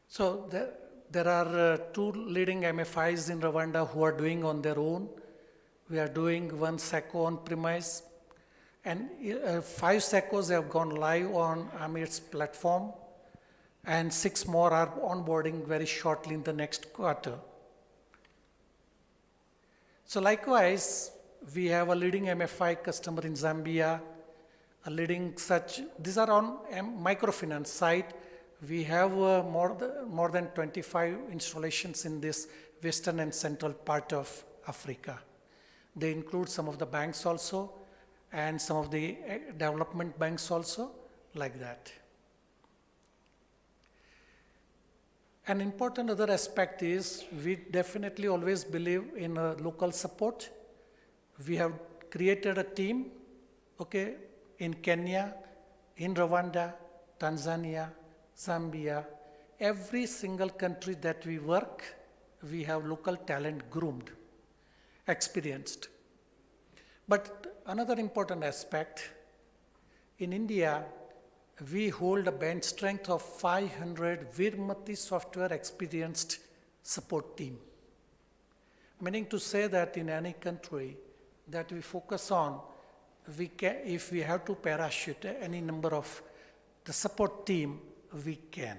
so there are 2 leading MFIs in Rwanda who are doing on their own. We are doing 1 SACCO on premise, and 5 SACCOs have gone live on Amir's platform, and 6 more are onboarding very shortly in the next quarter. So likewise, we have a leading MFI customer in Zambia, a leading these are on microfinance side. We have more than 25 installations in this western and central part of Africa. They include some of the banks also, and some of the development banks also, like that. An important other aspect is we definitely always believe in local support. We have created a team, okay, in Kenya, in Rwanda, Tanzania, Zambia. Every single country that we work, we have local talent groomed, experienced. But another important aspect, in India, we hold a bench strength of 500 Virmati software experienced support team. Meaning to say that in any country that we focus on, if we have to parachute any number of the support team, we can.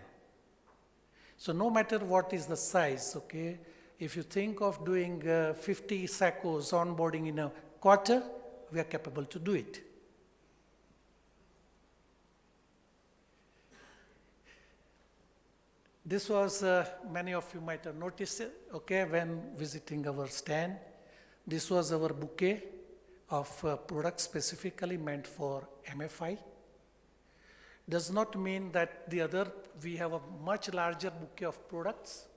So no matter what is the size, okay, if you think of doing 50 SACCOs onboarding in a quarter, we are capable to do it. This was, many of you might have noticed it, okay, when visiting our stand. This was our bouquet of products specifically meant for MFI. Does not mean that we have a much larger bouquet of products.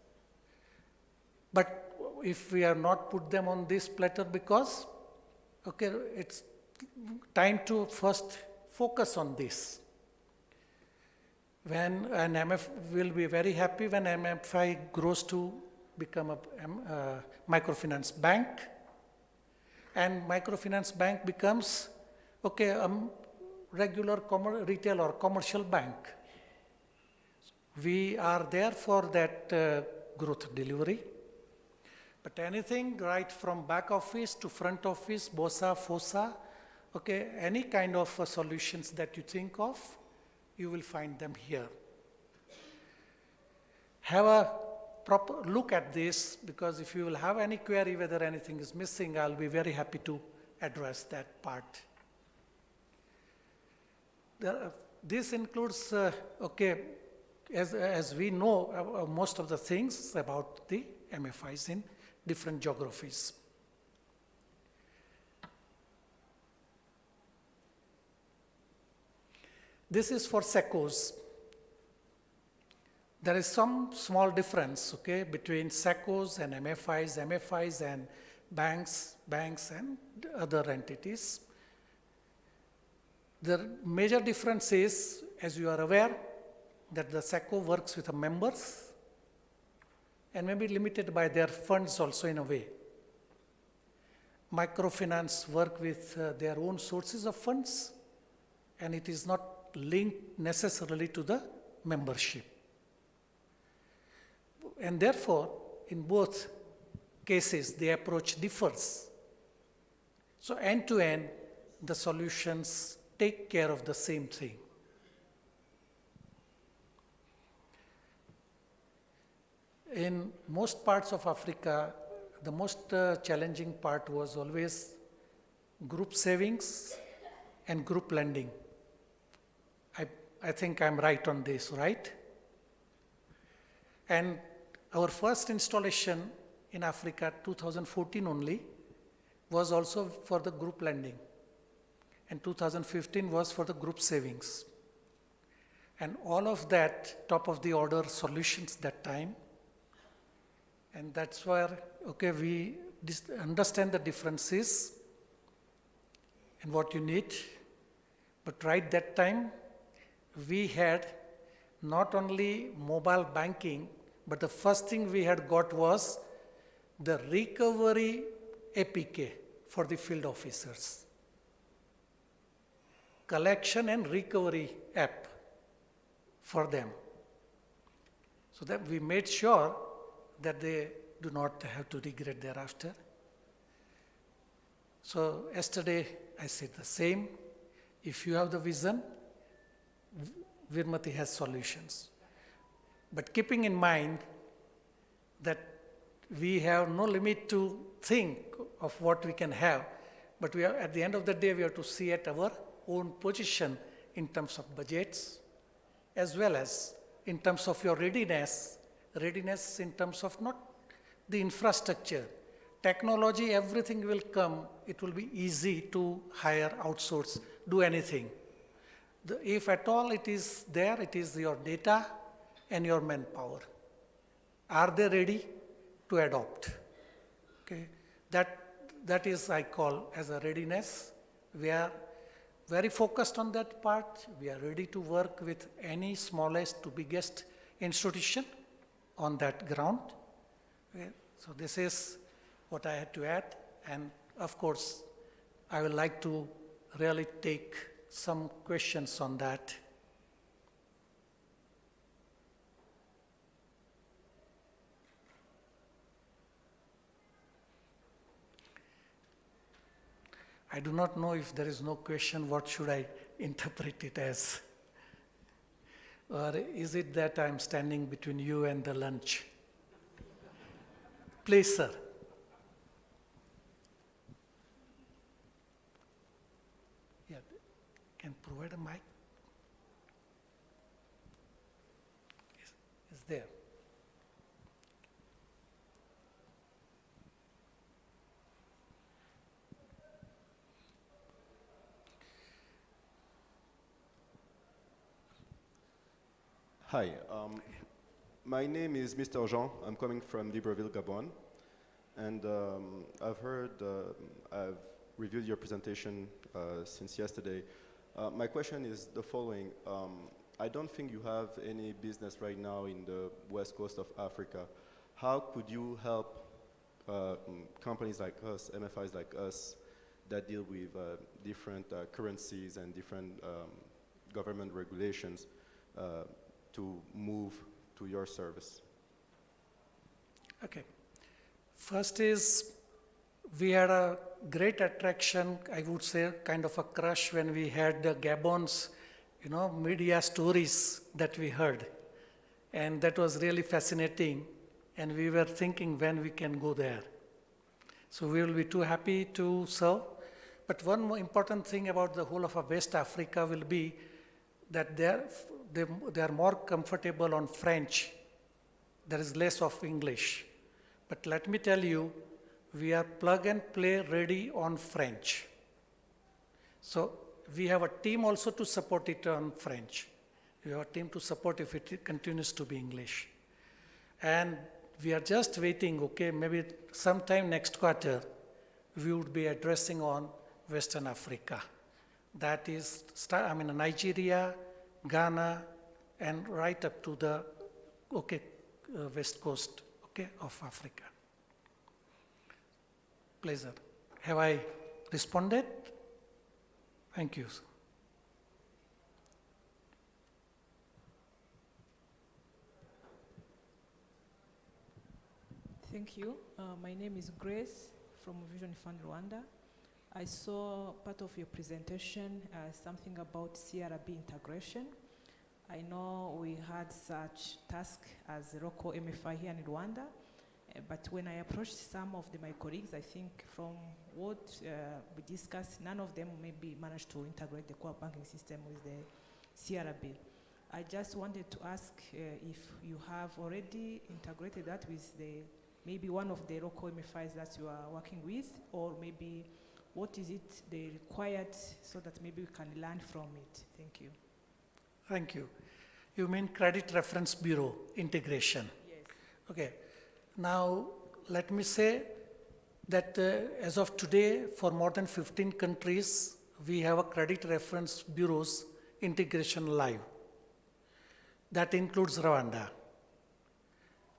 But if we have not put them on this platter because, okay, it's time to first focus on this. When an MF will be very happy when MFI grows to become a microfinance bank, and microfinance bank becomes, okay, regular retail or commercial bank. We are there for that growth delivery. But anything right from back office to front office, BOSA, FOSA, okay, any kind of solutions that you think of, you will find them here. Have a proper look at this, because if you will have any query whether anything is missing, I'll be very happy to address that part. This includes, okay, as we know most of the things about the MFIs in different geographies. This is for SACCOs. There is some small difference, okay, between SACCOs and MFIs and banks and other entities. The major difference is, as you are aware, that the SACCO works with the members and maybe limited by their funds also in a way. Microfinance work with their own sources of funds, and it is not linked necessarily to the membership. And therefore, in both cases, the approach differs. So end to end, the solutions take care of the same thing. In most parts of Africa, the most challenging part was always group savings and group lending. I think I'm right on this, right? And our first installation in Africa, 2014 only, was also for the group lending. And 2015 was for the group savings. And all of that, top of the order solutions that time. And that's where, okay, we understand the differences and what you need. But right that time, we had not only mobile banking, but the first thing we had got was the recovery APK for the field officers. Collection and recovery app for them. So that we made sure that they do not have to regret thereafter. So yesterday I said the same. If you have the vision, Virmati has solutions. But keeping in mind that we have no limit to think of what we can have, but we are, at the end of the day, we have to see at our own position in terms of budgets, as well as in terms of your readiness in terms of not the infrastructure. Technology, everything will come, it will be easy to hire, outsource, do anything. If at all it is there, it is your data and your manpower. Are they ready to adopt? Okay, that is I call as a readiness. We are very focused on that part. We are ready to work with any smallest to biggest institution on that ground. Okay. So this is what I had to add, and of course, I would like to really take some questions on that. I do not know if there is no question, what should I interpret it as? Or is it that I'm standing between you and the lunch? Please, sir. Yeah, can provide a mic? Is there? Hi, my name is Mr. Jean. I'm coming from Libreville, Gabon. And I've reviewed your presentation since yesterday. My question is the following. I don't think you have any business right now in the west coast of Africa. How could you help companies like us, MFIs like us, that deal with different currencies and different government regulations to move to your service? Okay. First is, we had a great attraction, I would say, kind of a crush when we had the Gabon's, media stories that we heard. And that was really fascinating. And we were thinking when we can go there. So we will be too happy to serve. But one more important thing about the whole of West Africa will be that they are more comfortable on French. There is less of English. But let me tell you, we are plug and play ready on French. So we have a team also to support it on French. We have a team to support if it continues to be English. And we are just waiting, okay, maybe sometime next quarter, we would be addressing on Western Africa. That is, Nigeria, Ghana, and right up to the West Coast, okay, of Africa. Pleasure. Have I responded? Thank you. Thank you. My name is Grace from Vision Fund Rwanda. I saw part of your presentation something about CRB integration. I know we had such task as a local MFI here in Rwanda, but when I approached some of my colleagues, I think from what we discussed, none of them maybe managed to integrate the core banking system with the CRB. I just wanted to ask if you have already integrated that with maybe one of the local MFIs that you are working with, or maybe what is it they required so that maybe we can learn from it. Thank you. Thank you. You mean Credit Reference Bureau integration? Yes. Okay. Now, let me say that as of today, for more than 15 countries, we have a Credit Reference Bureau's integration live. That includes Rwanda.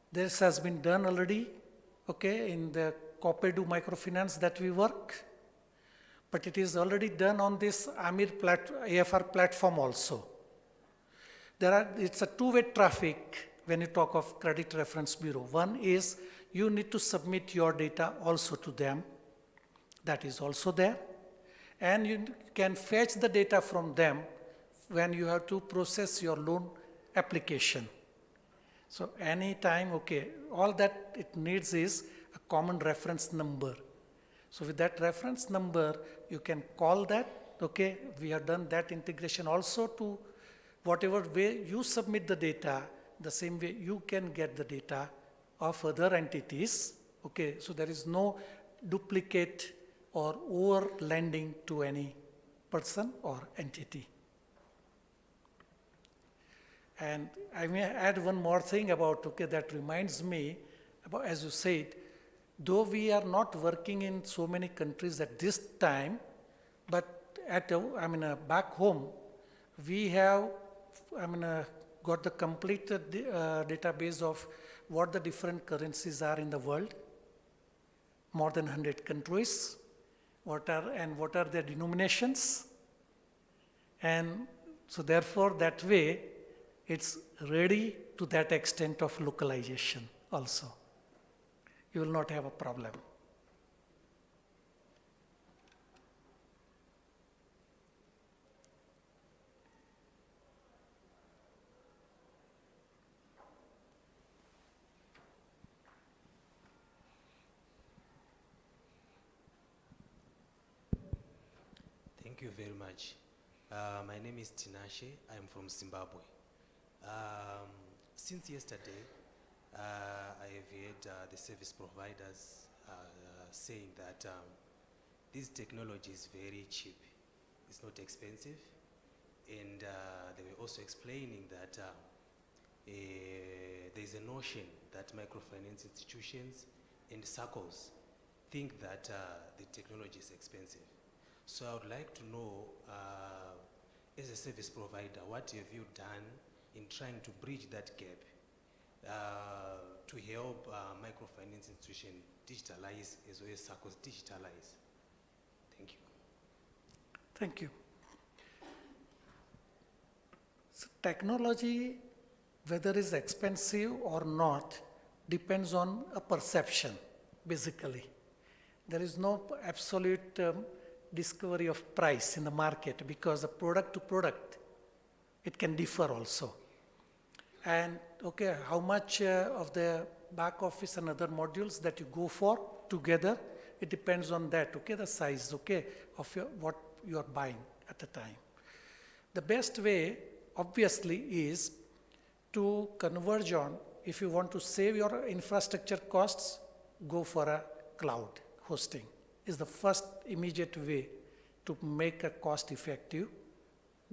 This has been done already, okay, in the COPEDU microfinance that we work, but it is already done on this AFR platform also. It's a two-way traffic when you talk of Credit Reference Bureau. One is you need to submit your data also to them. That is also there. And you can fetch the data from them when you have to process your loan application. So anytime, okay, all that it needs is a common reference number. So with that reference number, you can call that, okay, we have done that integration also to whatever way you submit the data, the same way you can get the data of other entities, okay, so there is no duplicate or over-lending to any person or entity. And I may add one more thing about, okay, that reminds me about, as you said, though we are not working in so many countries at this time, but back home, we have, got the complete database of what the different currencies are in the world, more than 100 countries, what are their denominations. And so therefore, that way, it's ready to that extent of localization also. You will not have a problem. Thank you very much. My name is Tinashe. I'm from Zimbabwe. Since yesterday, I have heard the service providers saying that this technology is very cheap. It's not expensive. And they were also explaining that there's a notion that microfinance institutions and circles think that the technology is expensive. So I would like to know, as a service provider, what have you done in trying to bridge that gap to help microfinance institutions digitalize as well as circles digitalize? Thank you. Thank you. So technology, whether it's expensive or not, depends on a perception, basically. There is no absolute discovery of price in the market because the product to product, it can differ also. And okay, how much of the back office and other modules that you go for together, it depends on that, okay, the size, okay, of what you are buying at the time. The best way, obviously, is to converge on, if you want to save your infrastructure costs, go for a cloud hosting. Is the first immediate way to make a cost-effective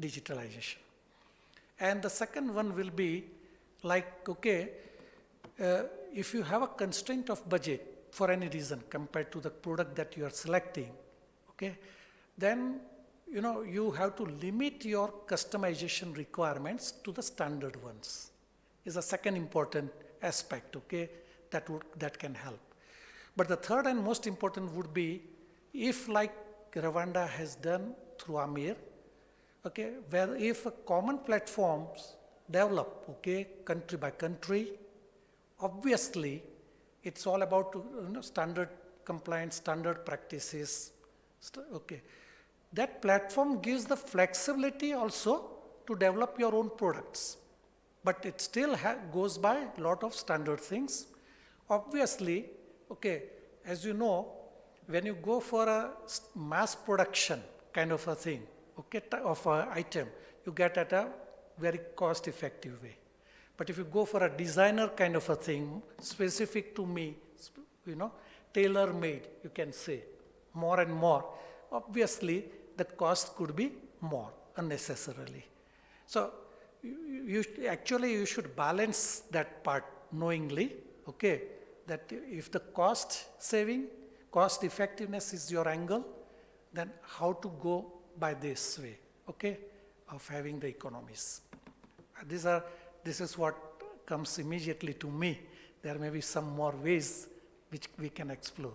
digitalization. And the second one will be like, okay, if you have a constraint of budget for any reason compared to the product that you are selecting, okay, then you have to limit your customization requirements to the standard ones. Is a second important aspect, okay, that can help. But the third and most important would be if, like Rwanda has done through Amir, okay, where if common platforms develop, okay, country by country, obviously it's all about standard compliance, standard practices, okay. That platform gives the flexibility also to develop your own products, but it still goes by a lot of standard things. Obviously, okay, as you know, when you go for a mass production kind of a thing, okay, of an item, you get at a very cost-effective way. But if you go for a designer kind of a thing, specific to me, tailor-made, you can say, more and more, obviously, the cost could be more unnecessarily. So you should balance that part knowingly, okay, that if the cost effectiveness is your angle, then how to go by this way, okay, of having the economies. This is what comes immediately to me. There may be some more ways which we can explore.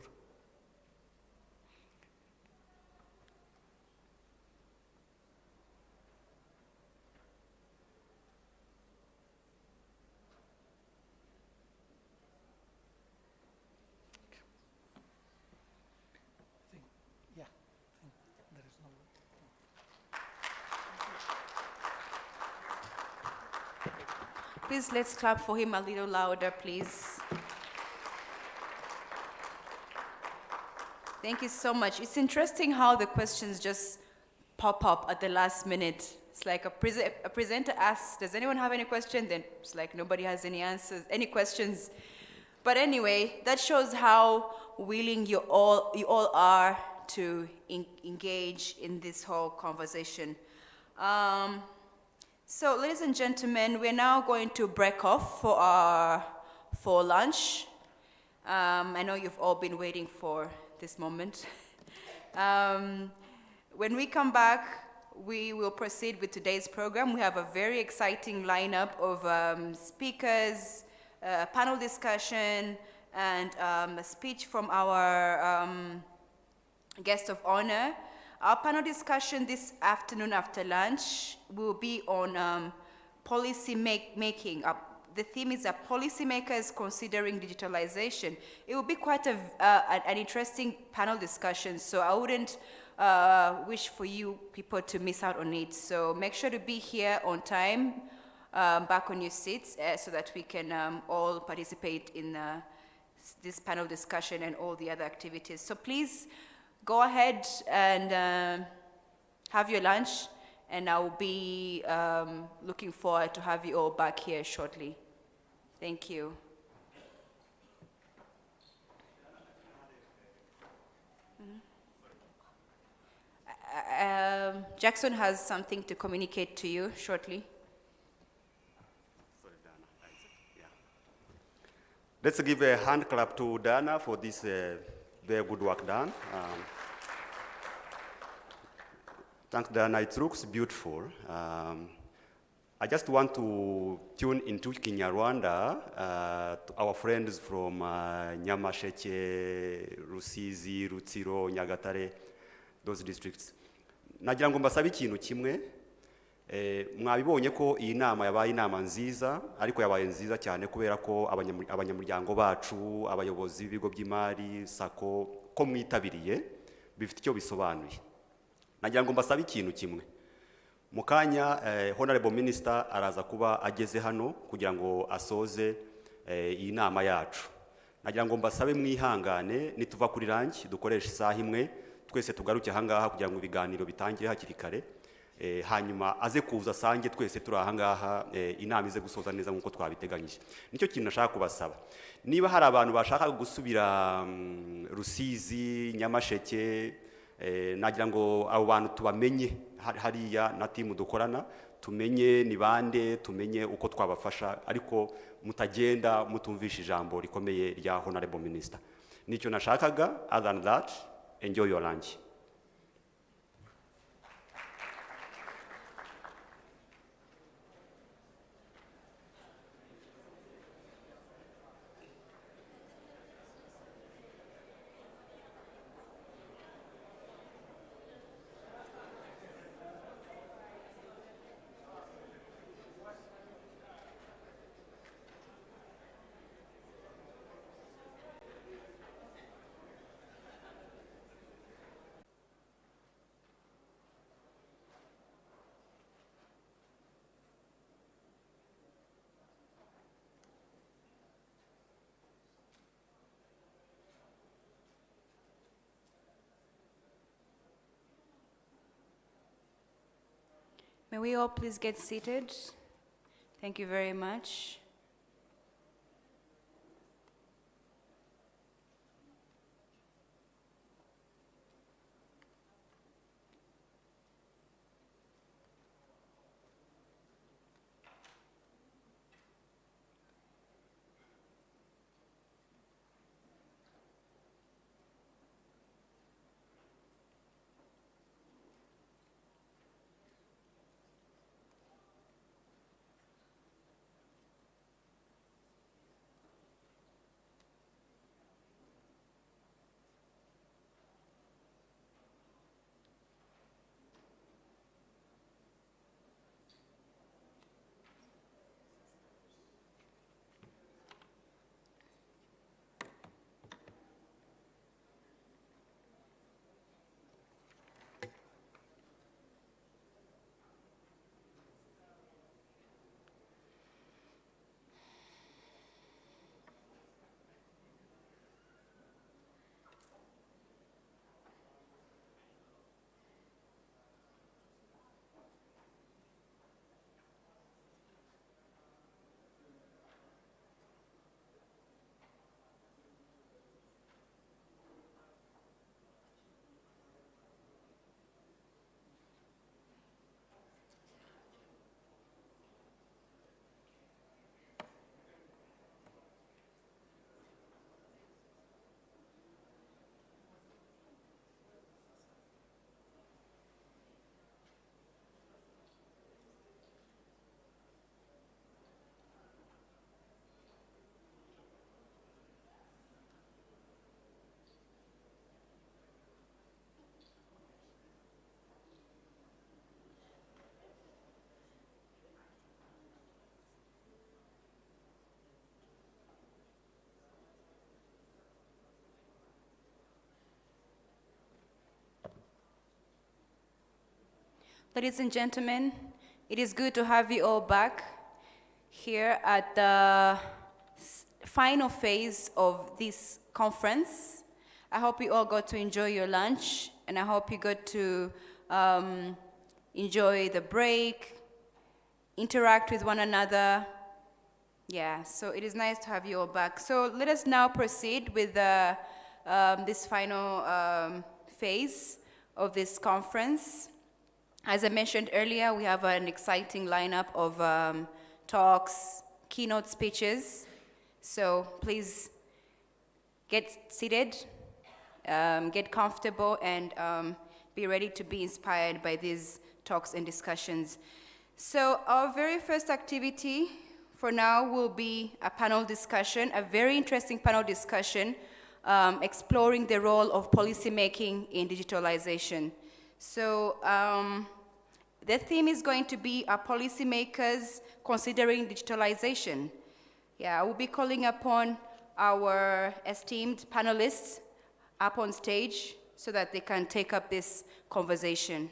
Please, let's clap for him a little louder, please. Thank you so much. It's interesting how the questions just pop up at the last minute. It's like a presenter asks, does anyone have any question? Then it's like nobody has any answers, any questions. But anyway, that shows how willing you all are to engage in this whole conversation. So, ladies and gentlemen, we're now going to break off for lunch. I know you've all been waiting for this moment. When we come back, we will proceed with today's program. We have a very exciting lineup of speakers, panel discussion, and a speech from our guest of honor. Our panel discussion this afternoon after lunch will be on policy making. The theme is policymakers considering digitalization. It will be quite an interesting panel discussion, so I wouldn't wish for you people to miss out on it. So make sure to be here on time, back on your seats, so that we can all participate in this panel discussion and all the other activities. So please, go ahead and have your lunch, and I'll be looking forward to have you all back here shortly. Thank you. Jackson has something to communicate to you shortly. Sorry, Dana. Yeah. Let's give a hand clap to Dana for this very good work done. Thanks, Dana. It looks beautiful. I just want to tune into Kinyarwanda, to our friends from Nyamasheke, Rusizi, Rutsiro, Nyagatare, those districts. Nagira ngo mbasabe ikintu kimwe, mwabibonye ko iyi nama yabaye inama nziza, ariko yabaye nziza cyane kubera ko abanyamuryango bacu, abayobozi b'ibigo by'imari, sako, ko mwitabiriye, bifite icyo bisobanuye. Nagira ngo mbasabe ikintu kimwe. Mukanya Honorable Minister araza kuba ageze hano kugira ngo asoze iyi nama yacu. Nagira ngo mbasabe mwihangane nituva kuri rangi dukoresha isaha imwe twese tugaruke ahangaha kugira ngo ibiganiro bitangire hakiri kare, hanyuma aze kuza sange twese turi ahangaha inama ize gusoza neza nkuko twabiteganyije. Nicyo kintu nashaka kubasaba. Niba hari abantu bashaka gusubira Rusizi, Nyamasheke, nagira ngo abo bantu tubamenye hariya na timu dukorana, tumenye ni bande, tumenye uko twabafasha, ariko mutagenda mutumvisha ijambo rikomeye rya Honorable Minister. Nicyo nashakaga. Other than that, enjoy your lunch. May we all please get seated? Thank you very much. Ladies and gentlemen, it is good to have you all back here at the final phase of this conference. I hope you all got to enjoy your lunch, and I hope you got to enjoy the break, interact with one another. Yeah, so it is nice to have you all back. So let us now proceed with this final phase of this conference. As I mentioned earlier, we have an exciting lineup of talks, keynote speeches. So please get seated, get comfortable, and be ready to be inspired by these talks and discussions. So our very first activity for now will be a panel discussion, a very interesting panel discussion, exploring the role of policymaking in digitalization. So the theme is going to be policymakers considering digitalization. Yeah, I will be calling upon our esteemed panelists up on stage so that they can take up this conversation.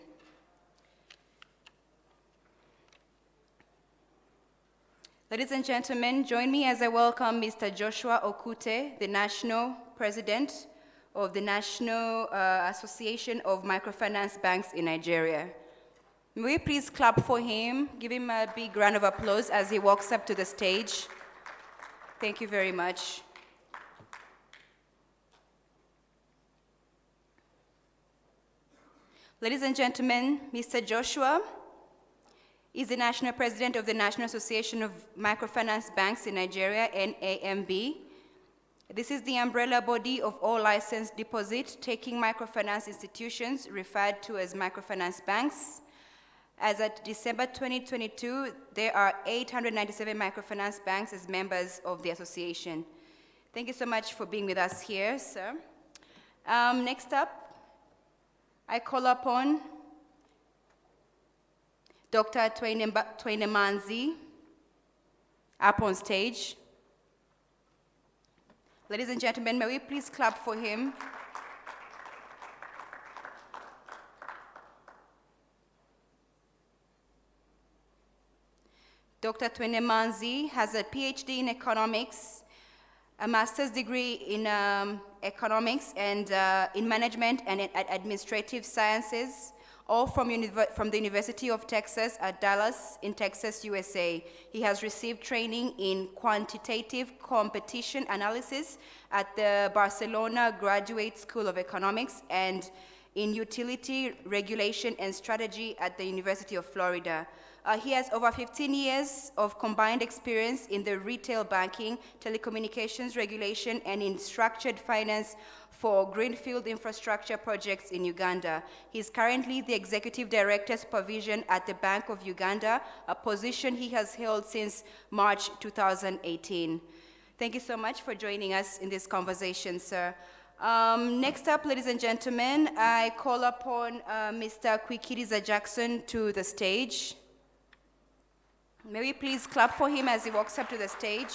Ladies and gentlemen, join me as I welcome Mr. Joshua Okute, the National President of the National Association of Microfinance Banks in Nigeria. May we please clap for him, give him a big round of applause as he walks up to the stage. Thank you very much. Ladies and gentlemen, Mr. Joshua is the National President of the National Association of Microfinance Banks in Nigeria, NAMB. This is the umbrella body of all licensed deposit-taking microfinance institutions referred to as microfinance banks. As at December 2022, there are 897 microfinance banks as members of the association. Thank you so much for being with us here, sir. Next up, I call upon Dr. Twainamanzi up on stage. Ladies and gentlemen, may we please clap for him. Dr. Twainamanzi has a PhD in economics, a master's degree in economics and in management and administrative sciences, all from the University of Texas at Dallas in Texas, USA. He has received training in quantitative competition analysis at the Barcelona Graduate School of Economics and in utility regulation and strategy at the University of Florida. He has over 15 years of combined experience in the retail banking, telecommunications regulation, and in structured finance for greenfield infrastructure projects in Uganda. He is currently the Executive Director Supervision at the Bank of Uganda, a position he has held since March 2018. Thank you so much for joining us in this conversation, sir. Next up, ladies and gentlemen, I call upon Mr. Kwikiriza Jackson to the stage. May we please clap for him as he walks up to the stage.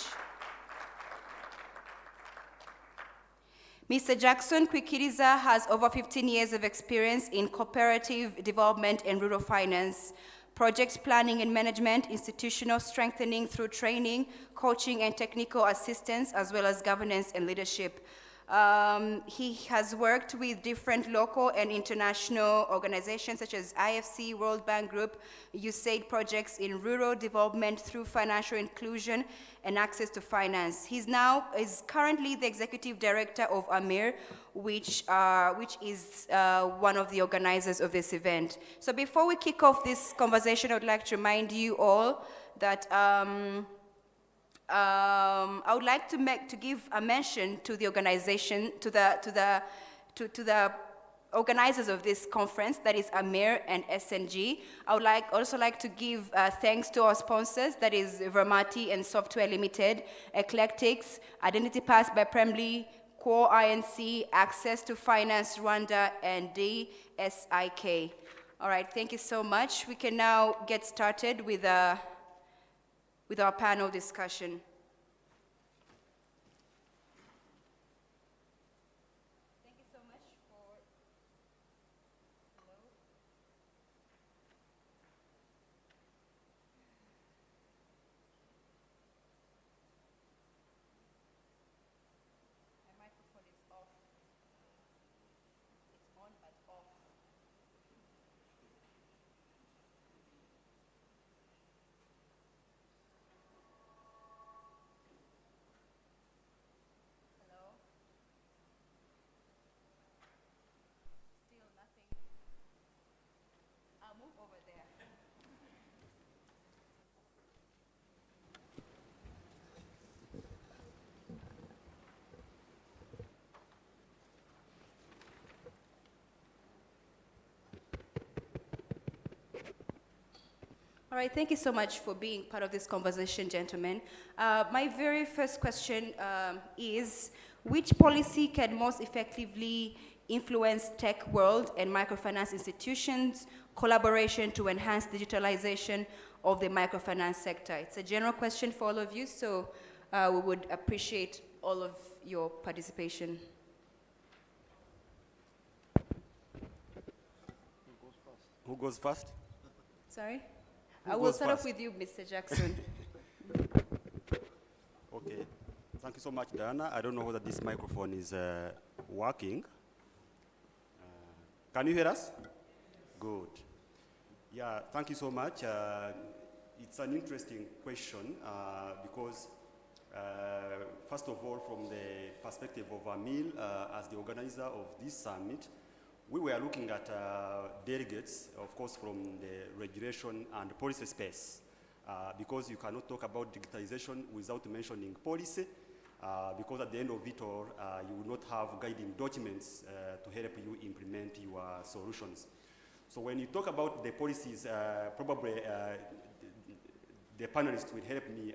Mr. Jackson Kwikiriza has over 15 years of experience in cooperative development and rural finance, project planning and management, institutional strengthening through training, coaching and technical assistance, as well as governance and leadership. He has worked with different local and international organizations such as IFC, World Bank Group, USAID projects in rural development through financial inclusion and access to finance. He is currently the executive director of AMIR, which is one of the organizers of this event. So before we kick off this conversation, I would like to remind you all that I would like to give a mention to the organization, to the organizers of this conference, that is AMIR and SNG. I would also like to give thanks to our sponsors, that is Vermati and Software Limited, Eclectics, Identity Pass by Premly, Core INC, Access to Finance Rwanda, and DSIK. All right, thank you so much. We can now get started with our panel discussion. Thank you so much for... Hello? My microphone is off. It's on but off. Hello? Still nothing. I'll move over there. All right, thank you so much for being part of this conversation, gentlemen. My very first question is, which policy can most effectively influence tech world and microfinance institutions' collaboration to enhance digitalization of the microfinance sector? It's a general question for all of you, so we would appreciate all of your participation. Who goes first? Sorry? Who I will goes start off first? with you, Mr. Jackson. Okay. Thank you so much, Diana. I don't know whether this microphone is working. Can you hear us? Good. Yeah, thank you so much. It's an interesting question because, first of all, from the perspective of AMIL as the organizer of this summit, we were looking at delegates, of course, from the regulation and policy space, because you cannot talk about digitalization without mentioning policy, because at the end of it all, you will not have guiding documents to help you implement your solutions. So when you talk about the policies, probably the panelists will help me.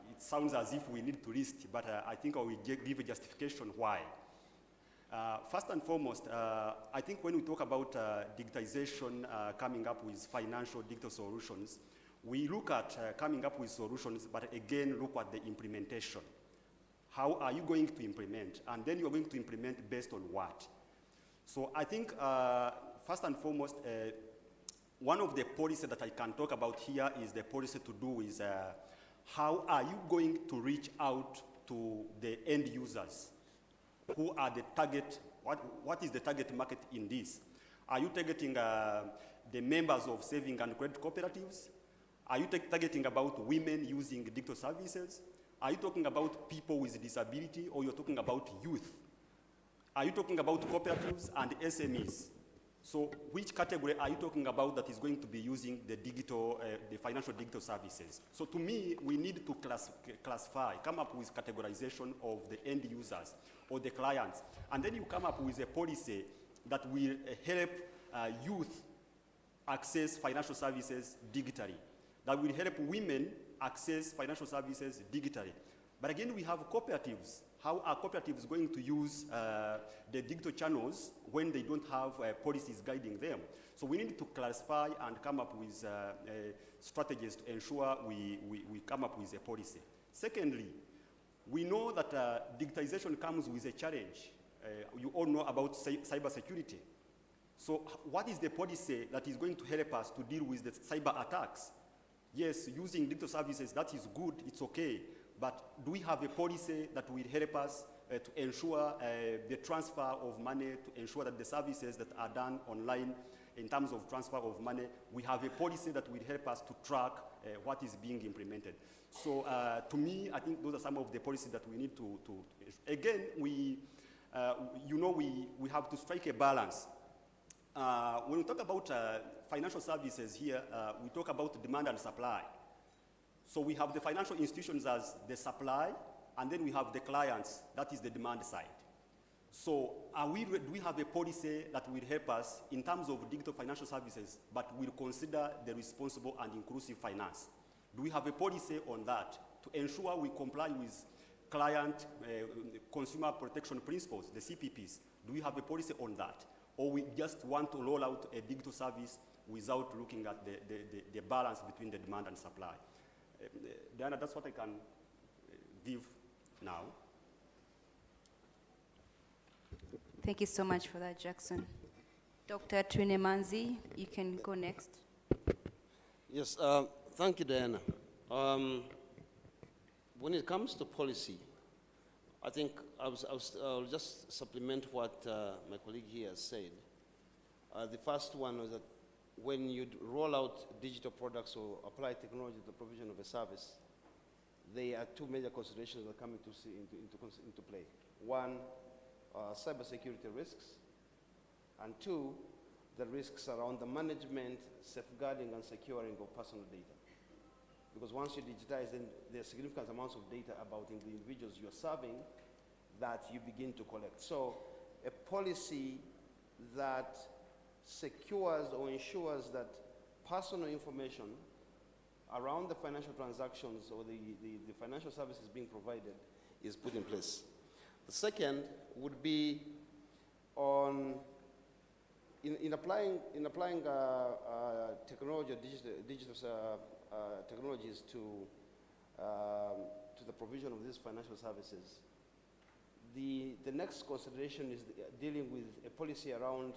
It sounds as if we need to list, but I think I will give a justification why. First and foremost, I think when we talk about digitization, coming up with financial digital solutions, we look at coming up with solutions, but again, look at the implementation. How are you going to implement? And then you're going to implement based on what? So I think, first and foremost, one of the policies that I can talk about here is the policy to do with how are you going to reach out to the end users? Who are the target, what is the target market in this? Are you targeting the members of saving and credit cooperatives? Are you targeting about women using digital services? Are you talking about people with disability, or you're talking about youth? Are you talking about cooperatives and SMEs? So which category are you talking about that is going to be using the digital, the financial digital services? So to me, we need to classify, come up with categorization of the end users or the clients. And then you come up with a policy that will help youth access financial services digitally, that will help women access financial services digitally. But again, we have cooperatives. How are cooperatives going to use the digital channels when they don't have policies guiding them? So we need to classify and come up with strategies to ensure we come up with a policy. Secondly, we know that digitization comes with a challenge. You all know about cybersecurity. So what is the policy that is going to help us to deal with the cyber attacks? Yes, using digital services, that is good, it's okay. But do we have a policy that will help us to ensure the transfer of money, to ensure that the services that are done online in terms of transfer of money, we have a policy that will help us to track what is being implemented. So to me, I think those are some of the policies that we need to again, we have to strike a balance. When we talk about financial services here, we talk about demand and supply. So we have the financial institutions as the supply, and then we have the clients, that is the demand side. So do we have a policy that will help us in terms of digital financial services, but will consider the responsible and inclusive finance? Do we have a policy on that to ensure we comply with client consumer protection principles, the CPPs? Do we have a policy on that? Or we just want to roll out a digital service without looking at the balance between the demand and supply? Diana, that's what I can give now. Thank you so much for that, Jackson. Dr. Trinemanzi, you can go next. Yes, thank you, Diana. When it comes to policy, I think I'll just supplement what my colleague here has said. The first one was that when you roll out digital products or apply technology to the provision of a service, there are two major considerations that come into play. One, cybersecurity risks, and two, the risks around the management, safeguarding, and securing of personal data. Because once you digitize, then there are significant amounts of data about the individuals you're serving that you begin to collect. So a policy that secures or ensures that personal information around the financial transactions or the financial services being provided is put in place. The second would be on in applying technology, digital technologies to the provision of these financial services. The next consideration is dealing with a policy around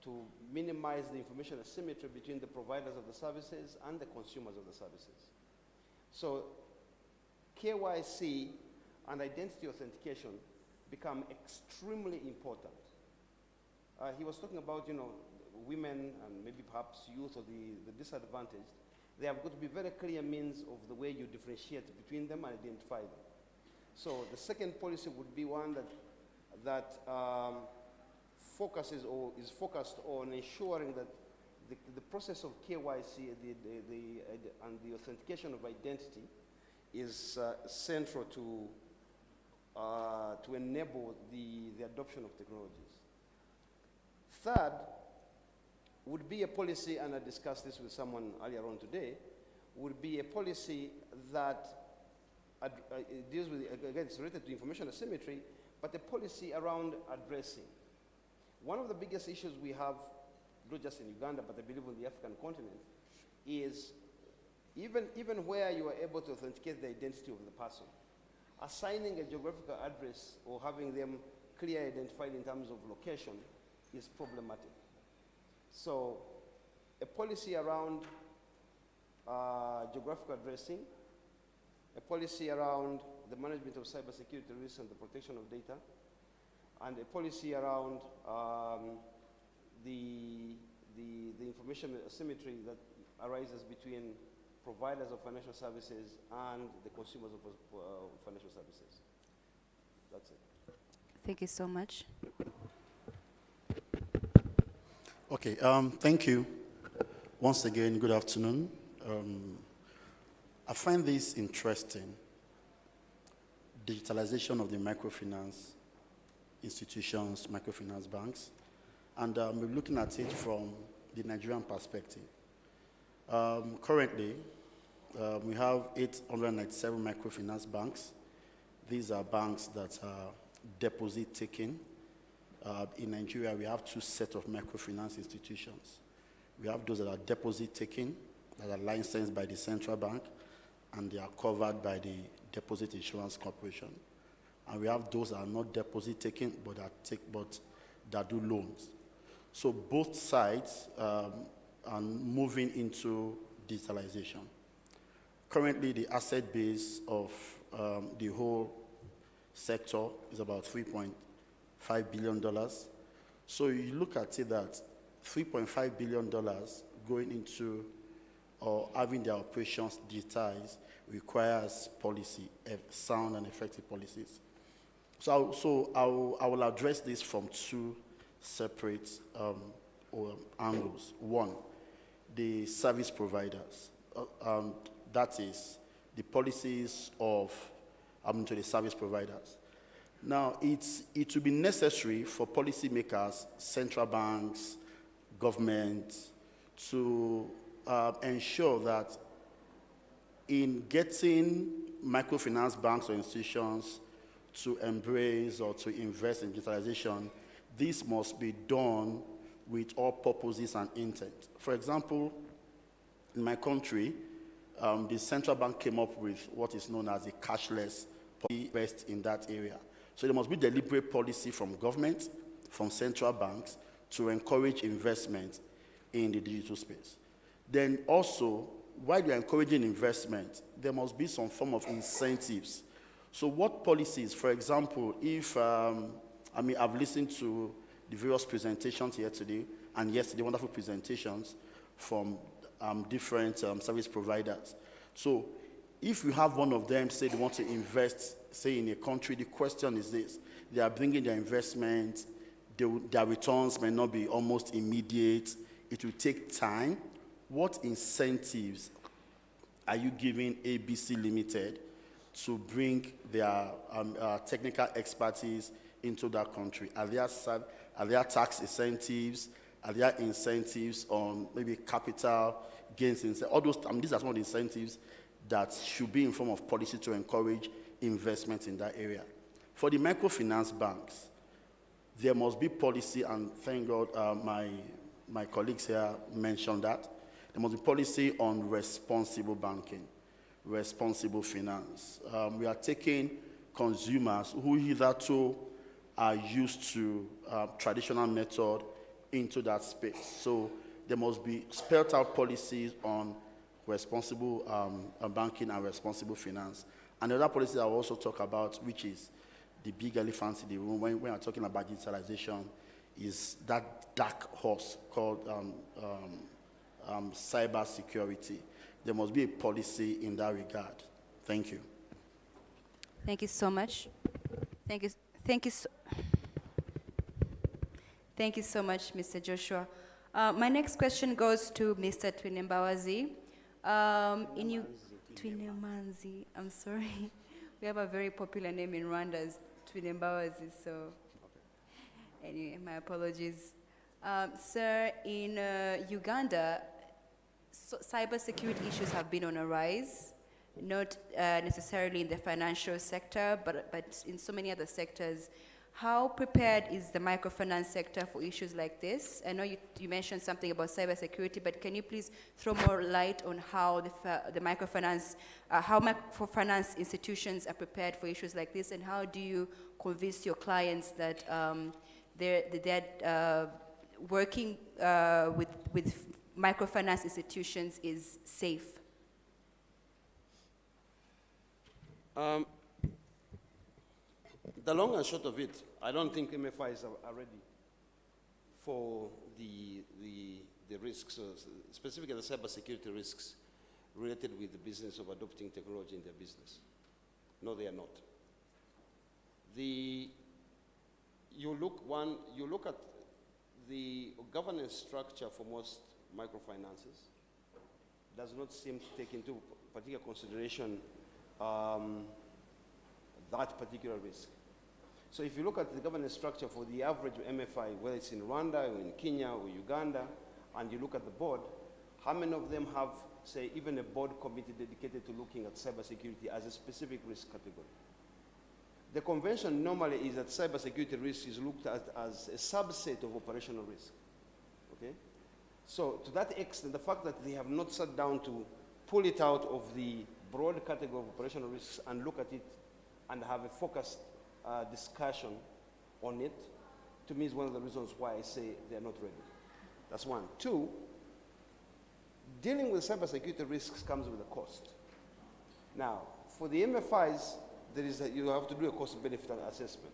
to minimize the information asymmetry between the providers of the services and the consumers of the services. So KYC and identity authentication become extremely important. He was talking about, women and maybe perhaps youth or the disadvantaged. There have got to be very clear means of the way you differentiate between them and identify them. So the second policy would be one that focuses or is focused on ensuring that the process of KYC and the authentication of identity is central to enable the adoption of technologies. Third would be a policy, and I discussed this with someone earlier on today, would be a policy that deals with, again, it's related to information asymmetry, but a policy around addressing. One of the biggest issues we have, not just in Uganda, but I believe on the African continent, is even where you are able to authenticate the identity of the person, assigning a geographical address or having them clearly identified in terms of location is problematic. So a policy around geographical addressing, a policy around the management of cybersecurity risks and the protection of data, and a policy around the information asymmetry that arises between providers of financial services and the consumers of financial services. That's it. Thank you so much. Okay, thank you. Once again, good afternoon. I find this interesting, digitalization of the microfinance institutions, microfinance banks, and we're looking at it from the Nigerian perspective. Currently, we have 897 microfinance banks. These are banks that are deposit-taking. In Nigeria, we have two sets of microfinance institutions. We have those that are deposit-taking, that are licensed by the central bank, and they are covered by the Deposit Insurance Corporation. And we have those that are not deposit-taking, but that do loans. So both sides are moving into digitalization. Currently, the asset base of the whole sector is about $3.5 billion. So you look at it that $3.5 billion going into or having their operations digitized requires policy, sound and effective policies. So I will address this from two separate angles. One, the service providers, that is the policies of to the service providers. Now, it will be necessary for policymakers, central banks, government, to ensure that in getting microfinance banks or institutions to embrace or to invest in digitalization, this must be done with all purposes and intent. For example, in my country, the central bank came up with what is known as a cashless policy invest in that area. So there must be deliberate policy from government, from central banks, to encourage investment in the digital space. Then also, while you're encouraging investment, there must be some form of incentives. So what policies, for example, if, I've listened to the various presentations here today, and yesterday, wonderful presentations from different service providers. So if you have one of them say they want to invest, say in a country, the question is this: they are bringing their investment, their returns may not be almost immediate, it will take time. What incentives are you giving ABC Limited to bring their technical expertise into that country? Are there tax incentives? Are there incentives on maybe capital gains? All those, these are some of the incentives that should be in form of policy to encourage investment in that area. For the microfinance banks, there must be policy, and thank God my colleagues here mentioned that. There must be policy on responsible banking, responsible finance. We are taking consumers who hitherto are used to traditional method into that space. So there must be spelled out policies on responsible banking and responsible finance. And the other policy I will also talk about, which is the big elephant in the room when we are talking about digitalization, is that dark horse called cyber security. There must be a policy in that regard. Thank you. Thank you so much. Thank you so much, Mr. Joshua. My next question goes to Mr. Twinembawazi. Twinemanzi, I'm sorry. We have a very popular name in Rwanda as Twinembawazi, so anyway, my apologies. Sir, in Uganda, cybersecurity issues have been on a rise, not necessarily in the financial sector, but in so many other sectors. How prepared is the microfinance sector for issues like this? I know you mentioned something about cybersecurity, but can you please throw more light on how the microfinance institutions are prepared for issues like this, and how do you convince your clients that they're working with microfinance institutions is safe? The long and short of it, I don't think MFIs are ready for the risks, specifically the cybersecurity risks related with the business of adopting technology in their business. No, they are not. You look at the governance structure for most microfinances does not seem to take into particular consideration that particular risk. So if you look at the governance structure for the average MFI, whether it's in Rwanda or in Kenya or Uganda, and you look at the board, how many of them have, say, even a board committee dedicated to looking at cybersecurity as a specific risk category? The convention normally is that cybersecurity risk is looked at as a subset of operational risk, okay? So to that extent, the fact that they have not sat down to pull it out of the broad category of operational risks and look at it and have a focused discussion on it, to me is one of the reasons why I say they're not ready. That's one. Two, dealing with cybersecurity risks comes with a cost. Now, for the MFIs, you have to do a cost-benefit assessment.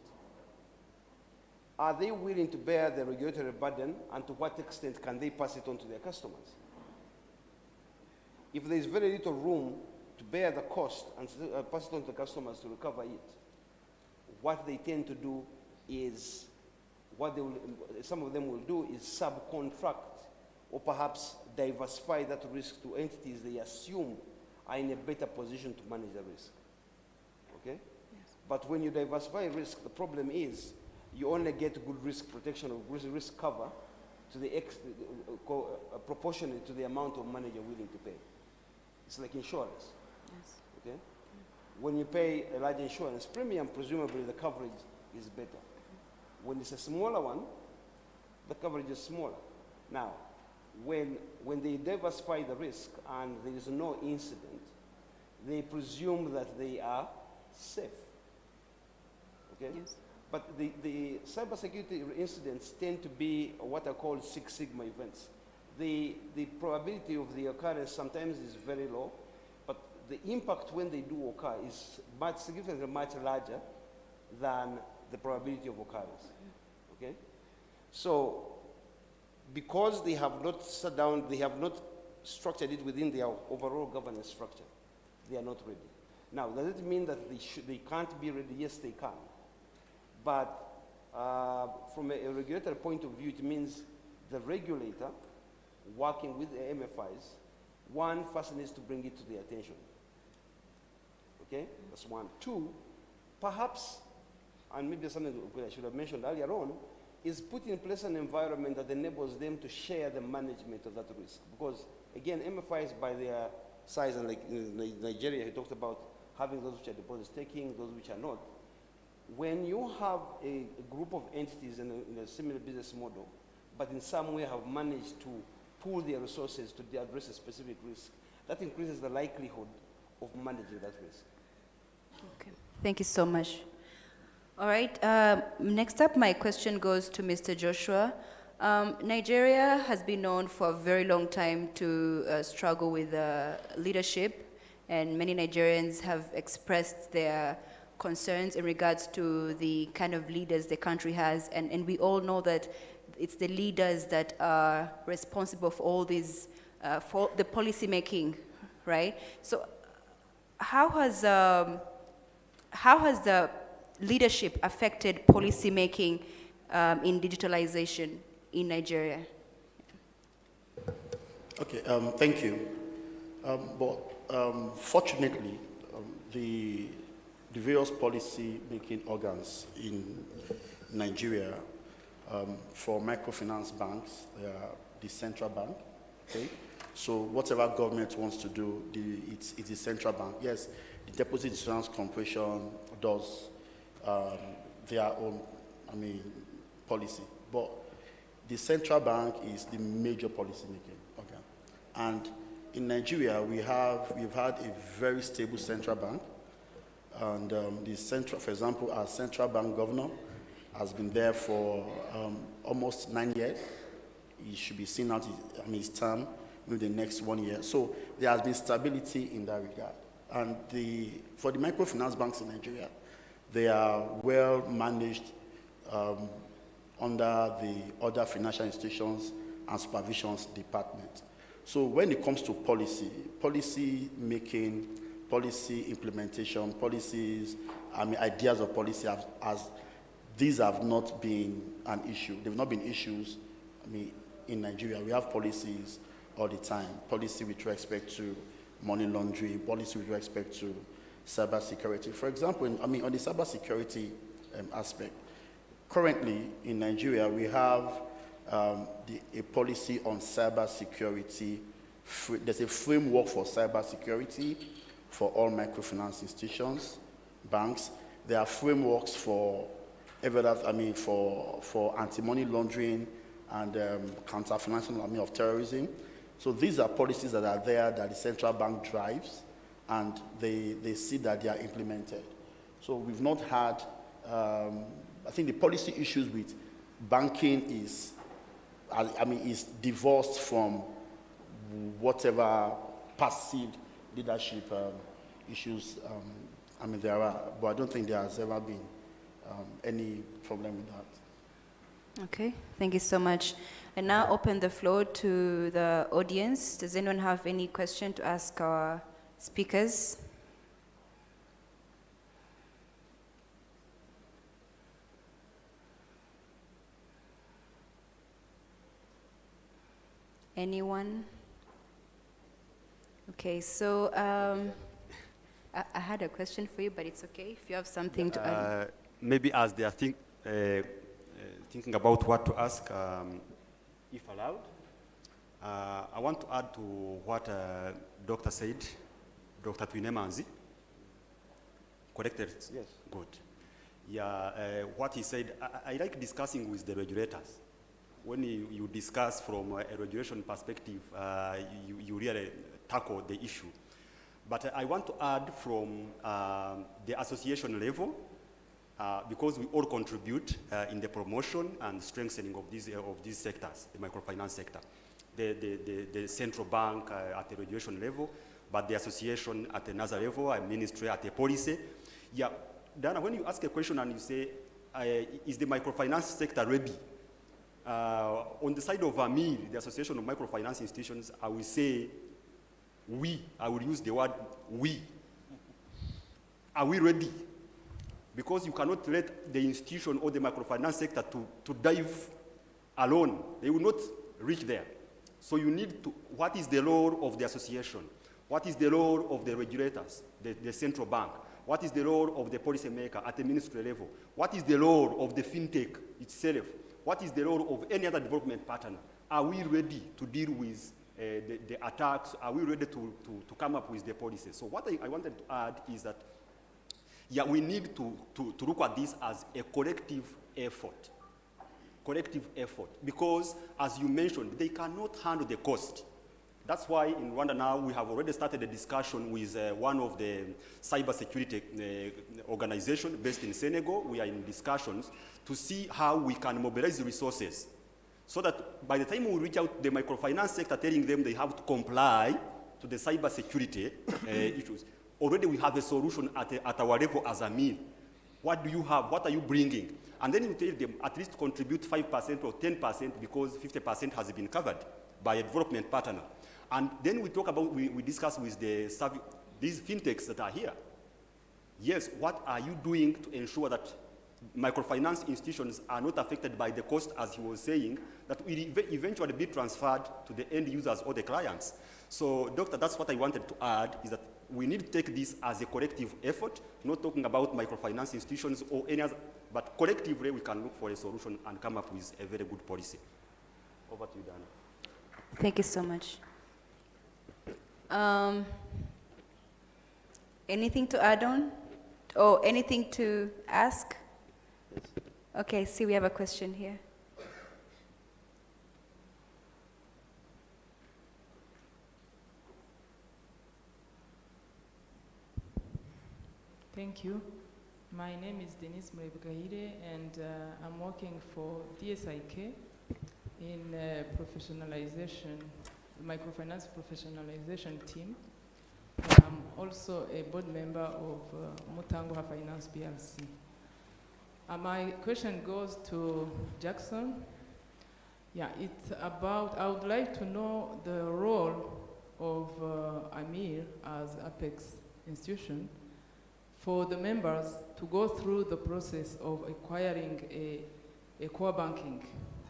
Are they willing to bear the regulatory burden, and to what extent can they pass it on to their customers? If there is very little room to bear the cost and pass it on to the customers to recover it, what they tend to do is, some of them will do is subcontract or perhaps diversify that risk to entities they assume are in a better position to manage the risk. Okay? Yes. But when you diversify risk, the problem is you only get good risk protection or risk cover to the proportionate to the amount of money you're willing to pay. It's like insurance. Yes. Okay? When you pay a large insurance premium, presumably the coverage is better. When it's a smaller one, the coverage is smaller. Now, when they diversify the risk and there is no incident, they presume that they are safe. Okay? Yes. But the cybersecurity incidents tend to be what are called Six Sigma events. The probability of the occurrence sometimes is very low, but the impact when they do occur is significantly much larger than the probability of occurrence. Okay? So, because they have not sat down, they have not structured it within their overall governance structure, they are not ready. Now, does it mean that they can't be ready? Yes, they can. But from a regulatory point of view, it means the regulator working with the MFIs, one, first needs to bring it to their attention. Okay, that's one. Two, perhaps, and maybe something I should have mentioned earlier on, is put in place an environment that enables them to share the management of that risk. Because, again, MFIs by their size, and like in Nigeria, he talked about having those which are deposit taking, those which are not. When you have a group of entities in a similar business model, but in some way have managed to pool their resources to address a specific risk, that increases the likelihood of managing that risk. Okay, thank you so much. All right, next up, my question goes to Mr. Joshua. Nigeria has been known for a very long time to struggle with leadership, and many Nigerians have expressed their concerns in regards to the kind of leaders the country has, and we all know that it's the leaders that are responsible for all these, for the policy making, right? So how has the leadership affected policy making in digitalization in Nigeria? Okay, thank you. Fortunately, the various policy-making organs in Nigeria, for microfinance banks, they are the central bank, okay? So whatever government wants to do, it's the central bank. Yes, the Deposit Insurance Corporation does their own, policy, but the central bank is the major policy-making organ. And in Nigeria, we've had a very stable central bank. And for example, our central bank governor has been there for almost 9 years. He should be seen out his term in the next 1 year. So there has been stability in that regard. And for the microfinance banks in Nigeria, they are well managed under the other financial institutions and supervisions department. So when it comes to policy making, policy implementation, policies, ideas of policy, these have not been an issue. They've not been issues, in Nigeria. We have policies all the time. Policy with respect to money laundering, policy with respect to cybersecurity. For example, on the cybersecurity aspect, currently in Nigeria, we have a policy on cybersecurity. There's a framework for cybersecurity for all microfinance institutions, banks. There are frameworks for for anti-money laundering and counter-financing of terrorism. So these are policies that are there that the central bank drives, and they see that they are implemented. So we've not had, I think the policy issues with banking is divorced from whatever perceived leadership issues there are, but I don't think there has ever been any problem with that. Okay, thank you so much. I now open the floor to the audience. Does anyone have any question to ask our speakers? Anyone? Okay, so I had a question for you, but it's okay if you have something to add. Maybe as they are thinking about what to ask, if allowed, I want to add to what Doctor said, Dr. Twinemanzi. Corrected? Yes. Good. Yeah, what he said, I like discussing with the regulators. When you discuss from a regulation perspective, you really tackle the issue. But I want to add from the association level, because we all contribute in the promotion and strengthening of these sectors, the microfinance sector. The central bank at the regulation level, but the association at another level, a ministry at a policy. Yeah, Dana, when you ask a question and you say, is the microfinance sector ready? On the side of AMIR, the Association of Microfinance Institutions, I will say I will use the word we. Are we ready? Because you cannot let the institution or the microfinance sector to dive alone. They will not reach there. So you need to, what is the role of the association? What is the role of the regulators, the central bank? What is the role of the policymaker at the ministry level? What is the role of the fintech itself? What is the role of any other development partner? Are we ready to deal with the attacks? Are we ready to come up with the policies? So what I wanted to add is that, yeah, we need to look at this as a collective effort. Collective effort. Because, as you mentioned, they cannot handle the cost. That's why in Rwanda now we have already started a discussion with one of the cybersecurity organizations based in Senegal. We are in discussions to see how we can mobilize the resources so that by the time we reach out to the microfinance sector telling them they have to comply to the cybersecurity issues, already we have a solution at our level as a meal. What do you have? What are you bringing? And then you tell them at least contribute 5% or 10% because 50% has been covered by a development partner. And then we talk about, we discuss with these fintechs that are here. Yes, what are you doing to ensure that microfinance institutions are not affected by the cost, as he was saying, that will eventually be transferred to the end users or the clients? So, Doctor, that's what I wanted to add, is that we need to take this as a collective effort, not talking about microfinance institutions or any other, but collectively we can look for a solution and come up with a very good policy. Over to you, Dana. Thank you so much. Anything to add on? Or anything to ask? Yes. Okay, see, we have a question here. Thank you. My name is Denise Mrebugahire, and I'm working for DSIK in professionalization, microfinance professionalization team. I'm also a board member of Mutanguha Finance PLC. My question goes to Jackson. Yeah, it's about, I would like to know the role of Amir as Apex institution for the members to go through the process of acquiring a core banking.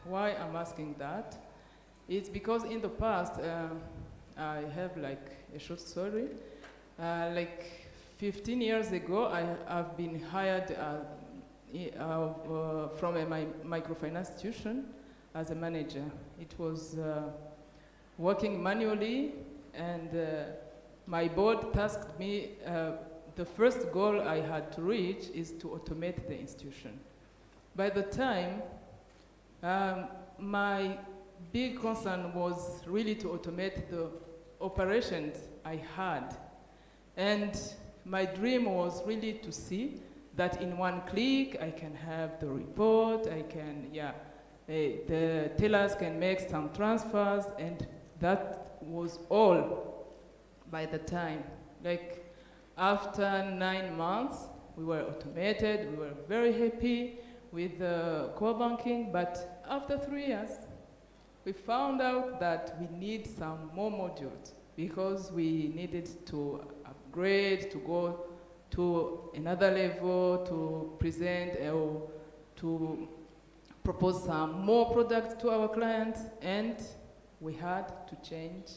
Why I'm asking that? It's because in the past, I have like a short story. Like 15 years ago, I've been hired from a microfinance institution as a manager. It was working manually, and my board tasked me, the first goal I had to reach is to automate the institution. By the time, my big concern was really to automate the operations I had. And my dream was really to see that in one click, I can have the report, I can, the tellers can make some transfers, and that was all by the time. Like, after 9 months, we were automated, we were very happy with the core banking, but after 3 years, we found out that we need some more modules because we needed to upgrade, to go to another level, to present or to propose some more products to our clients, and we had to change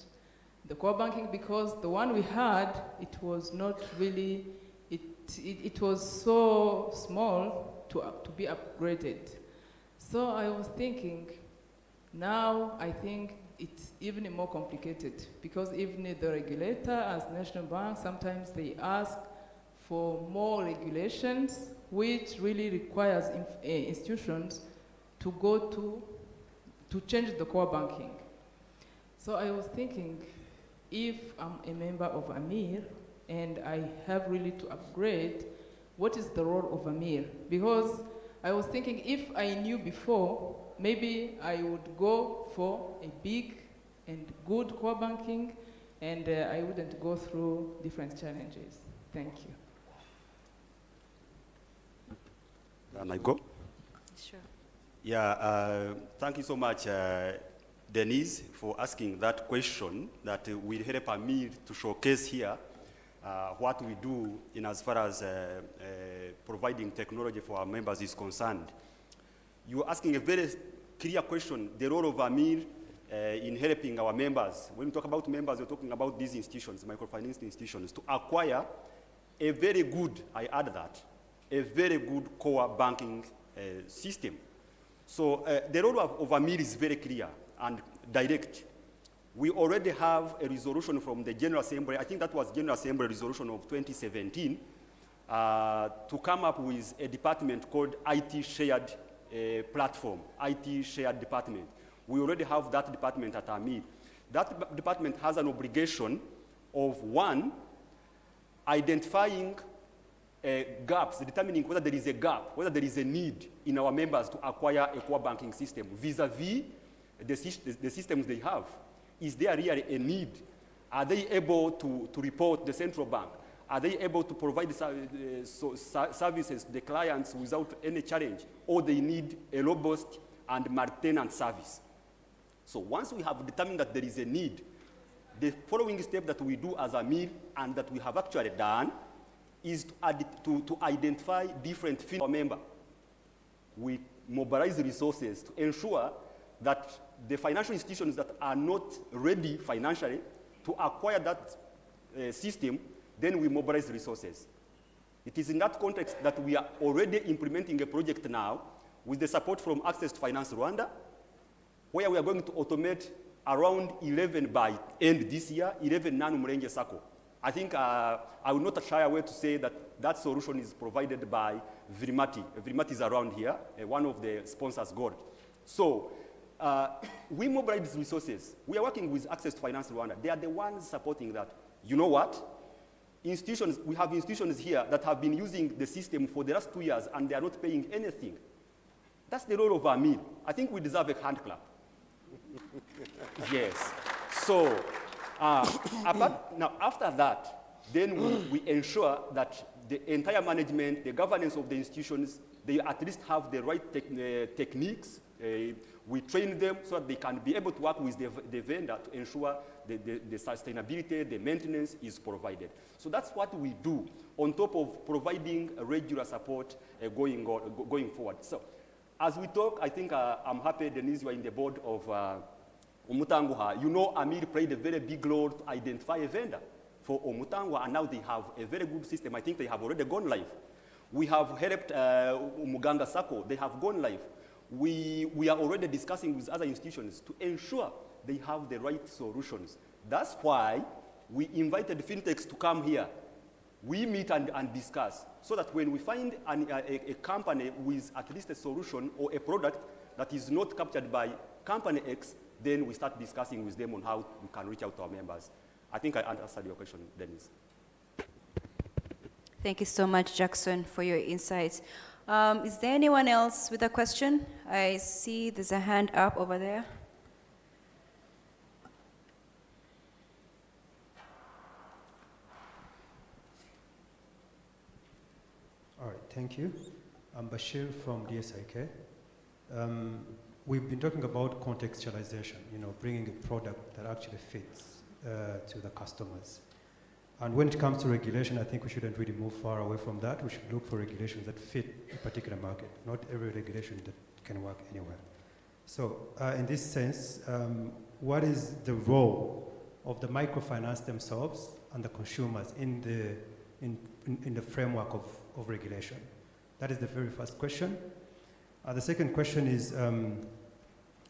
the core banking because the one we had, it was not really, it was so small to be upgraded. So I was thinking, now I think it's even more complicated because even the regulator as National Bank, sometimes they ask for more regulations, which really requires institutions to go to change the core banking. So I was thinking, if I'm a member of AMIR and I have really to upgrade, what is the role of AMIR? Because I was thinking if I knew before, maybe I would go for a big and good core banking, and I wouldn't go through different challenges. Thank you. Can I go? Sure. Yeah, thank you so much, Denise, for asking that question that will help AMIR to showcase here what we do in as far as providing technology for our members is concerned. You're asking a very clear question, the role of AMIR in helping our members. When we talk about members, we're talking about these institutions, microfinance institutions, to acquire a very good, I add that, a very good core banking system. So the role of AMIR is very clear and direct. We already have a resolution from the General Assembly, I think that was General Assembly resolution of 2017, to come up with a department called IT Shared Platform, IT Shared Department. We already have that department at AMIR. That department has an obligation of, one, identifying gaps, determining whether there is a gap, whether there is a need in our members to acquire a core banking system vis-a-vis the systems they have. Is there really a need? Are they able to report the central bank? Are they able to provide services to the clients without any challenge? Or they need a robust and multi-tenant service? So once we have determined that there is a need, the following step that we do as AMIR and that we have actually done is to identify different member. We mobilize resources to ensure that the financial institutions that are not ready financially to acquire that system, then we mobilize resources. It is in that context that we are already implementing a project now with the support from Access to Finance Rwanda, where we are going to automate around 11 by end this year, 11 Nanu Murenge Sacco. I think I will not shy away to say that that solution is provided by Virimati. Virimati is around here, one of the sponsors, God. So we mobilize resources. We are working with Access to Finance Rwanda. They are the ones supporting that. You know what? Institutions, we have institutions here that have been using the system for the last 2 years and they are not paying anything. That's the role of AMIR. I think we deserve a hand clap. Yes. So, now after that, then we ensure that the entire management, the governance of the institutions, they at least have the right techniques. We train them so that they can be able to work with the vendor to ensure the sustainability, the maintenance is provided. So that's what we do on top of providing regular support going forward. So as we talk, I think I'm happy, Denise, you are in the board of Omutanguha. You know, Amir played a very big role to identify a vendor for Omutanguha, and now they have a very good system. I think they have already gone live. We have helped Muganga Sacco. They have gone live. We are already discussing with other institutions to ensure they have the right solutions. That's why we invited fintechs to come here. We meet and discuss so that when we find a company with at least a solution or a product that is not captured by company X, then we start discussing with them on how we can reach out to our members. I think I answered your question, Dennis. Thank you so much, Jackson, for your insights. Is there anyone else with a question? I see there's a hand up over there. All right, thank you. I'm Bashir from DSIK. We've been talking about contextualization, bringing a product that actually fits to the customers. And when it comes to regulation, I think we shouldn't really move far away from that. We should look for regulations that fit a particular market, not every regulation that can work anywhere. So in this sense, what is the role of the microfinance themselves and the consumers in the framework of regulation? That is the very first question. The second question is,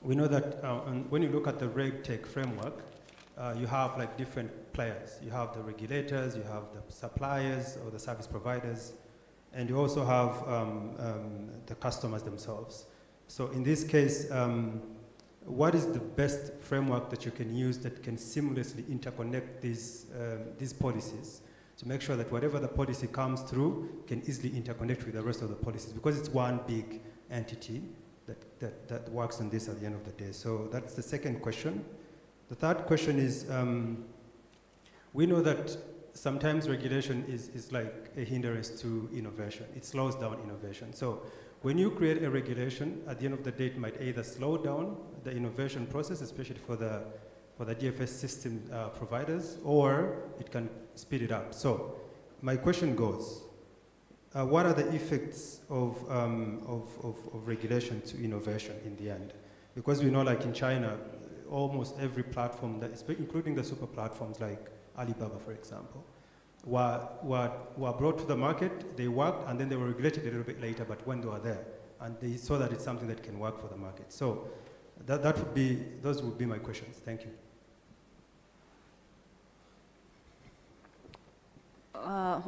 we know that when you look at the RegTech framework, you have like different players. You have the regulators, you have the suppliers or the service providers, and you also have the customers themselves. So in this case, what is the best framework that you can use that can seamlessly interconnect these policies to make sure that whatever the policy comes through can easily interconnect with the rest of the policies, because it's one big entity that works on this at the end of the day. So that's the second question. The third question is, we know that sometimes regulation is like a hindrance to innovation. It slows down innovation. So when you create a regulation, at the end of the day, it might either slow down the innovation process, especially for the DFS system providers, or it can speed it up. So my question goes, what are the effects of regulation to innovation in the end? Because we know, like in China, almost every platform, including the super platforms like Alibaba, for example, were brought to the market, they worked, and then they were regulated a little bit later, but when they were there, and they saw that it's something that can work for the market. So those would be my questions. Thank you.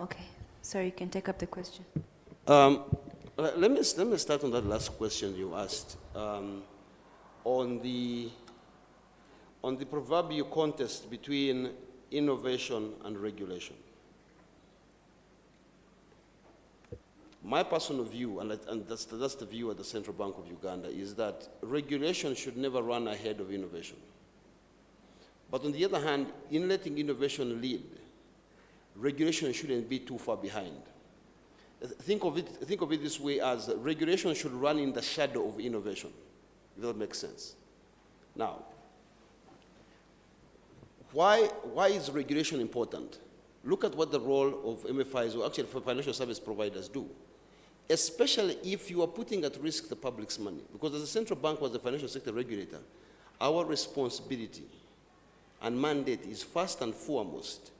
Okay. Sorry, you can take up the question. Let me start on that last question you asked. On the proverbial contest between innovation and regulation. My personal view, and that's the view of the Central Bank of Uganda, is that regulation should never run ahead of innovation. But on the other hand, in letting innovation lead, regulation shouldn't be too far behind. Think of it this way, as regulation should run in the shadow of innovation, if that makes sense. Now, why is regulation important? Look at what the role of MFIs, or actually for financial service providers, do. Especially if you are putting at risk the public's money. Because as a central bank, as the financial sector regulator, our responsibility and mandate is first and foremost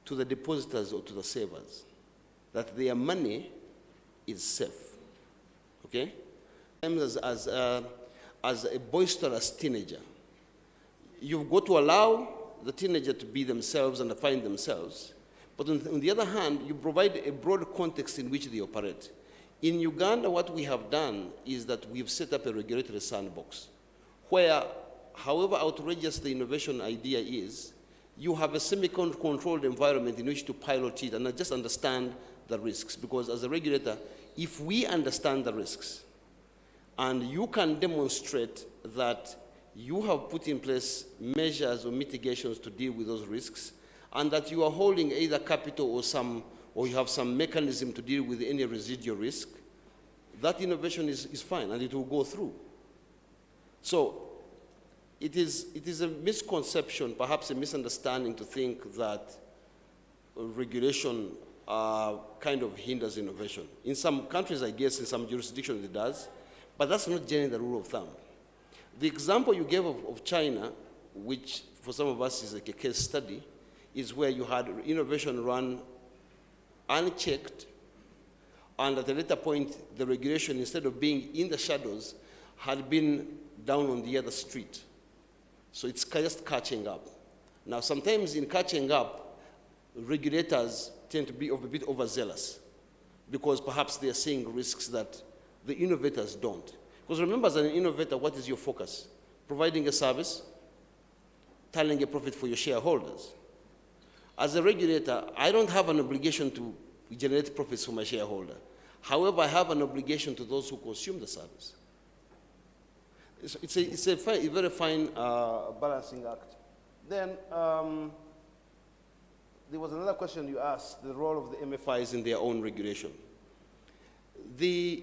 to the depositors or to the savers, that their money is safe, okay? As a boisterous teenager, you've got to allow the teenager to be themselves and find themselves, but on the other hand, you provide a broad context in which they operate. In Uganda, what we have done is that we've set up a regulatory sandbox, where, however outrageous the innovation idea is, you have a semi-controlled environment in which to pilot it and just understand the risks. Because as a regulator, if we understand the risks, and you can demonstrate that you have put in place measures or mitigations to deal with those risks, and that you are holding either capital or some or you have some mechanism to deal with any residual risk, that innovation is fine and it will go through. So it is a misconception, perhaps a misunderstanding to think that regulation kind of hinders innovation. In some countries, I guess, in some jurisdictions it does, but that's not generally the rule of thumb. The example you gave of China, which for some of us is like a case study, is where you had innovation run unchecked, and at a later point, the regulation, instead of being in the shadows, had been down on the other street. So it's just catching up. Now, sometimes in catching up, regulators tend to be a bit overzealous because perhaps they are seeing risks that the innovators don't. Because remember, as an innovator, what is your focus? Providing a service, turning a profit for your shareholders. As a regulator, I don't have an obligation to generate profits for my shareholder. However, I have an obligation to those who consume the service. It's a very fine balancing act. Then there was another question you asked, the role of the MFIs in their own regulation. The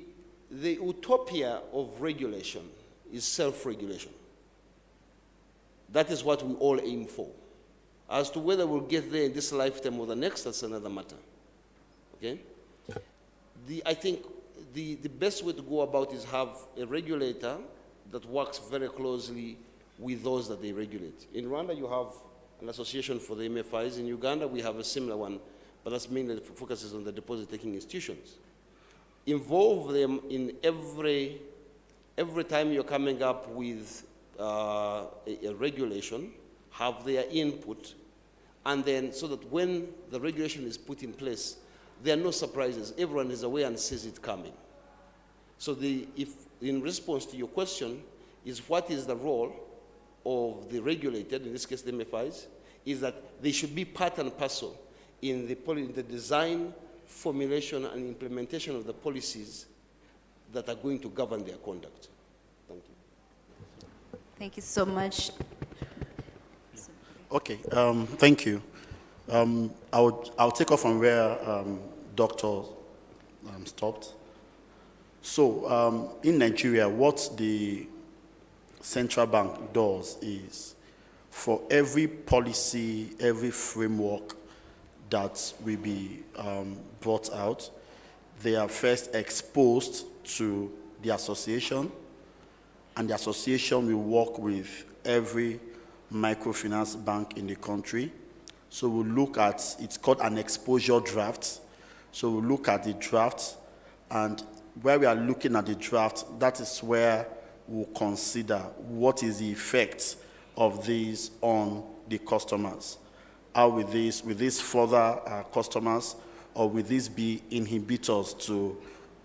utopia of regulation is self-regulation. That is what we all aim for. As to whether we'll get there in this lifetime or the next, that's another matter. Okay? I think the best way to go about is have a regulator that works very closely with those that they regulate. In Rwanda, you have an association for the MFIs. In Uganda, we have a similar one, but that's mainly focuses on the deposit-taking institutions. Involve them in every time you're coming up with a regulation, have their input, and then so that when the regulation is put in place, there are no surprises. Everyone is aware and sees it coming. So if in response to your question is what is the role of the regulated, in this case the MFIs, is that they should be part and parcel in the design, formulation, and implementation of the policies that are going to govern their conduct. Thank you. Thank you so much. Okay, thank you. I'll take off from where Doctor stopped. So in Nigeria, what the central bank does is for every policy, every framework that will be brought out, they are first exposed to the association, and the association will work with every microfinance bank in the country. So we'll look at, it's called an exposure draft. So we'll look at the draft, and where we are looking at the draft, that is where we'll consider what is the effect of these on the customers. How will this further our customers, or will this be inhibitors to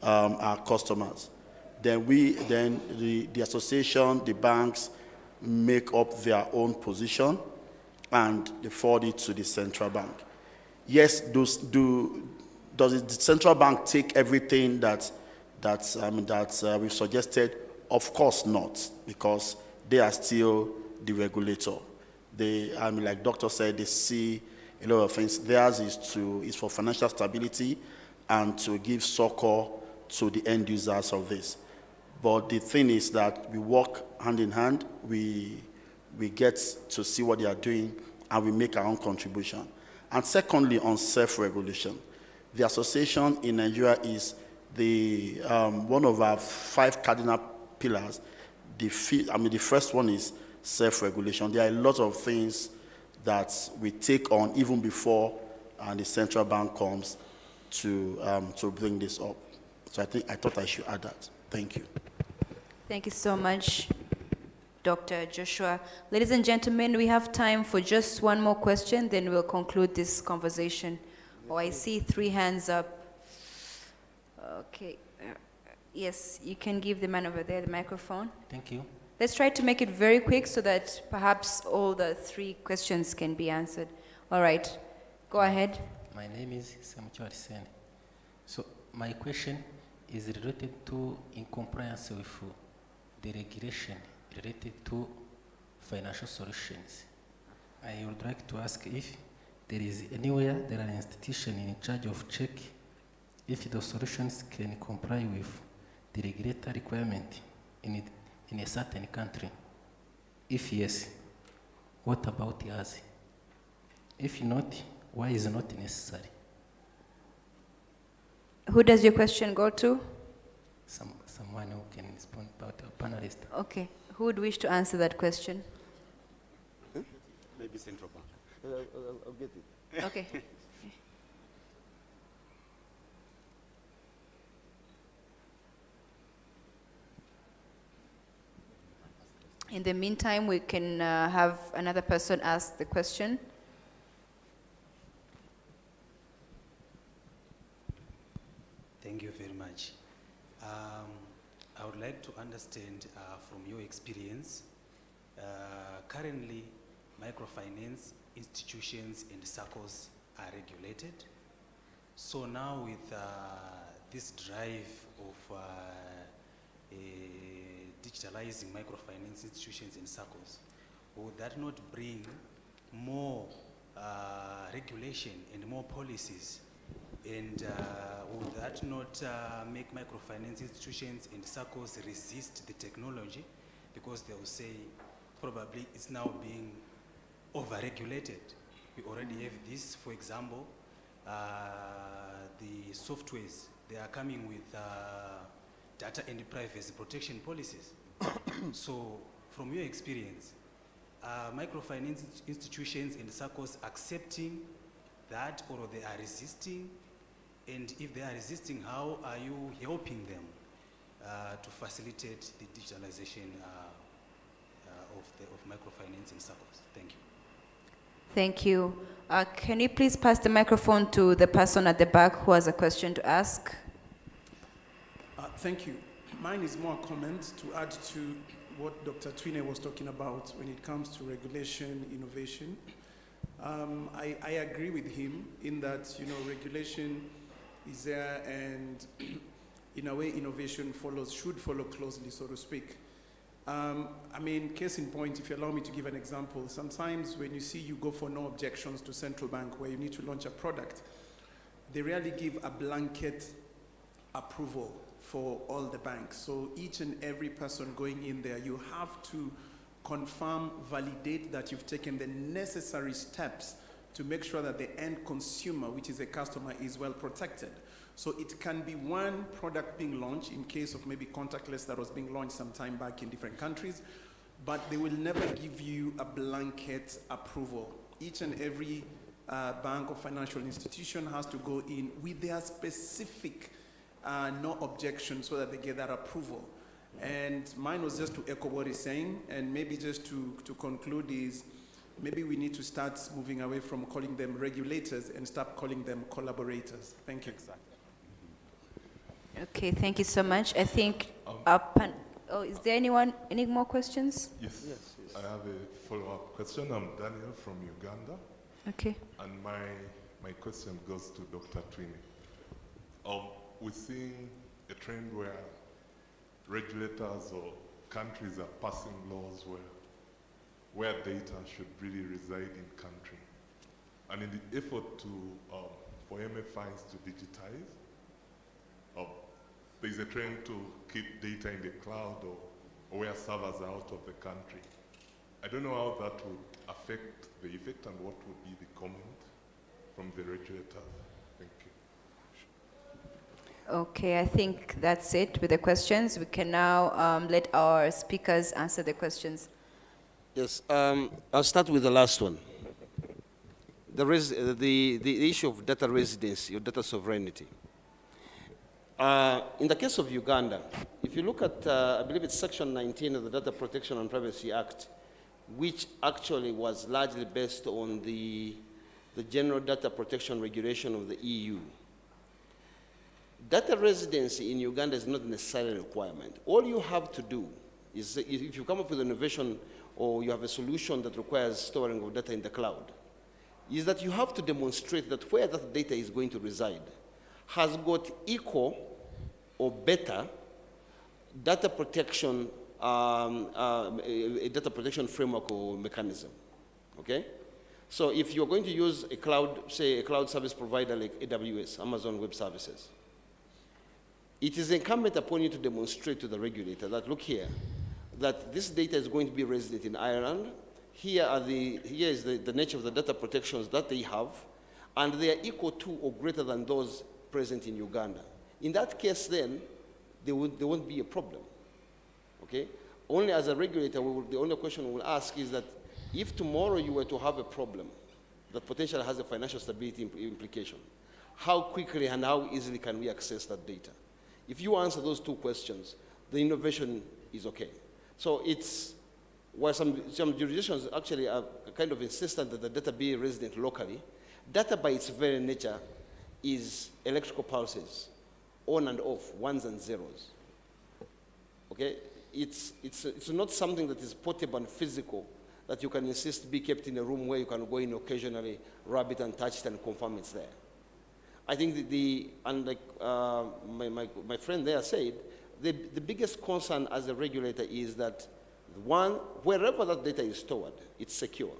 our customers? Then the association, the banks make up their own position and they forward it to the central bank. Yes, does the central bank take everything that we've suggested? Of course not, because they are still the regulator. Like Doctor said, they see a lot of things. Theirs is for financial stability and to give succor to the end users of this. But the thing is that we work hand in hand, we get to see what they are doing, and we make our own contribution. And secondly, on self-regulation, the association in Nigeria is one of our 5 cardinal pillars. The first one is self-regulation. There are a lot of things that we take on even before the central bank comes to bring this up. So I thought I should add that. Thank you. Thank you so much, Dr. Joshua. Ladies and gentlemen, we have time for just one more question, then we'll conclude this conversation. Oh, I see 3 hands up. Okay. Yes, you can give the man over there the microphone. Thank you. Let's try to make it very quick so that perhaps all the 3 questions can be answered. All right, go ahead. My name is Samuel Sen. So my question is related to incompliance with the regulation related to financial solutions. I would like to ask if there is anywhere there are an institution in charge of check if the solutions can comply with the regulatory requirement in a certain country? If yes, what about us? If not, why is it not necessary? Who does your question go to? Someone who can respond about a panelist. Okay. Who would wish to answer that question? Maybe Central Bank. I'll get it. Okay. In the meantime, we can have another person ask the question. Thank you very much. I would like to understand from your experience, currently microfinance institutions and circles are regulated. So now with this drive of digitalizing microfinance institutions and circles, would that not bring more regulation and more policies? And would that not make microfinance institutions and circles resist the technology? Because they will say probably it's now being over-regulated. We already have this, for example, the softwares, they are coming with data and privacy protection policies. So from your experience, microfinance institutions and circles accepting that, or they are resisting? And if they are resisting, how are you helping them to facilitate the digitalization of microfinance in circles? Thank you. Thank you. Can you please pass the microphone to the person at the back who has a question to ask? Thank you. Mine is more a comment to add to what Dr. Twine was talking about when it comes to regulation, innovation. I agree with him in that, you know, regulation is there, and in a way innovation should follow closely, so to speak. I mean, case in point, if you allow me to give an example, sometimes when you go for no objections to central bank where you need to launch a product, they rarely give a blanket approval for all the banks. So each and every person going in there, you have to confirm, validate that you've taken the necessary steps to make sure that the end consumer, which is a customer, is well protected. So it can be one product being launched in case of maybe contactless that was being launched some time back in different countries, but they will never give you a blanket approval. Each and every bank or financial institution has to go in with their specific no objection so that they get that approval. And mine was just to echo what he's saying, and maybe just to conclude is, maybe we need to start moving away from calling them regulators and start calling them collaborators. Thank you. Exactly. Okay, thank you so much. I think, is there any more questions? Yes. I have a follow-up question. I'm Daniel from Uganda. Okay. And my question goes to Dr. Twine. We're seeing a trend where regulators or countries are passing laws where data should really reside in country. And in the effort to, for MFIs to digitize, there's a trend to keep data in the cloud or where servers are out of the country. I don't know how that would affect the effect and what would be the comment from the regulator. Thank you. Okay, I think that's it with the questions. We can now let our speakers answer the questions. Yes, I'll start with the last one. The issue of data residency or data sovereignty. In the case of Uganda, if you look at, I believe it's Section 19 of the Data Protection and Privacy Act, which actually was largely based on the General Data Protection Regulation of the EU. Data residency in Uganda is not necessarily a requirement. All you have to do is, if you come up with an innovation or you have a solution that requires storing of data in the cloud, is that you have to demonstrate that where that data is going to reside has got equal or better data protection, a data protection framework or mechanism, okay? So if you're going to use a cloud, say a cloud service provider like AWS, Amazon Web Services, it is incumbent upon you to demonstrate to the regulator that, look here, that this data is going to be resident in Ireland. Here is the nature of the data protections that they have, and they are equal to or greater than those present in Uganda. In that case, then, there won't be a problem. Okay? Only as a regulator, the only question we will ask is that if tomorrow you were to have a problem that potentially has a financial stability implication, how quickly and how easily can we access that data? If you answer those two questions, the innovation is okay. So it's where some jurisdictions actually are kind of insistent that the data be resident locally. Data by its very nature is electrical pulses, on and off, ones and zeros. Okay? It's not something that is portable and physical that you can insist be kept in a room where you can go in occasionally, rub it and touch it and confirm it's there. I think my friend there said, the biggest concern as a regulator is that one, wherever that data is stored, it's secure.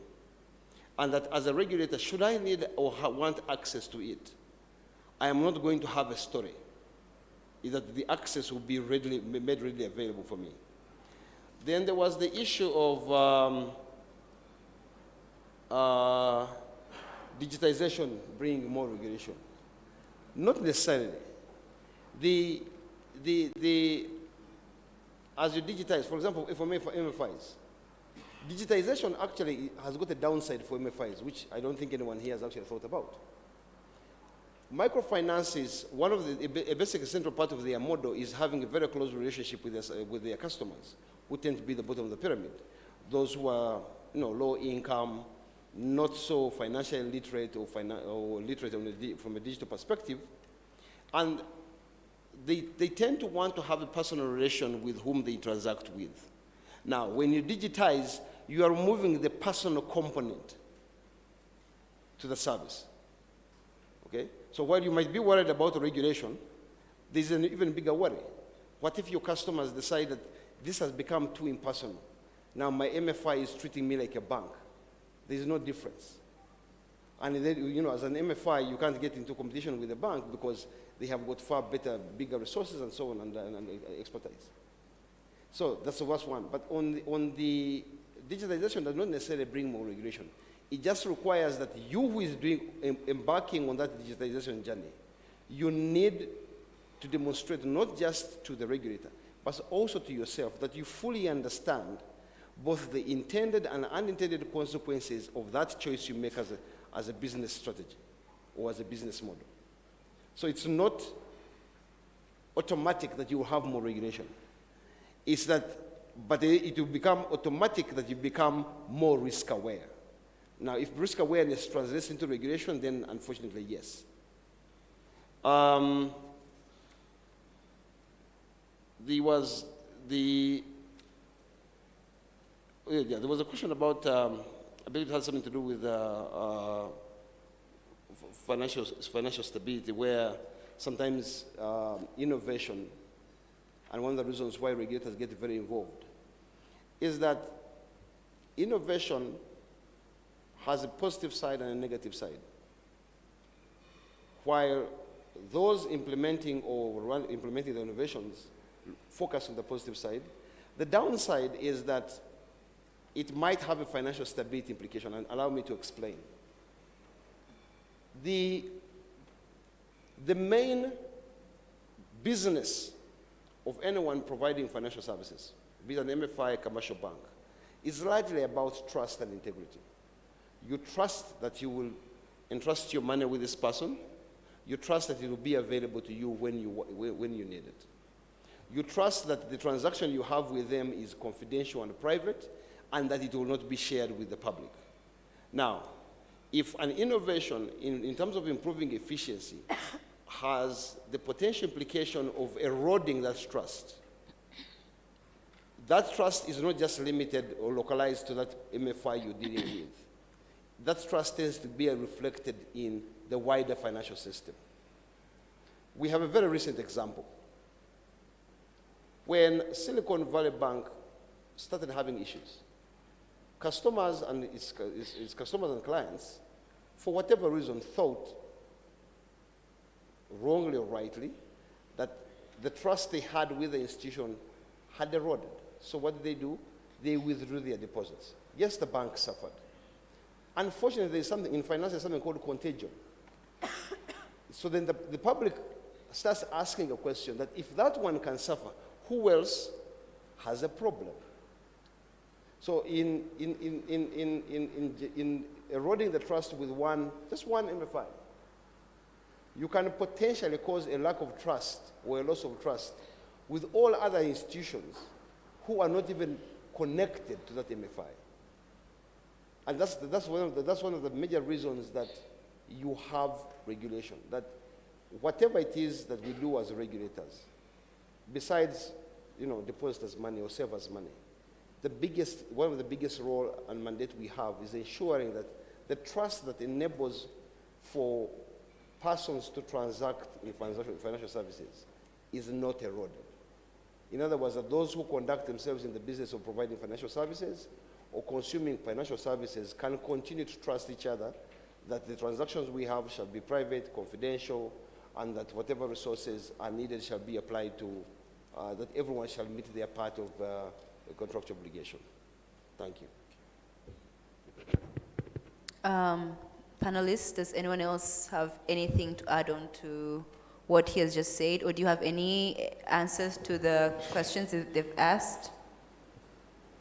And that as a regulator, should I need or want access to it, I am not going to have a story. Is that the access will be made readily available for me. Then there was the issue of digitization bringing more regulation. Not necessarily. As you digitize, for example, for MFIs, digitization actually has got a downside for MFIs, which I don't think anyone here has actually thought about. Microfinance is one of a basic central part of their model is having a very close relationship with their customers, who tend to be the bottom of the pyramid. Those who are low income, not so financially literate or literate from a digital perspective, and they tend to want to have a personal relation with whom they transact with. Now, when you digitize, you are removing the personal component to the service. Okay? So while you might be worried about the regulation, there's an even bigger worry. What if your customers decide that this has become too impersonal? Now my MFI is treating me like a bank. There's no difference. And then, as an MFI, you can't get into competition with a bank because they have got far better, bigger resources and so on and expertise. So that's the first one. But on the digitalization does not necessarily bring more regulation. It just requires that you who is embarking on that digitalization journey, you need to demonstrate not just to the regulator, but also to yourself that you fully understand both the intended and unintended consequences of that choice you make as a business strategy or as a business model. So it's not automatic that you will have more regulation. It's that, but it will become automatic that you become more risk aware. Now, if risk awareness translates into regulation, then unfortunately, yes. There was a question about, I believe it had something to do with financial stability, where sometimes innovation, and one of the reasons why regulators get very involved, is that innovation has a positive side and a negative side. While those implementing the innovations focus on the positive side, the downside is that it might have a financial stability implication, and allow me to explain. The main business of anyone providing financial services, be it an MFI, commercial bank, is largely about trust and integrity. You trust that you will entrust your money with this person. You trust that it will be available to you when you need it. You trust that the transaction you have with them is confidential and private, and that it will not be shared with the public. Now, if an innovation in terms of improving efficiency has the potential implication of eroding that trust is not just limited or localized to that MFI you're dealing with. That trust tends to be reflected in the wider financial system. We have a very recent example. When Silicon Valley Bank started having issues, customers and its customers and clients, for whatever reason, thought, wrongly or rightly, that the trust they had with the institution had eroded. So what did they do? They withdrew their deposits. Yes, the bank suffered. Unfortunately, there's something in finance, there's something called contagion. So then the public starts asking a question that if that one can suffer, who else has a problem? So in eroding the trust with just one MFI, you can potentially cause a lack of trust or a loss of trust with all other institutions who are not even connected to that MFI. And that's one of the major reasons that you have regulation, that whatever it is that we do as regulators, besides, depositors' money or savers' money, one of the biggest role and mandate we have is ensuring that the trust that enables for persons to transact in financial services is not eroded. In other words, that those who conduct themselves in the business of providing financial services or consuming financial services can continue to trust each other, that the transactions we have shall be private, confidential, and that whatever resources are needed shall be applied to, that everyone shall meet their part of a contractual obligation. Thank you. Panelists, does anyone else have anything to add on to what he has just said, or do you have any answers to the questions that they've asked?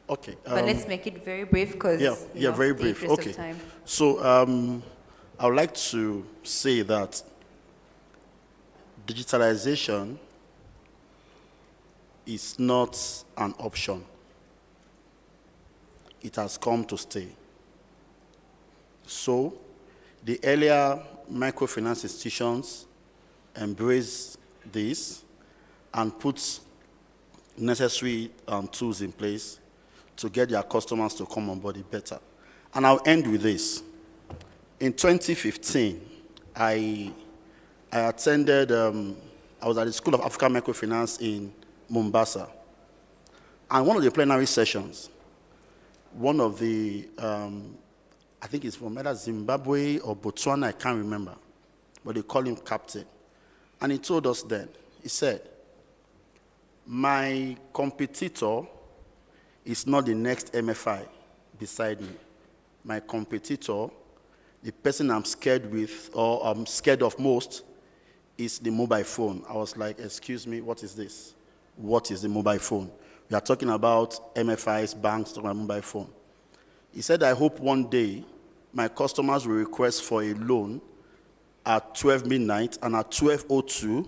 Okay. But let's make it very brief because very brief. Okay. Time. So I would like to say that digitalization is not an option. It has come to stay. So the earlier microfinance institutions embrace this and put necessary tools in place to get their customers to come on board better. And I'll end with this. In 2015, I attended, I was at the School of African Microfinance in Mombasa. And one of the plenary sessions, one of the, I think it's from either Zimbabwe or Botswana, I can't remember, but they call him captain. And he told us then, he said, my competitor is not the next MFI beside me. My competitor, the person I'm scared with or I'm scared of most is the mobile phone. I was like, excuse me, what is this? What is the mobile phone? We are talking about MFIs, banks, talking about mobile phone. He said, I hope one day my customers will request for a loan at 12 midnight, and at 12:02,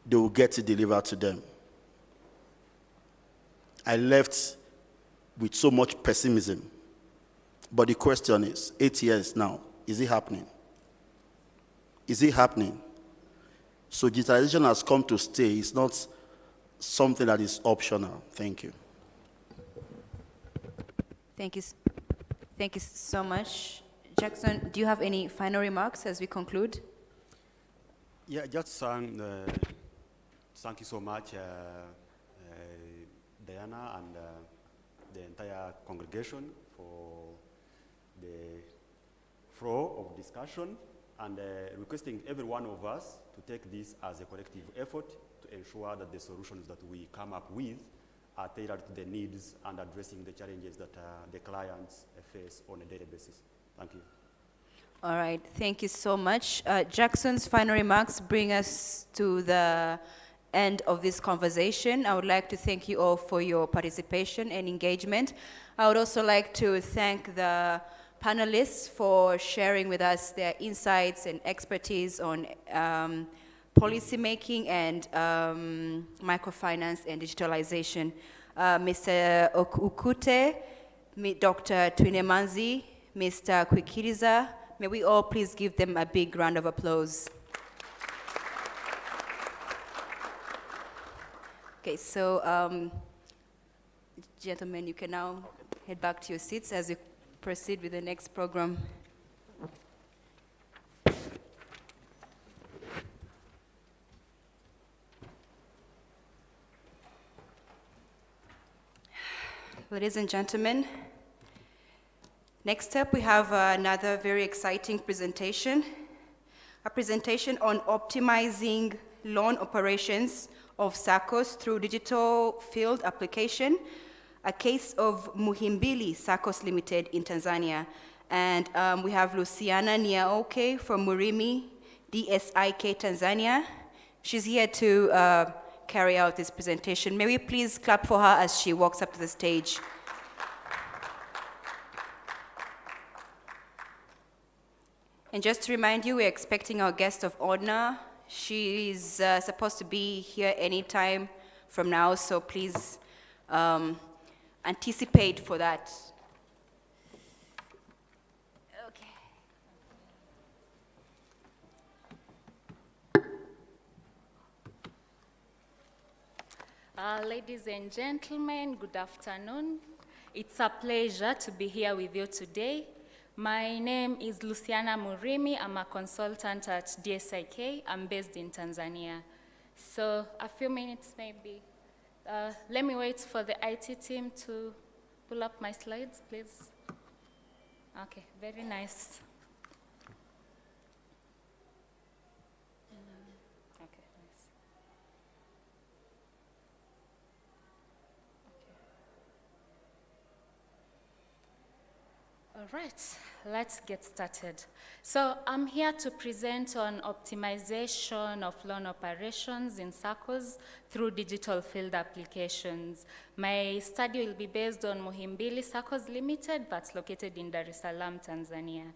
they will get it delivered to them. I left with so much pessimism. But the question is, 8 years now, is it happening? Is it happening? So digitalization has come to stay. It's not something that is optional. Thank you. Thank you. Thank you so much. Jackson, do you have any final remarks as we conclude? Yeah, just thank you so much, Diana, and the entire congregation for the flow of discussion, and requesting every one of us to take this as a collective effort to ensure that the solutions that we come up with are tailored to the needs and addressing the challenges that the clients face on a daily basis. Thank you. All right, thank you so much. Jackson's final remarks bring us to the end of this conversation. I would like to thank you all for your participation and engagement. I would also like to thank the panelists for sharing with us their insights and expertise on policy making and microfinance and digitalization. Mr. Ukute, Dr. Twinemanzi, Mr. Kwikiriza, may we all please give them a big round of applause. Okay, so gentlemen, you can now head back to your seats as we proceed with the next program. Ladies and gentlemen, Next up, we have another very exciting presentation, a presentation on optimizing loan operations of SACCOs through digital field application, a case of Muhimbili SACCOs Limited in Tanzania. And we have Luciana Niaoke from Murimi, DSIK Tanzania. She's here to carry out this presentation. May we please clap for her as she walks up to the stage. And just to remind you, we're expecting our guest of honor. She's supposed to be here anytime from now, so please anticipate for that. Ladies and gentlemen, good afternoon. It's a pleasure to be here with you today. My name is Luciana Murimi. I'm a consultant at DSIK. I'm based in Tanzania. So a few minutes maybe. Let me wait for the IT team to pull up my slides, please. Okay, very nice. Okay, nice. All right, let's get started. So I'm here to present on optimization of loan operations in SACCOs through digital field applications. My study will be based on Muhimbili SACCOs Limited, that's located in Dar es Salaam, Tanzania.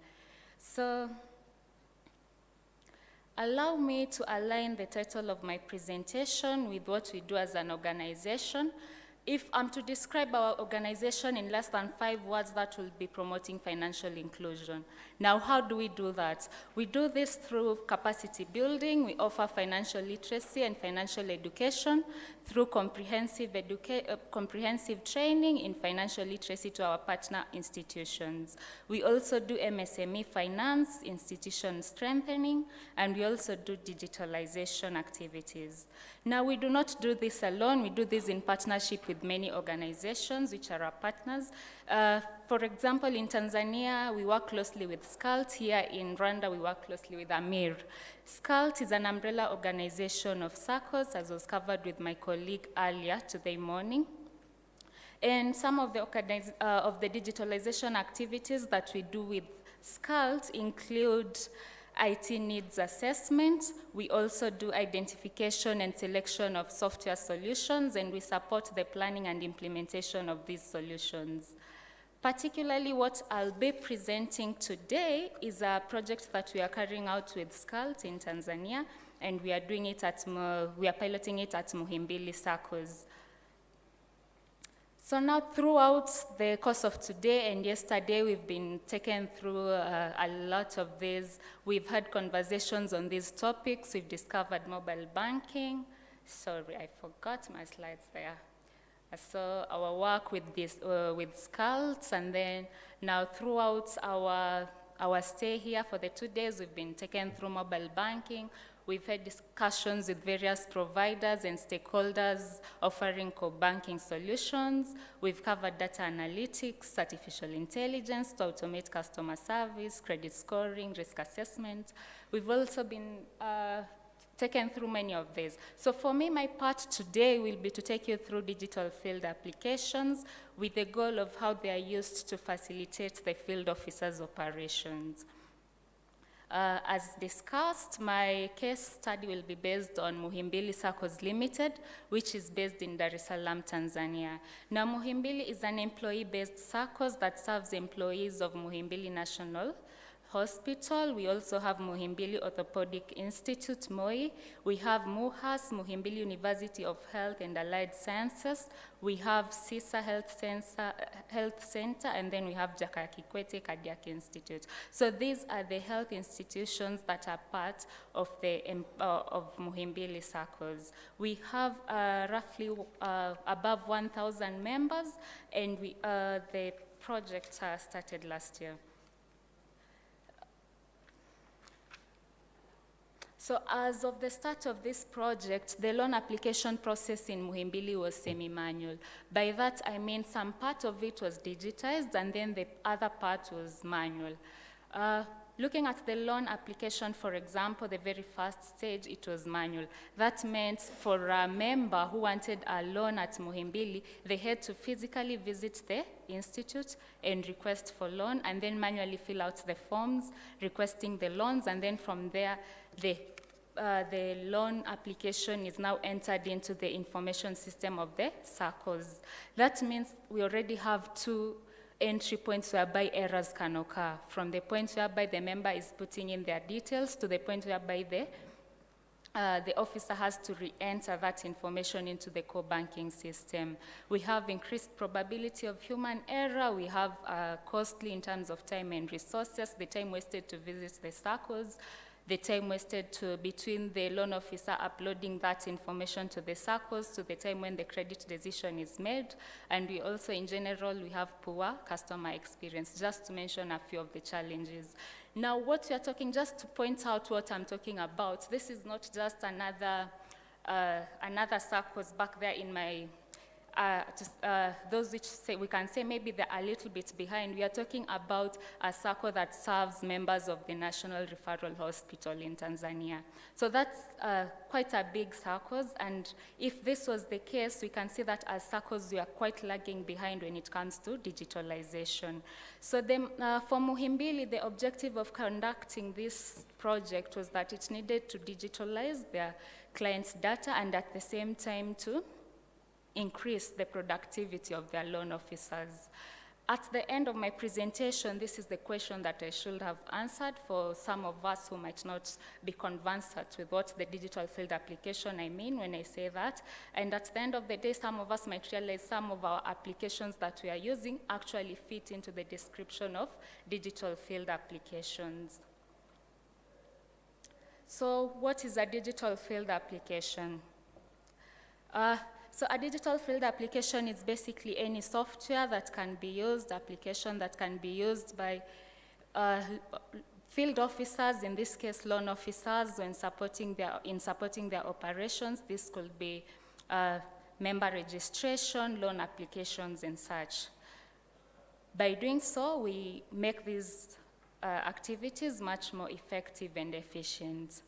So allow me to align the title of my presentation with what we do as an organization. If I'm to describe our organization in less than 5 words, that will be promoting financial inclusion. Now, how do we do that? We do this through capacity building. We offer financial literacy and financial education through comprehensive training in financial literacy to our partner institutions. We also do MSME finance, institution strengthening, and we also do digitalization activities. Now, we do not do this alone. We do this in partnership with many organizations which are our partners. For example, in Tanzania, we work closely with SCALT. Here in Rwanda, we work closely with AMIR. SCALT is an umbrella organization of SACCOs, as was covered with my colleague earlier today morning. And some of the digitalization activities that we do with SCALT include IT needs assessment. We also do identification and selection of software solutions, and we support the planning and implementation of these solutions. Particularly what I'll be presenting today is a project that we are carrying out with SCALT in Tanzania, and we are doing it we are piloting it at Muhimbili SACCOs. So now throughout the course of today and yesterday, we've been taken through a lot of these. We've had conversations on these topics. We've discovered mobile banking. Sorry, I forgot my slides there. So our work with SCALT, and then now throughout our stay here for the 2 days, we've been taken through mobile banking. We've had discussions with various providers and stakeholders offering co-banking solutions. We've covered data analytics, artificial intelligence to automate customer service, credit scoring, risk assessment. We've also been taken through many of these. So for me, my part today will be to take you through digital field applications with the goal of how they are used to facilitate the field officers' operations. As discussed, my case study will be based on Muhimbili SACCOs Limited, which is based in Dar es Salaam, Tanzania. Now, Muhimbili is an employee-based SACCOs that serves employees of Muhimbili National Hospital. We also have Muhimbili Orthopedic Institute, MOI. We have MUHAS, Muhimbili University of Health and Allied Sciences. We have CISA Health Center, and then we have Jakaya Kikwete Cardiac Institute. So these are the health institutions that are part of of Muhimbili SACCOs. We have roughly above 1,000 members, and the project started last year. So as of the start of this project, the loan application process in Muhimbili was semi-manual. By that, I mean some part of it was digitized and then the other part was manual. Looking at the loan application, for example, the very first stage, it was manual. That meant for a member who wanted a loan at Muhimbili, they had to physically visit the institute and request for loan, and then manually fill out the forms requesting the loans, and then from there, the loan application is now entered into the information system of the SACCOs. That means we already have two entry points whereby errors can occur, from the point whereby the member is putting in their details to the point whereby the officer has to re-enter that information into the core banking system. We have increased probability of human error. We have costly in terms of time and resources, the time wasted to visit the SACCOs, the time wasted between the loan officer uploading that information to the SACCOs to the time when the credit decision is made. And we also, in general, we have poor customer experience, just to mention a few of the challenges. Now, what we are talking, just to point out what I'm talking about, this is not just another SACCOs back there in my, those which say, we can say maybe they're a little bit behind. We are talking about a SACCO that serves members of the National Referral Hospital in Tanzania. So that's quite a big SACCOs, and if this was the case, we can see that as SACCOs, we are quite lagging behind when it comes to digitalization. So for Muhimbili, the objective of conducting this project was that it needed to digitalize their clients' data and at the same time to increase the productivity of their loan officers. At the end of my presentation, this is the question that I should have answered for some of us who might not be conversant with what the digital field application I mean when I say that. And at the end of the day, some of us might realize some of our applications that we are using actually fit into the description of digital field applications. So what is a digital field application? So a digital field application is basically any software that can be used, application that can be used by field officers, in this case loan officers, when supporting their operations. This could be member registration, loan applications, and such. By doing so, we make these activities much more effective and efficient.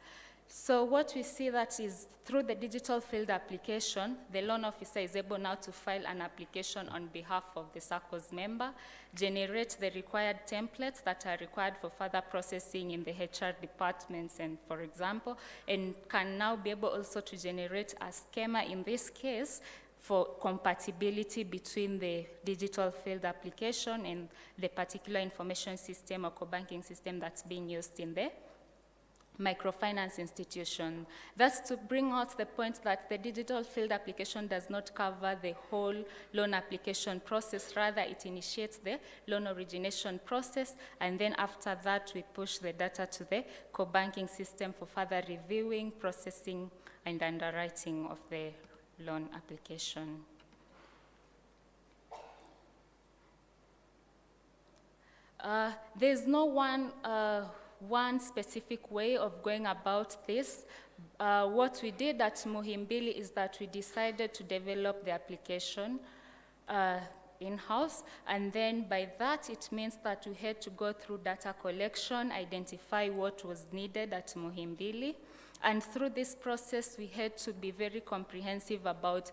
So what we see that is through the digital field application, the loan officer is able now to file an application on behalf of the SACCO's member, generate the required templates that are required for further processing in the HR departments, and for example, and can now be able also to generate a schema in this case for compatibility between the digital field application and the particular information system or core banking system that's being used in the microfinance institution. That's to bring out the point that the digital field application does not cover the whole loan application process. Rather, it initiates the loan origination process, and then after that, we push the data to the core banking system for further reviewing, processing, and underwriting of the loan application. There's no one specific way of going about this. What we did at Muhimbili is that we decided to develop the application in-house, and then by that it means that we had to go through data collection, identify what was needed at Muhimbili, and through this process we had to be very comprehensive about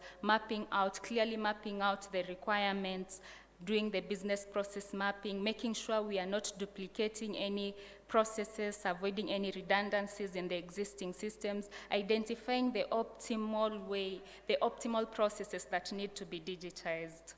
clearly mapping out the requirements, doing the business process mapping, making sure we are not duplicating any processes, avoiding any redundancies in the existing systems, identifying the optimal way, the optimal processes that need to be digitized,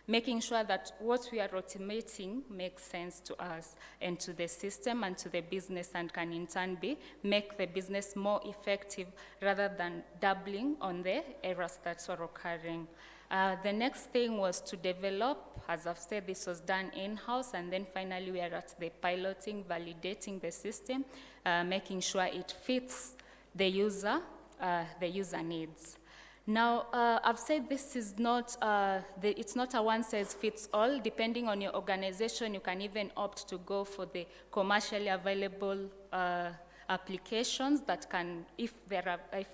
making sure that what we are automating makes sense to us and to the system and to the business, and can in turn make the business more effective rather than doubling on the errors that are occurring. The next thing was to develop, as I've said, this was done in-house, and then finally we are at the piloting, validating the system, making sure it fits the user needs. Now, I've said this is not, it's not a one-size-fits-all. Depending on your organization, you can even opt to go for the commercially available applications that can, if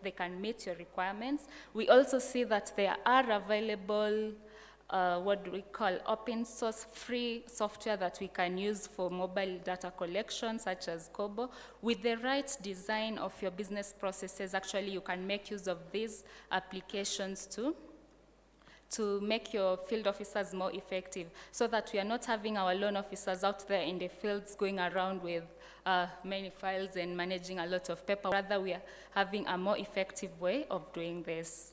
they can meet your requirements. We also see that there are available what do we call open source free software that we can use for mobile data collection, such as Kobo. With the right design of your business processes, actually you can make use of these applications to make your field officers more effective, so that we are not having our loan officers out there in the fields going around with many files and managing a lot of paper. Rather, we are having a more effective way of doing this.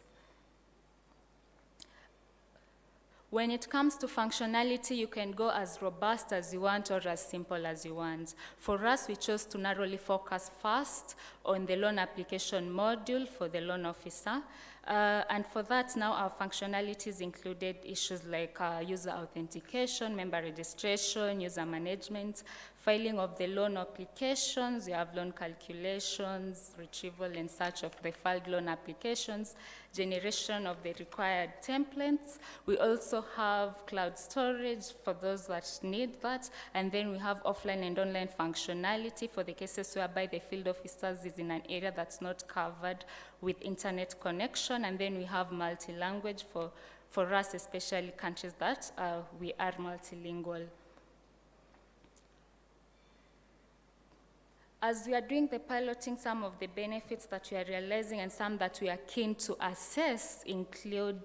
When it comes to functionality, you can go as robust as you want or as simple as you want. For us, we chose to narrowly focus first on the loan application module for the loan officer. And for that, now our functionalities included issues like user authentication, member registration, user management, filing of the loan applications, you have loan calculations, retrieval and search of the filed loan applications, generation of the required templates. We also have cloud storage for those that need that, and then we have offline and online functionality for the cases whereby the field officers is in an area that's not covered with internet connection, and then we have multi-language for us, especially countries that we are multilingual. As we are doing the piloting, some of the benefits that we are realizing and some that we are keen to assess include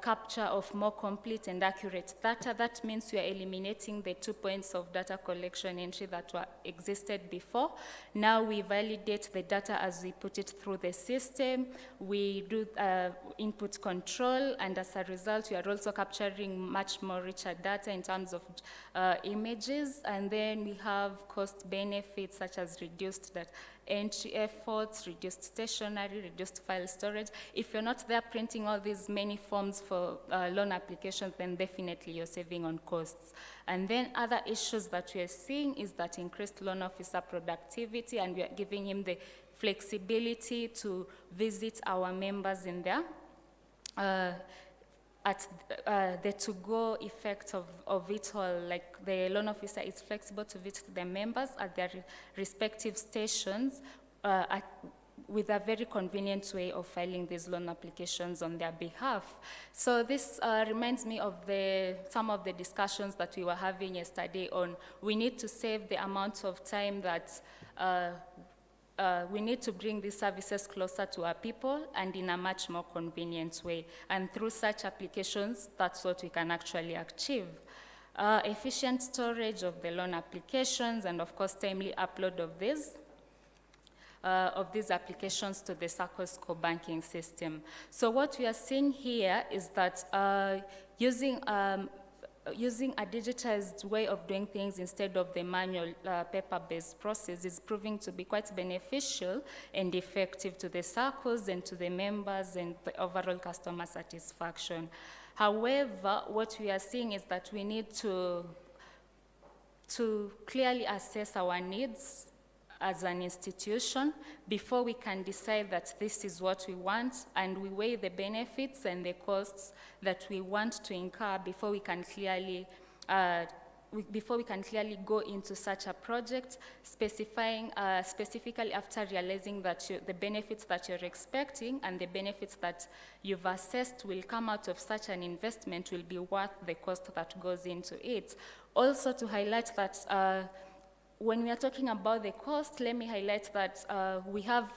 capture of more complete and accurate data. That means we are eliminating the 2 points of data collection entry that existed before. Now we validate the data as we put it through the system. We do input control, and as a result, we are also capturing much more richer data in terms of images. And then we have cost benefits such as reduced data entry efforts, reduced stationery, reduced file storage. If you're not there printing all these many forms for loan applications, then definitely you're saving on costs. And then other issues that we are seeing is that increased loan officer productivity, and we are giving him the flexibility to visit our members in there. At the to-go effect of it all, like the loan officer is flexible to visit the members at their respective stations with a very convenient way of filing these loan applications on their behalf. So this reminds me of some of the discussions that we were having yesterday on we need to save the amount of time that we need to bring these services closer to our people and in a much more convenient way. And through such applications, that's what we can actually achieve. Efficient storage of the loan applications, and of course, timely upload of these applications to the SACCO's core banking system. So what we are seeing here is that using a digitized way of doing things instead of the manual paper-based process is proving to be quite beneficial and effective to the SACCOs and to the members and the overall customer satisfaction. However, what we are seeing is that we need to clearly assess our needs as an institution before we can decide that this is what we want, and we weigh the benefits and the costs that we want to incur before we can clearly go into such a project, specifying specifically after realizing that the benefits that you're expecting and the benefits that you've assessed will come out of such an investment will be worth the cost that goes into it. Also, to highlight that when we are talking about the cost, let me highlight that we have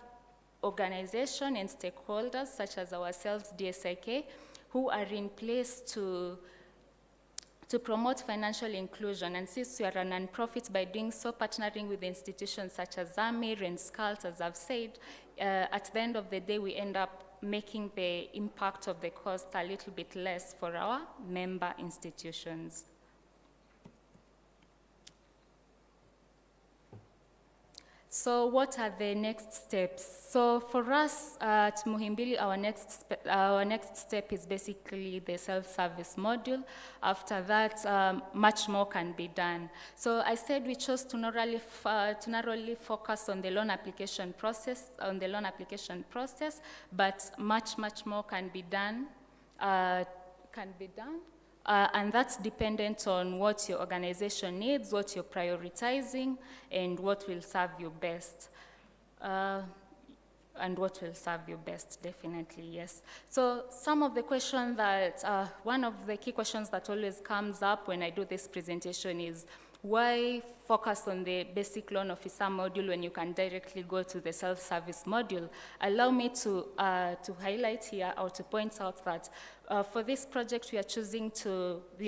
organizations and stakeholders such as ourselves, DSIK, who are in place to promote financial inclusion. And since we are a non-profit, by doing so, partnering with institutions such as AMIR and SCALT, as I've said, at the end of the day, we end up making the impact of the cost a little bit less for our member institutions. So what are the next steps? So for us at Muhimbili, our next step is basically the self-service module. After that, much more can be done. So I said we chose to narrowly focus on the loan application process, but much more can be done. And that's dependent on what your organization needs, what you're prioritizing, and what will serve you best. Definitely, yes. So some of the questions that, one of the key questions that always comes up when I do this presentation is, why focus on the basic loan officer module when you can directly go to the self-service module? Allow me to highlight here or to point out that for this project we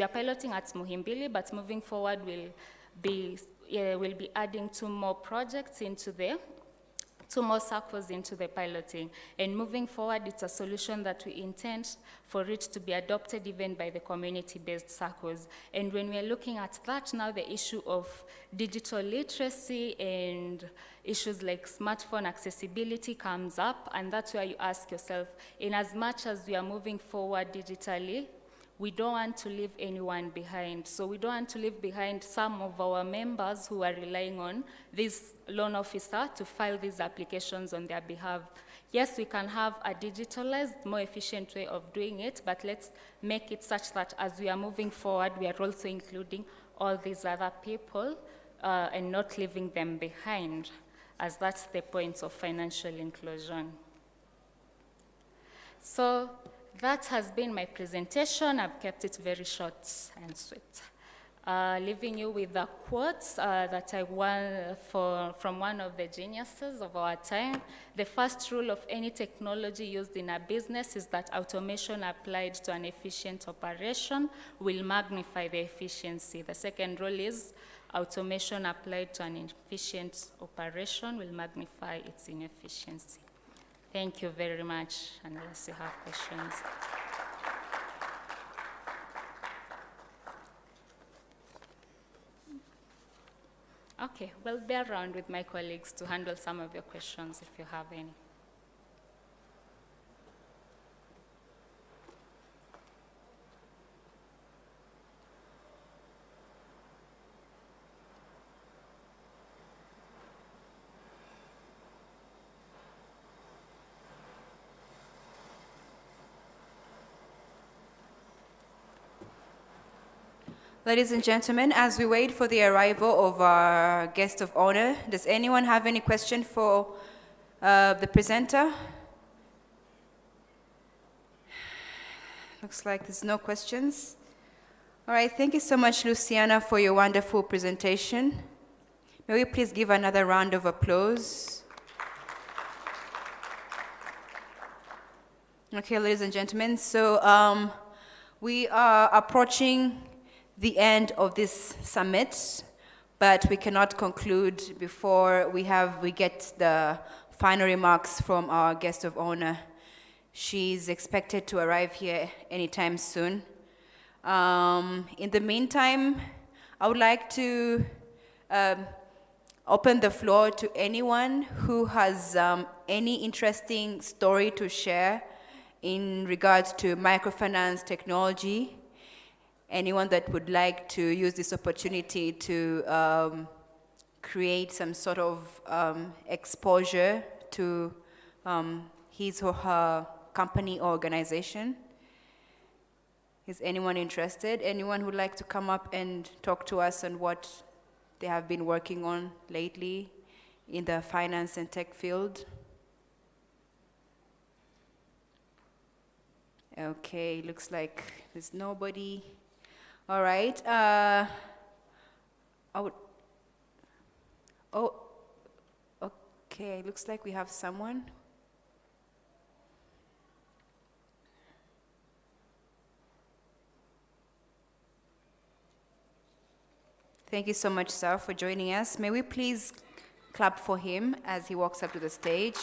are piloting at Muhimbili, but moving forward we'll be adding 2 more projects into there. 2 more circles into the piloting. And moving forward, it's a solution that we intend for it to be adopted even by the community-based circles. And when we're looking at that now, the issue of digital literacy and issues like smartphone accessibility comes up, and that's where you ask yourself, in as much as we are moving forward digitally, we don't want to leave anyone behind. So we don't want to leave behind some of our members who are relying on this loan officer to file these applications on their behalf. Yes, we can have a digitalized, more efficient way of doing it, but let's make it such that as we are moving forward, we are also including all these other people and not leaving them behind, as that's the point of financial inclusion. So that has been my presentation. I've kept it very short and sweet. Leaving you with a quote that I won from one of the geniuses of our time. The first rule of any technology used in a business is that automation applied to an efficient operation will magnify the efficiency. The second rule is automation applied to an efficient operation will magnify its inefficiency. Thank you very much, unless you have questions. Okay, we'll be around with my colleagues to handle some of your questions if you have any. Ladies and gentlemen, as we wait for the arrival of our guest of honor, does anyone have any question for the presenter? Looks like there's no questions. All right, thank you so much, Luciana, for your wonderful presentation. May we please give another round of applause? Okay, ladies and gentlemen, so we are approaching the end of this summit, but we cannot conclude before we get the final remarks from our guest of honor. She's expected to arrive here anytime soon. In the meantime, I would like to open the floor to anyone who has any interesting story to share in regards to microfinance technology. Anyone that would like to use this opportunity to create some sort of exposure to his or her company or organization? Is anyone interested? Anyone who'd like to come up and talk to us on what they have been working on lately in the finance and tech field? Okay, looks like there's nobody. All right. Okay, looks like we have someone. Thank you so much, sir, for joining us. May we please clap for him as he walks up to the stage.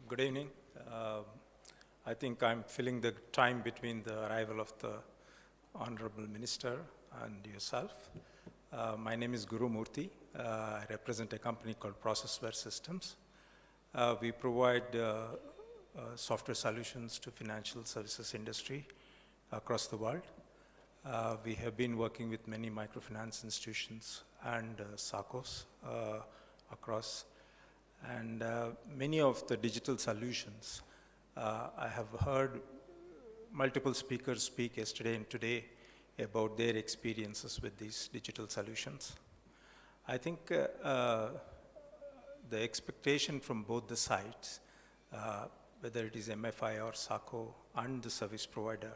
Good evening. I think I'm filling the time between the arrival of the Honorable Minister and yourself. My name is Guru Murthy. I represent a company called Processware Systems. We provide software solutions to financial services industry across the world. We have been working with many microfinance institutions and SACCOs across. And many of the digital solutions, I have heard multiple speakers speak yesterday and today about their experiences with these digital solutions. I think the expectation from both the sides, whether it is MFI or SACO and the service provider,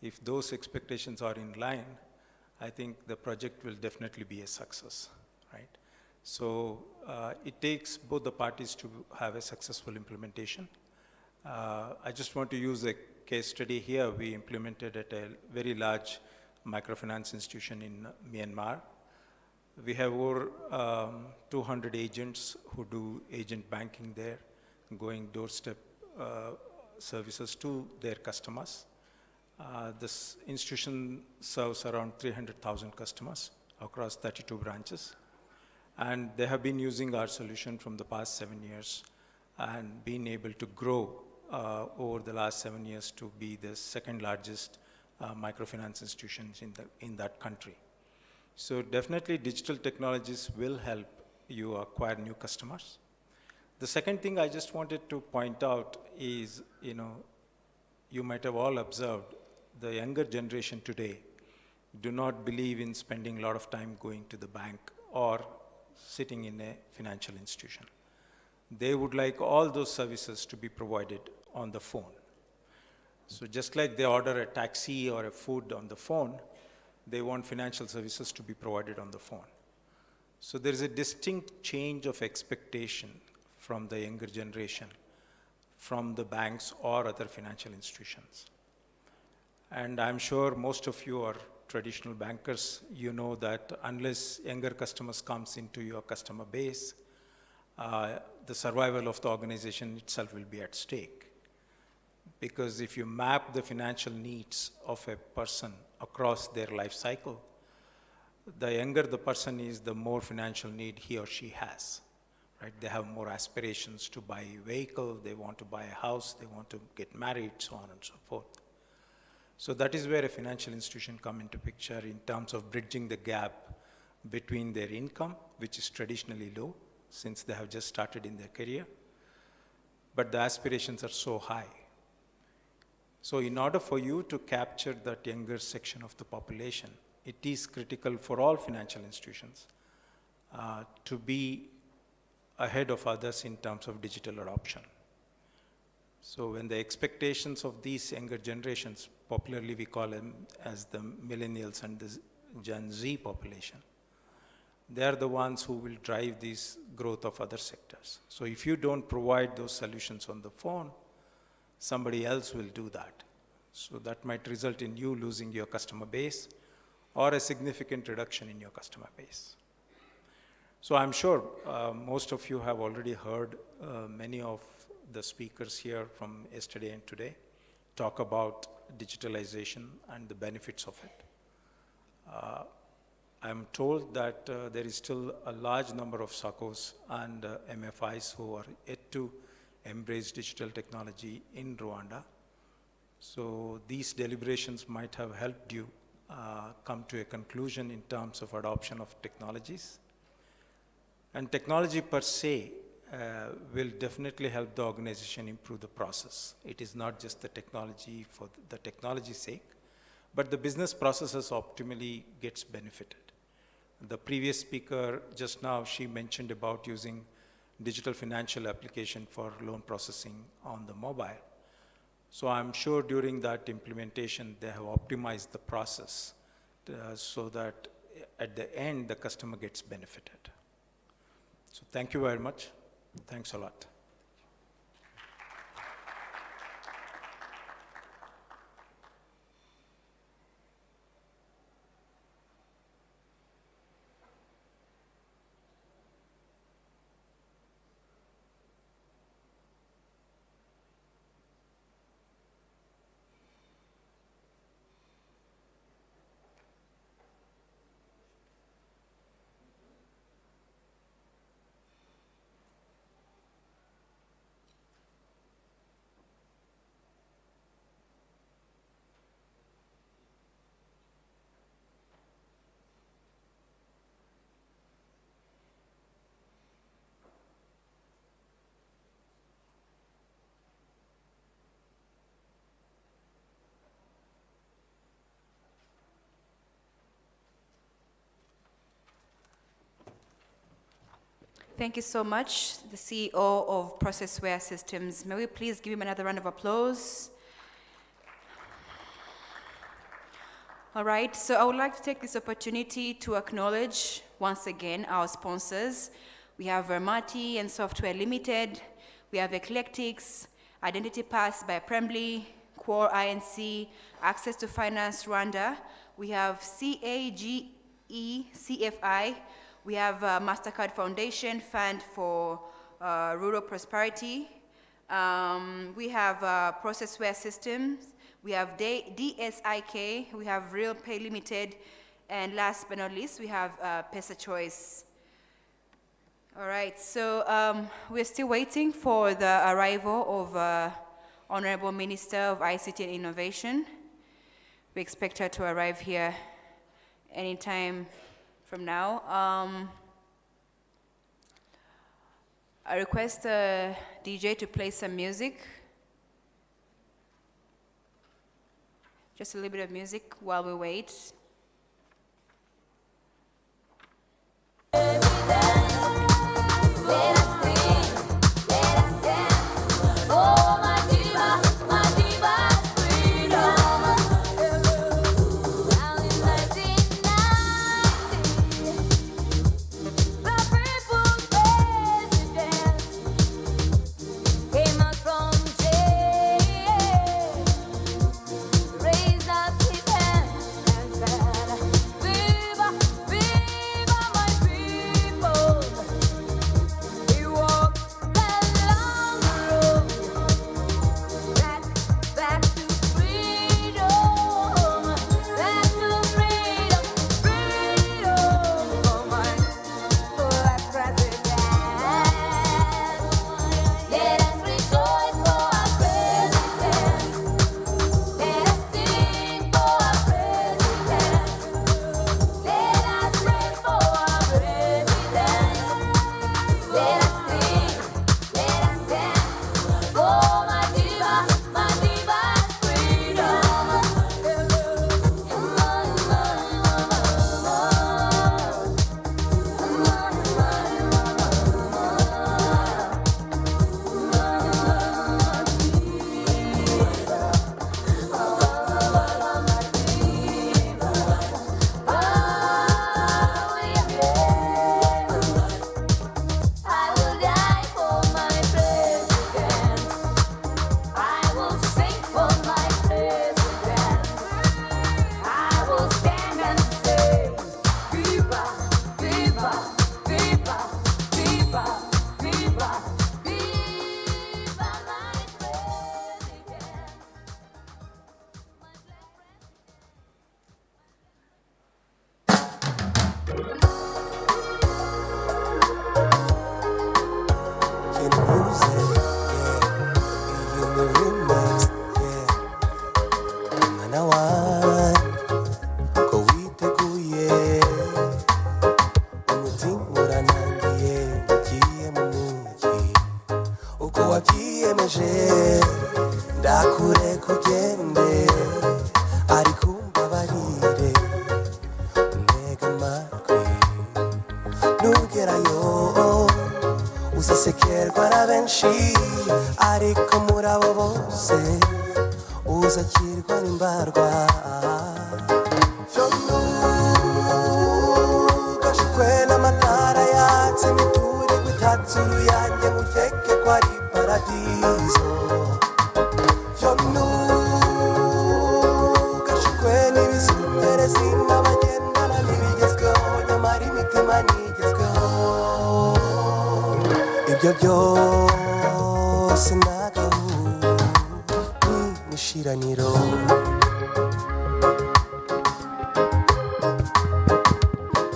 if those expectations are in line, I think the project will definitely be a success, right? So it takes both the parties to have a successful implementation. I just want to use a case study here. We implemented at a very large microfinance institution in Myanmar. We have over 200 agents who do agent banking there, going doorstep services to their customers. This institution serves around 300,000 customers across 32 branches. And they have been using our solution from the past 7 years and been able to grow over the last 7 years to be the second largest microfinance institutions in that country. So definitely digital technologies will help you acquire new customers. The second thing I just wanted to point out is, you might have all observed the younger generation today do not believe in spending a lot of time going to the bank or sitting in a financial institution. They would like all those services to be provided on the phone. So just like they order a taxi or a food on the phone, they want financial services to be provided on the phone. So there is a distinct change of expectation from the younger generation, from the banks or other financial institutions. And I'm sure most of you are traditional bankers. You know that unless younger customers comes into your customer base, the survival of the organization itself will be at stake. Because if you map the financial needs of a person across their life cycle, the younger the person is, the more financial need he or she has. Right? They have more aspirations to buy a vehicle, they want to buy a house, they want to get married, so on and so forth. So that is where a financial institution come into picture in terms of bridging the gap between their income, which is traditionally low, since they have just started in their career, but the aspirations are so high. So in order for you to capture that younger section of the population, it is critical for all financial institutions to be ahead of others in terms of digital adoption. So when the expectations of these younger generations, popularly we call them as the millennials and the Gen Z population, they are the ones who will drive this growth of other sectors. So if you don't provide those solutions on the phone, somebody else will do that. So that might result in you losing your customer base or a significant reduction in your customer base. So I'm sure most of you have already heard many of the speakers here from yesterday and today talk about digitalization and the benefits of it. I'm told that there is still a large number of SACOs and MFIs who are yet to embrace digital technology in Rwanda. So these deliberations might have helped you come to a conclusion in terms of adoption of technologies. And technology per se will definitely help the organization improve the process. It is not just the technology for the technology's sake, but the business processes optimally gets benefited. The previous speaker just now, she mentioned about using digital financial application for loan processing on the mobile. So I'm sure during that implementation, they have optimized the process so that at the end, the customer gets benefited. So thank you very much. Thanks a lot. Thank you so much, the CEO of Processware Systems. May we please give him another round of applause? All right, so I would like to take this opportunity to acknowledge once again our sponsors. We have Vermati and Software Limited. We have Eclectics, Identity Pass by Prembly, Core INC, Access to Finance Rwanda. We have CAGE CFI. We have MasterCard Foundation Fund for Rural Prosperity. We have Processware Systems. We have DSIK. We have Real Pay Limited. And last but not least, we have Pesa Choice. All right, so we're still waiting for the arrival of Honorable Minister of ICT and Innovation. We expect her to arrive here anytime from now. I request DJ to play some music. Just a little bit of music while we wait.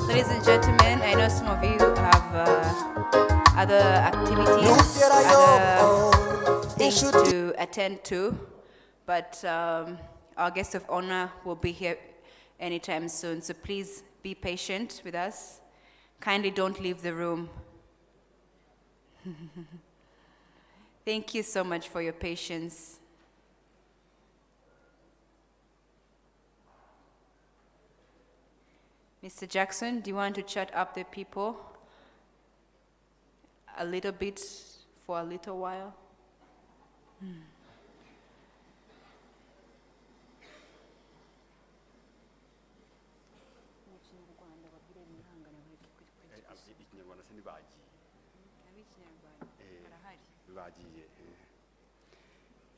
Ladies and gentlemen, I know some of you have other activities, other things to attend to, but our guest of honor will be here anytime soon, so please be patient with us. Kindly don't leave the room. Thank you so much for your patience. Mr. Jackson, do you want to chat up the people? a little bit for a little while?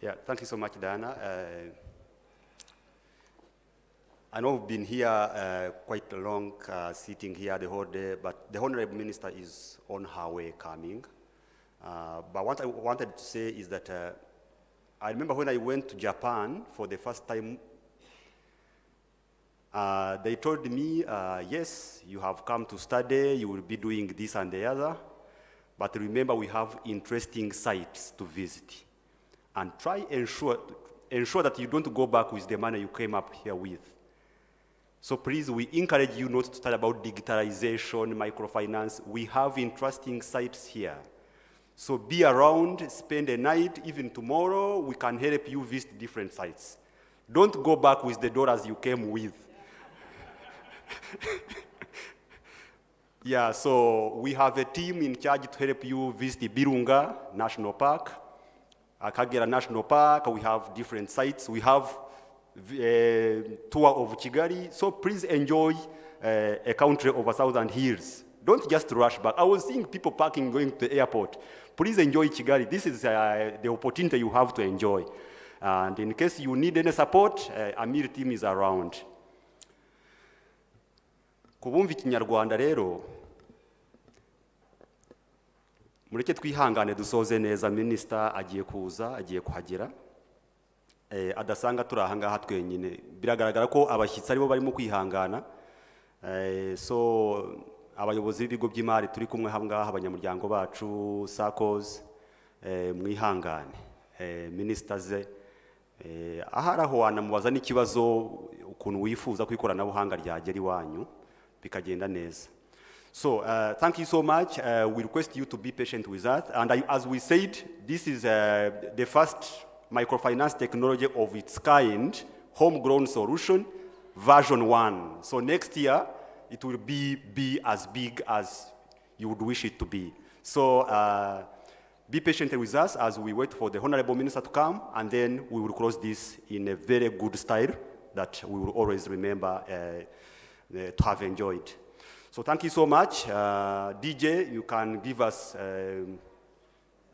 Yeah, thank you so much, Diana. I know we've been here quite long, sitting here the whole day, but the Honorable Minister is on her way coming. But what I wanted to say is that I remember when I went to Japan for the first time, they told me, yes, you have come to study, you will be doing this and the other, but remember we have interesting sites to visit. And try ensure that you don't go back with the money you came up here with. So please, we encourage you not to study about digitalization, microfinance. We have interesting sites here. So be around, spend a night, even tomorrow, we can help you visit different sites. Don't go back with the dollars you came with. Yeah, so we have a team in charge to help you visit Birunga National Park, Kagera National Park. We have different sites. We have a tour of Kigali. So please enjoy a country over southern hills. Don't just rush back. I was seeing people parking going to the airport. Please enjoy Kigali. This is the opportunity you have to enjoy. And in case you need any support, Amir team is around. Kubumva ikinyarwanda rero, mureke twihangane dusoze neza. Minister agiye kuza, agiye kuhagera. Adasanga turi aha ngaha twenyine. Biragaragara ko abashyitsi aribo barimo kwihangana. So abayobozi b'ibigo by'imari turi kumwe aha ngaha, abanyamuryango bacu, SACCOs, mwihangane. Minister ze ahari aho wanamubaza n'ikibazo ukuntu wifuza ko ikoranabuhanga ryagera iwanyu bikagenda neza. So thank you so much. We request you to be patient with us. And as we said, this is the first microfinance technology of its kind, homegrown solution, version 1. So next year, it will be as big as you would wish it to be. So be patient with us as we wait for the Honorable Minister to come, and then we will close this in a very good style that we will always remember to have enjoyed. So thank you so much. DJ, you can give us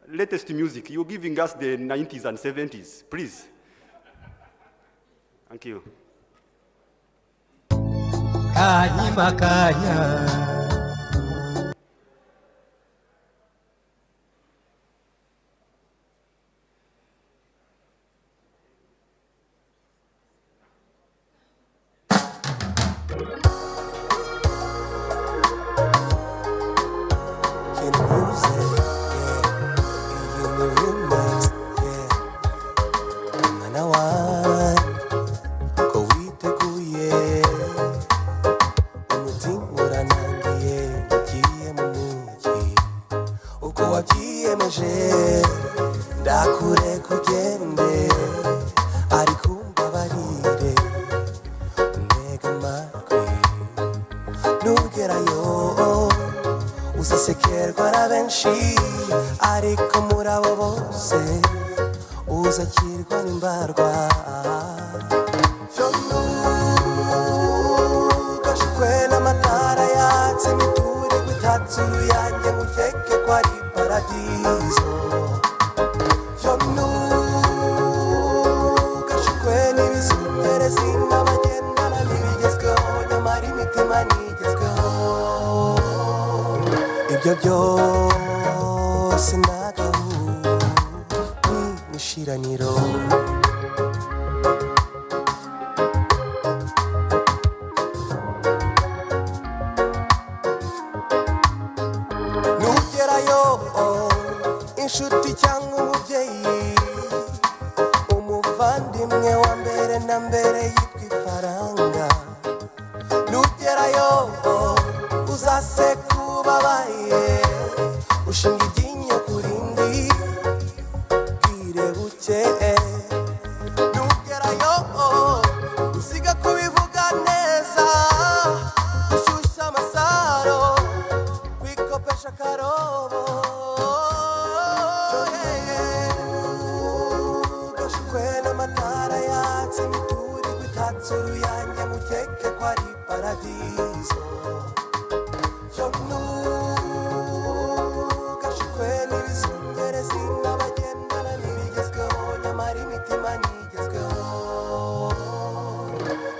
latest music. You're giving us the 90s and 70s, please. Thank you. paradiso. Yo nugashukwe n'ibizungerezi n'abagendana n'ibigezweho, nyamara imitima ntigezweho.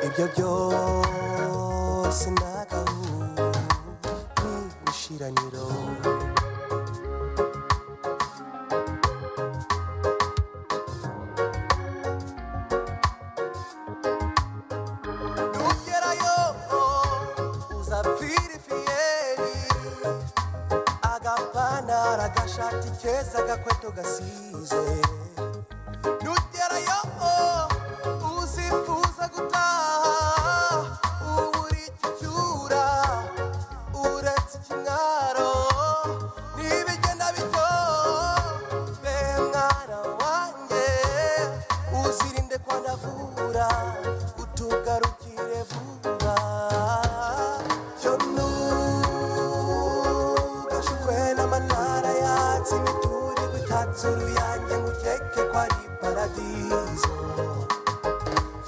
Ibyo byose n'agahu n'ibishiraniro. Nugerayo uzapfira ifiyeri, agapantaro agashati keza agakweto gasize. Nugerayo uzifuza gutaha ubura ikicyura uretse ikimwaro n'ibigenda bityo. Be mwana wanjye uzirinde kwandavura utugarukire vuba. Yo nugashukwe n'amatara yatse imiturirwa itatse uruyange ngo ukeke ko ari paradiso.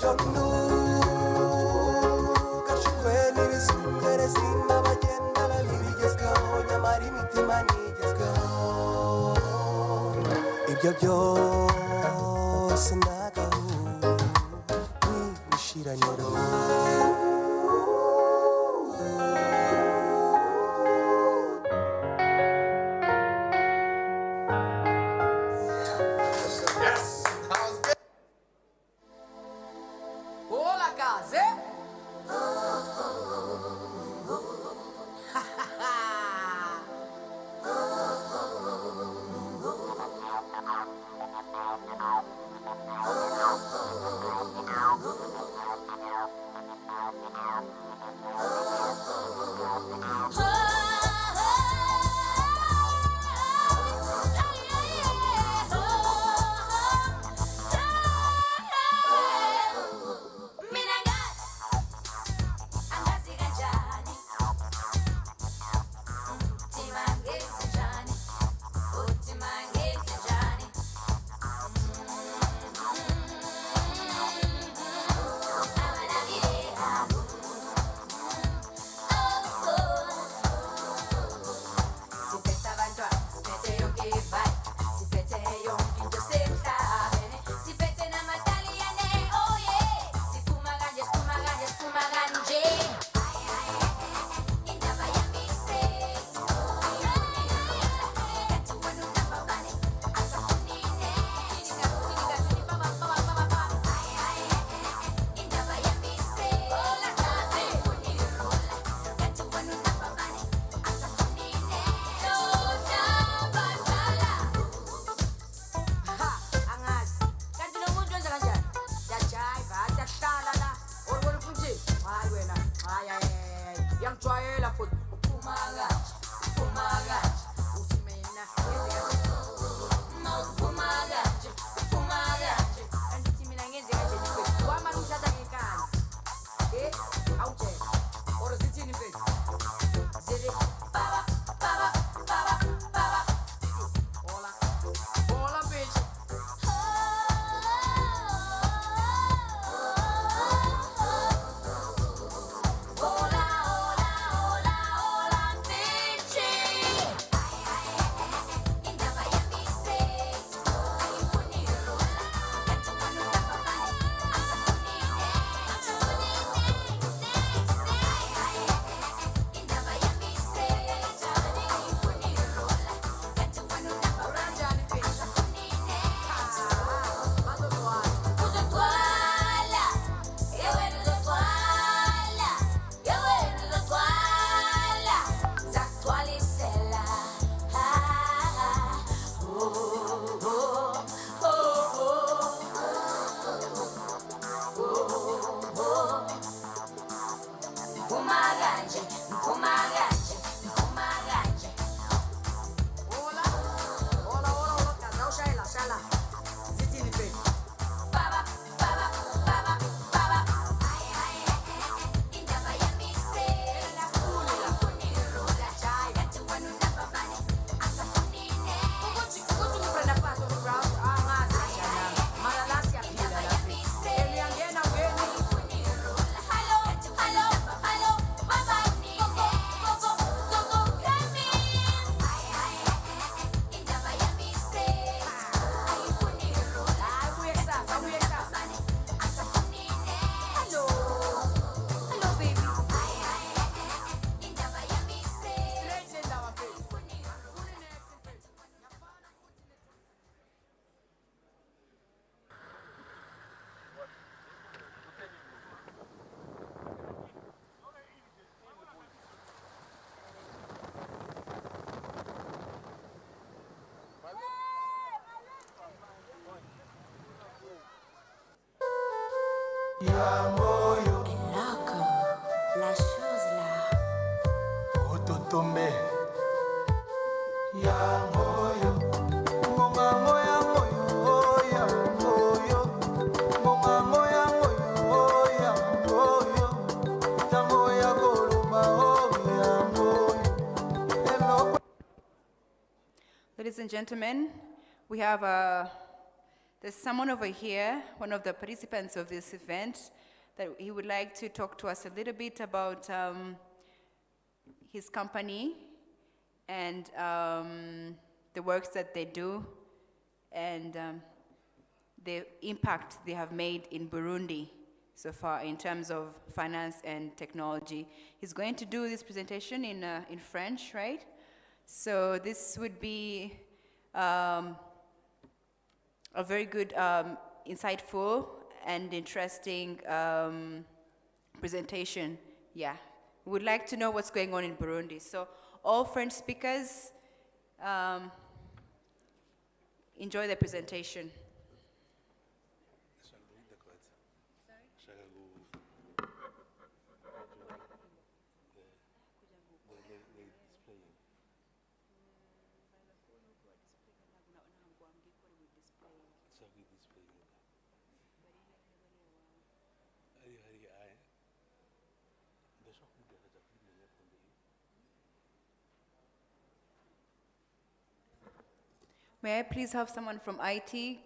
Yo nugashukwe n'ibizungerezi n'abagendana n'ibigezweho, nyamara imitima ntigezweho. Ibyo byose n'agahu n'ibishiraniro. Hola, casa. La chose là. Ototombe. Ya moyo. Monga moya moyo. Ya moyo. Monga moya moyo. Ya moyo. Tango ya goloba. Ya moyo. Hello. Ladies and gentlemen, we have there's someone over here, one of the participants of this event, that he would like to talk to us a little bit about his company and the works that they do and the impact they have made in Burundi so far in terms of finance and technology. He's going to do this presentation in French, right? So this would be a very good, insightful and interesting presentation. Yeah, we would like to know what's going on in Burundi. So all French speakers, enjoy the presentation. May I please have someone from IT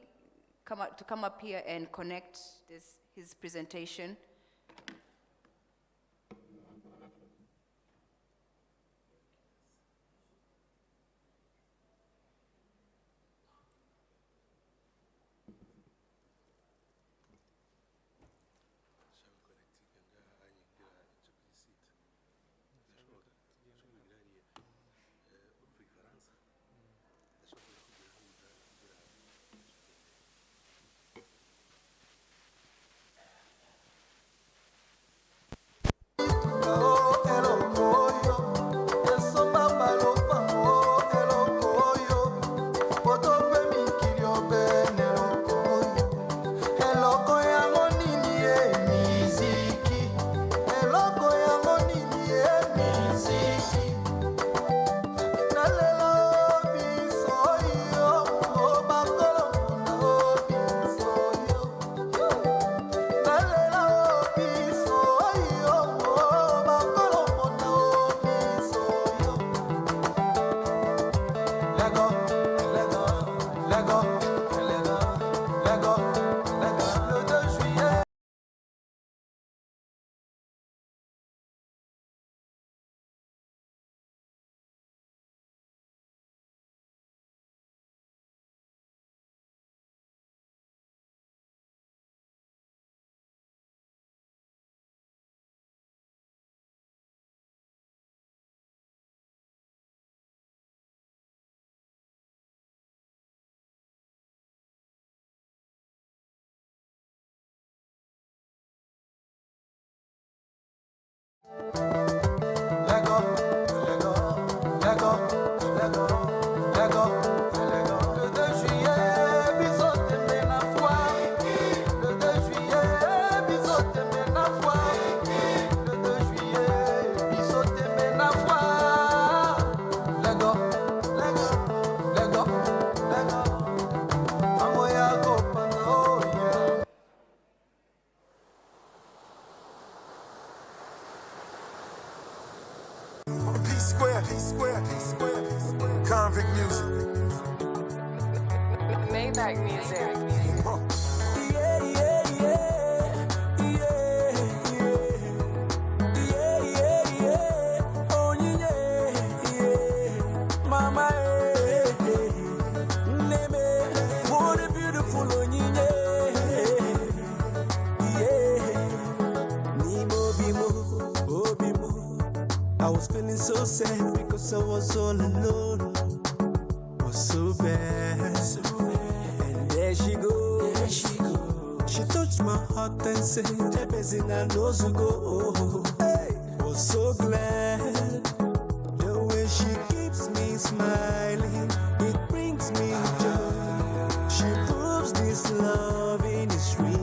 come up here and connect his presentation? Convict music. Maybach music. Yeah, yeah, yeah. Yeah, yeah. Yeah, yeah. Oh, yeah, yeah. Mama, Neme, what a beautiful oh, yeah. Nimo, bimo, oh, bimo. I was feeling so sad because I was all alone. Was so bad. And there she goes. She touched my heart and said, Ebezina knows to go. Hey, was so glad. The way she keeps me smiling, it brings me joy. She proves this love is real.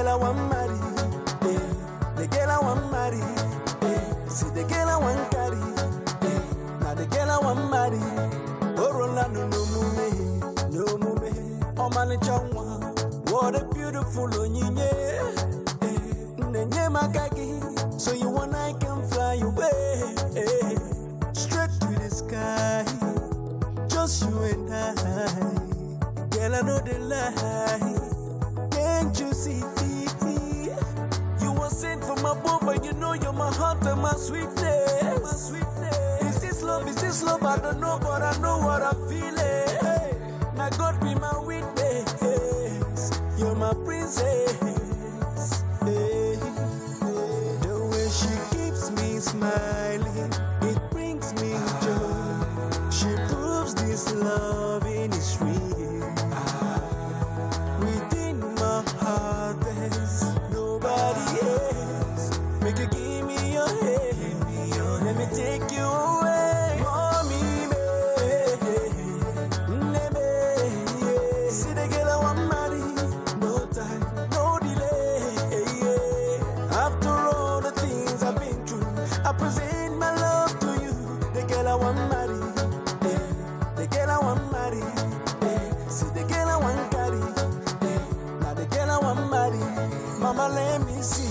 girl I want marry, the girl I want marry, see the girl I want carry, now the girl I want marry. Oh Rolando no mume, oh man changwa, what a beautiful onyinye, nenye makagi, so you want I can fly away, straight to the sky, just you and I. Girl, I know the lie. Can't you see? You were sent from above, and you know you're my heart and my sweetness. My sweetness. Is this love? Is this love? I don't know, but I know what I'm feeling. Now God be my witness. You're my princess. The way she keeps me smiling, it brings me joy. She proves this love is real. Nobody else. Make you give me your hand. Let me take you away. Mommy, baby. See the girl I want marry. No time, no delay. After all the things I've been through, I present my love to you. The girl I want marry. The girl I want marry. See the girl I want carry. Now the girl I want marry. Mama, let me see.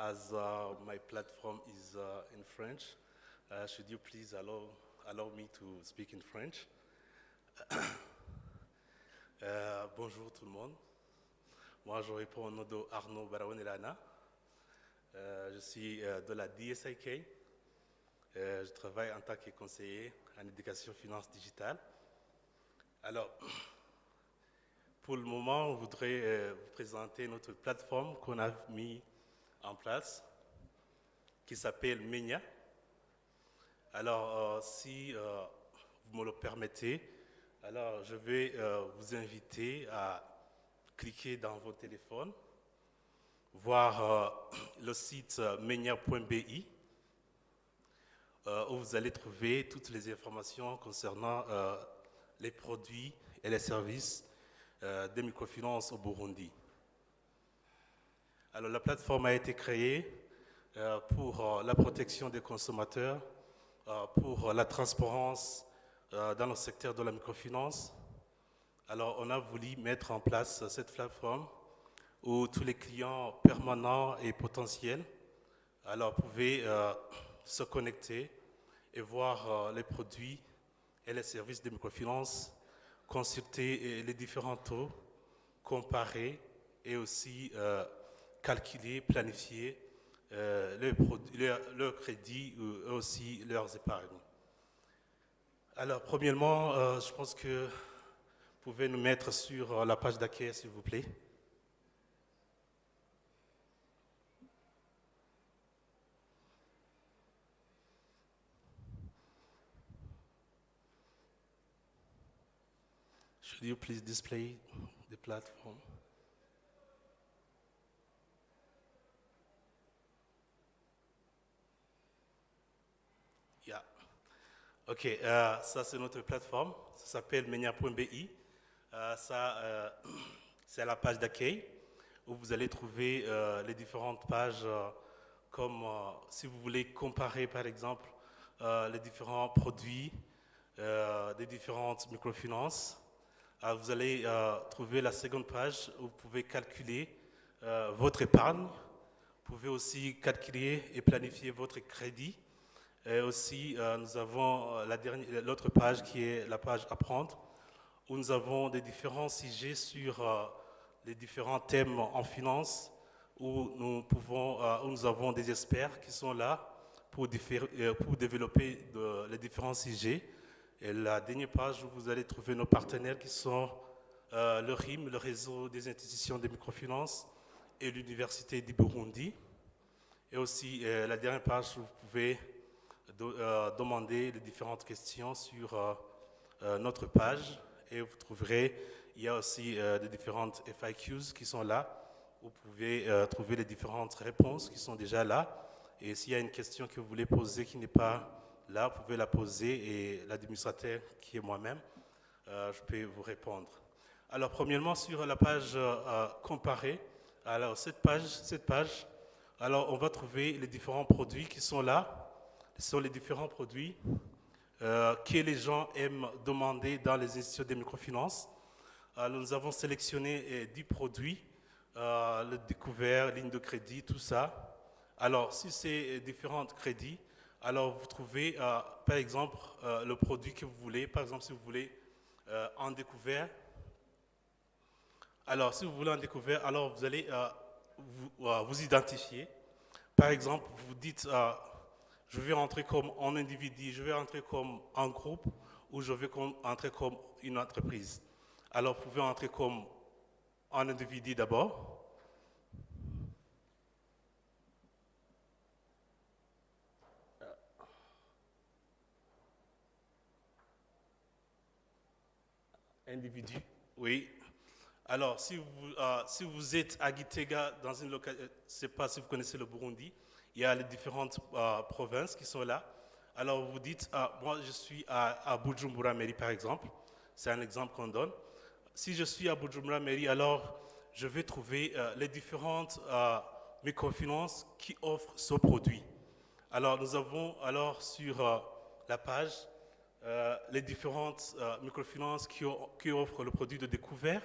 As my platform is in French, should you please allow me to speak in French? Bonjour tout le monde. Moi, je réponds au nom d'Arnaud Barawan-Elana. Je suis de la DSIK. Je travaille en tant que conseiller en éducation finance digitale. Alors, pour le moment, on voudrait vous présenter notre plateforme qu'on a mis en place, qui s'appelle MENIA. Alors, si vous me le permettez, alors je vais vous inviter à cliquer dans vos téléphones, voir le site menia.bi, où vous allez trouver toutes les informations concernant les produits et les services de microfinance au Burundi. Alors, la plateforme a été créée pour la protection des consommateurs, pour la transparence dans le secteur de la microfinance. Alors, on a voulu mettre en place cette plateforme où tous les clients permanents et potentiels pouvaient se connecter et voir les produits et les services de microfinance, consulter les différents taux, comparer et aussi calculer, planifier leur crédit et aussi leurs épargnes. Alors, premièrement, je pense que vous pouvez nous mettre sur la page d'accueil, s'il vous plaît. Should you please display the platform? Yeah. OK, ça c'est notre plateforme, ça s'appelle menia.bi. C'est à la page d'accueil où vous allez trouver les différentes pages comme si vous voulez comparer par exemple les différents produits des différentes microfinances. Vous allez trouver la seconde page où vous pouvez calculer votre épargne. Vous pouvez aussi calculer et planifier votre crédit. Et aussi, nous avons l'autre page qui est la page Apprendre, où nous avons des différents sujets sur les différents thèmes en finance, où nous avons des experts qui sont là pour développer les différents sujets. Et la dernière page où vous allez trouver nos partenaires qui sont le RIM, le réseau des institutions de microfinance, et l'Université du Burundi. Et aussi la dernière page où vous pouvez demander les différentes questions sur notre page. Et vous trouverez, il y a aussi des différentes FAQs qui sont là. Vous pouvez trouver les différentes réponses qui sont déjà là. Et s'il y a une question que vous voulez poser qui n'est pas là, vous pouvez la poser et l'administrateur, qui est moi-même, je peux vous répondre. Alors, premièrement, sur la page comparée, alors cette page, alors on va trouver les différents produits qui sont là. Ce sont les différents produits que les gens aiment demander dans les institutions de microfinance. Alors, nous avons sélectionné 10 produits, le découvert, ligne de crédit, tout ça. Alors, sur ces différents crédits, alors vous trouvez, par exemple, le produit que vous voulez. Par exemple, si vous voulez en découvert, alors si vous voulez en découvert, alors vous allez vous identifier. Par exemple, vous dites, je vais rentrer comme un individu, je vais rentrer comme un groupe, ou je vais entrer comme une entreprise. Alors, vous pouvez entrer comme un individu d'abord. Individu, oui. Alors, si vous êtes à Gitega, dans une localité, je ne sais pas si vous connaissez le Burundi, il y a les différentes provinces qui sont là. Alors, vous dites, moi, je suis à Bujumbura Mairie, par exemple. C'est un exemple qu'on donne. Si je suis à Bujumbura Mairie, alors, je vais trouver les différentes microfinances qui offrent ce produit. Alors, nous avons alors sur la page les différentes microfinances qui offrent le produit de découvert.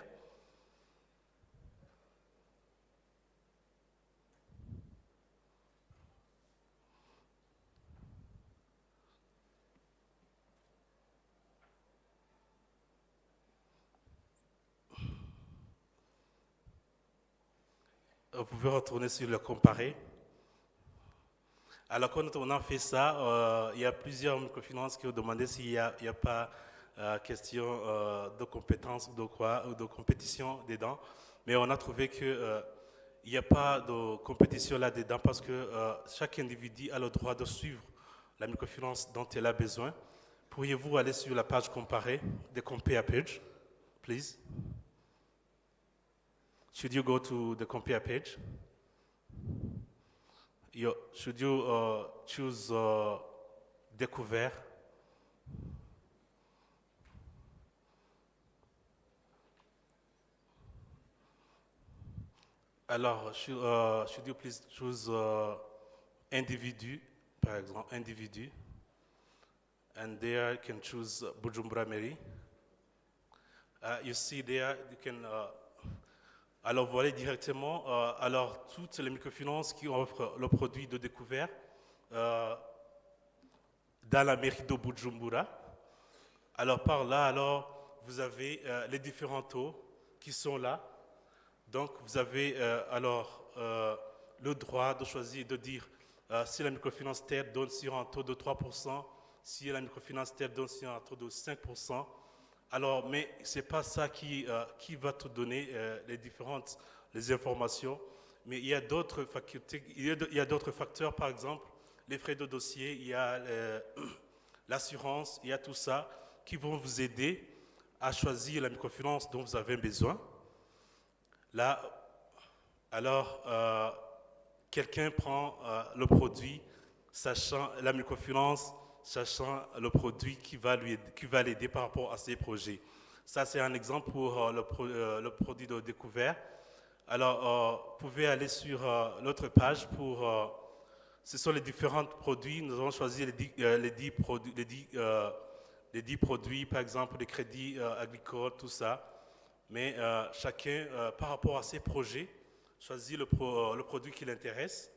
Vous pouvez retourner sur le comparé. Alors, quand on a fait ça, il y a plusieurs microfinances qui ont demandé s'il n'y a pas question de compétences ou de compétition dedans. Mais on a trouvé qu'il n'y a pas de compétition là-dedans parce que chaque individu a le droit de suivre la microfinance dont il a besoin. Pourriez-vous aller sur la page comparée, the compare page, please? Should you go to the compare page? Should you choose découvert? Alors, should you please choose individu, par exemple, individu? And there you can choose Bujumbura Mairie. You see there, you can... alors, vous allez directement, alors, toutes les microfinances qui offrent le produit de découvert dans la mairie de Bujumbura. Alors, par là, alors, vous avez les différents taux qui sont là. Donc, vous avez alors le droit de choisir, de dire si la microfinance telle donne sur un taux de 3%, si la microfinance telle donne sur un taux de 5%. Alors, mais ce n'est pas ça qui va te donner les informations, mais il y a d'autres facultés, il y a d'autres facteurs, par exemple, les frais de dossier, il y a l'assurance, il y a tout ça qui vont vous aider à choisir la microfinance dont vous avez besoin. Là, alors, quelqu'un prend le produit, sachant la microfinance, sachant le produit qui va l'aider par rapport à ses projets. Ça, c'est un exemple pour le produit de découvert. Alors, vous pouvez aller sur l'autre page pour... ce sont les différents produits. Nous avons choisi les 10 produits, par exemple, les crédits agricoles, tout ça. Mais chacun, par rapport à ses projets, choisit le produit qui l'intéresse.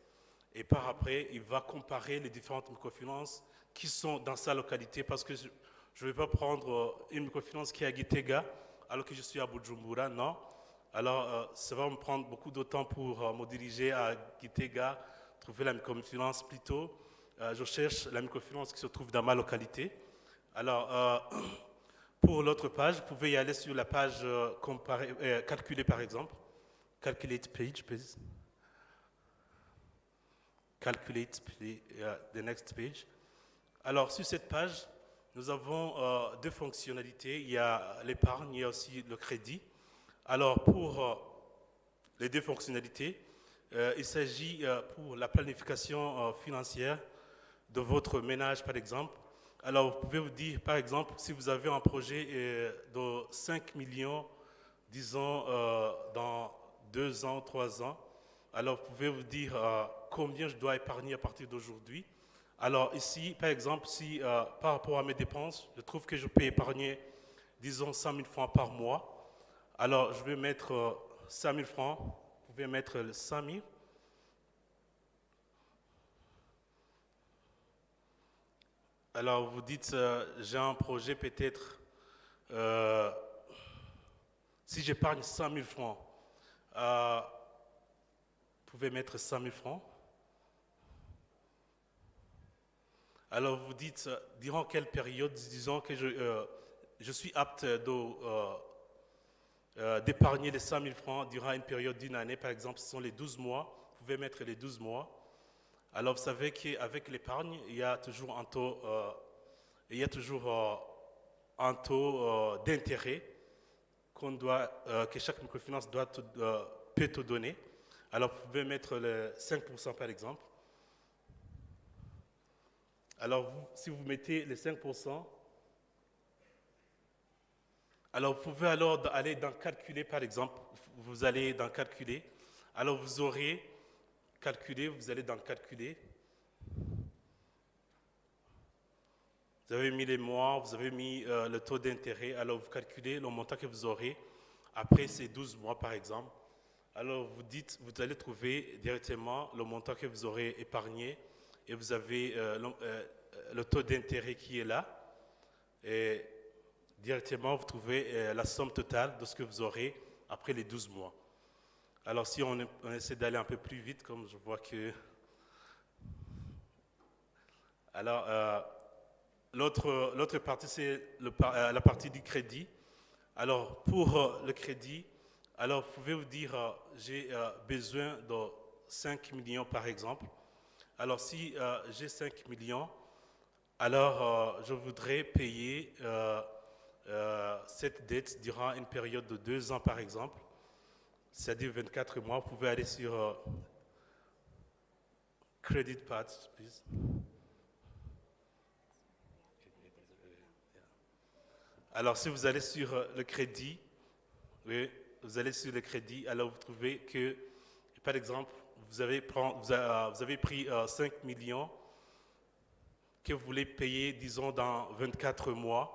Et par après, il va comparer les différentes microfinances qui sont dans sa localité, parce que je ne vais pas prendre une microfinance qui est à Gitega alors que je suis à Bujumbura, non. Alors, ça va me prendre beaucoup de temps pour me diriger à Gitega, trouver la microfinance plutôt. Je cherche la microfinance qui se trouve dans ma localité. Alors, pour l'autre page, vous pouvez y aller sur la page calculer par exemple. Calculate page, please. Calculate, the next page. Alors, sur cette page, nous avons deux fonctionnalités. Il y a l'épargne, il y a aussi le crédit. Alors, pour les deux fonctionnalités, il s'agit pour la planification financière de votre ménage, par exemple. Alors, vous pouvez vous dire, par exemple, si vous avez un projet de 5 millions, disons, dans 2 ans, 3 ans, alors vous pouvez vous dire combien je dois épargner à partir d'aujourd'hui. Alors ici, par exemple, si par rapport à mes dépenses, je trouve que je peux épargner, disons, 100 000 francs par mois, alors je vais mettre 5 000 francs, vous pouvez mettre 100 000. Alors vous dites, j'ai un projet peut-être, si j'épargne 100 000 francs, vous pouvez mettre 100 000 francs. Alors vous dites, durant quelle période, disons que je suis apte d'épargner les 100 000 francs durant une période d'une année, par exemple, ce sont les 12 mois, vous pouvez mettre les 12 mois. Alors vous savez qu'avec l'épargne, il y a toujours un taux, d'intérêt que chaque microfinance peut te donner. Alors vous pouvez mettre le 5% par exemple. Alors si vous mettez les 5%, alors vous pouvez alors aller dans calculer par exemple, vous allez dans calculer, alors vous aurez calculé, vous allez dans calculer. Vous avez mis les mois, vous avez mis le taux d'intérêt, alors vous calculez le montant que vous aurez après ces 12 mois par exemple. Alors vous allez trouver directement le montant que vous aurez épargné et vous avez le taux d'intérêt qui est là. Et directement vous trouvez la somme totale de ce que vous aurez après les 12 mois. Alors si on essaie d'aller un peu plus vite, comme je vois que... Alors, l'autre partie, c'est la partie du crédit. Alors, pour le crédit, alors vous pouvez vous dire, j'ai besoin de 5 millions par exemple. Alors, si j'ai 5 millions, alors je voudrais payer cette dette durant une période de 2 ans par exemple. C'est-à-dire 24 mois, vous pouvez aller sur Credit Path, please. Alors, si vous allez sur le crédit, oui, vous allez sur le crédit, alors vous trouvez que, par exemple, vous avez pris 5 millions que vous voulez payer, disons, dans 24 mois.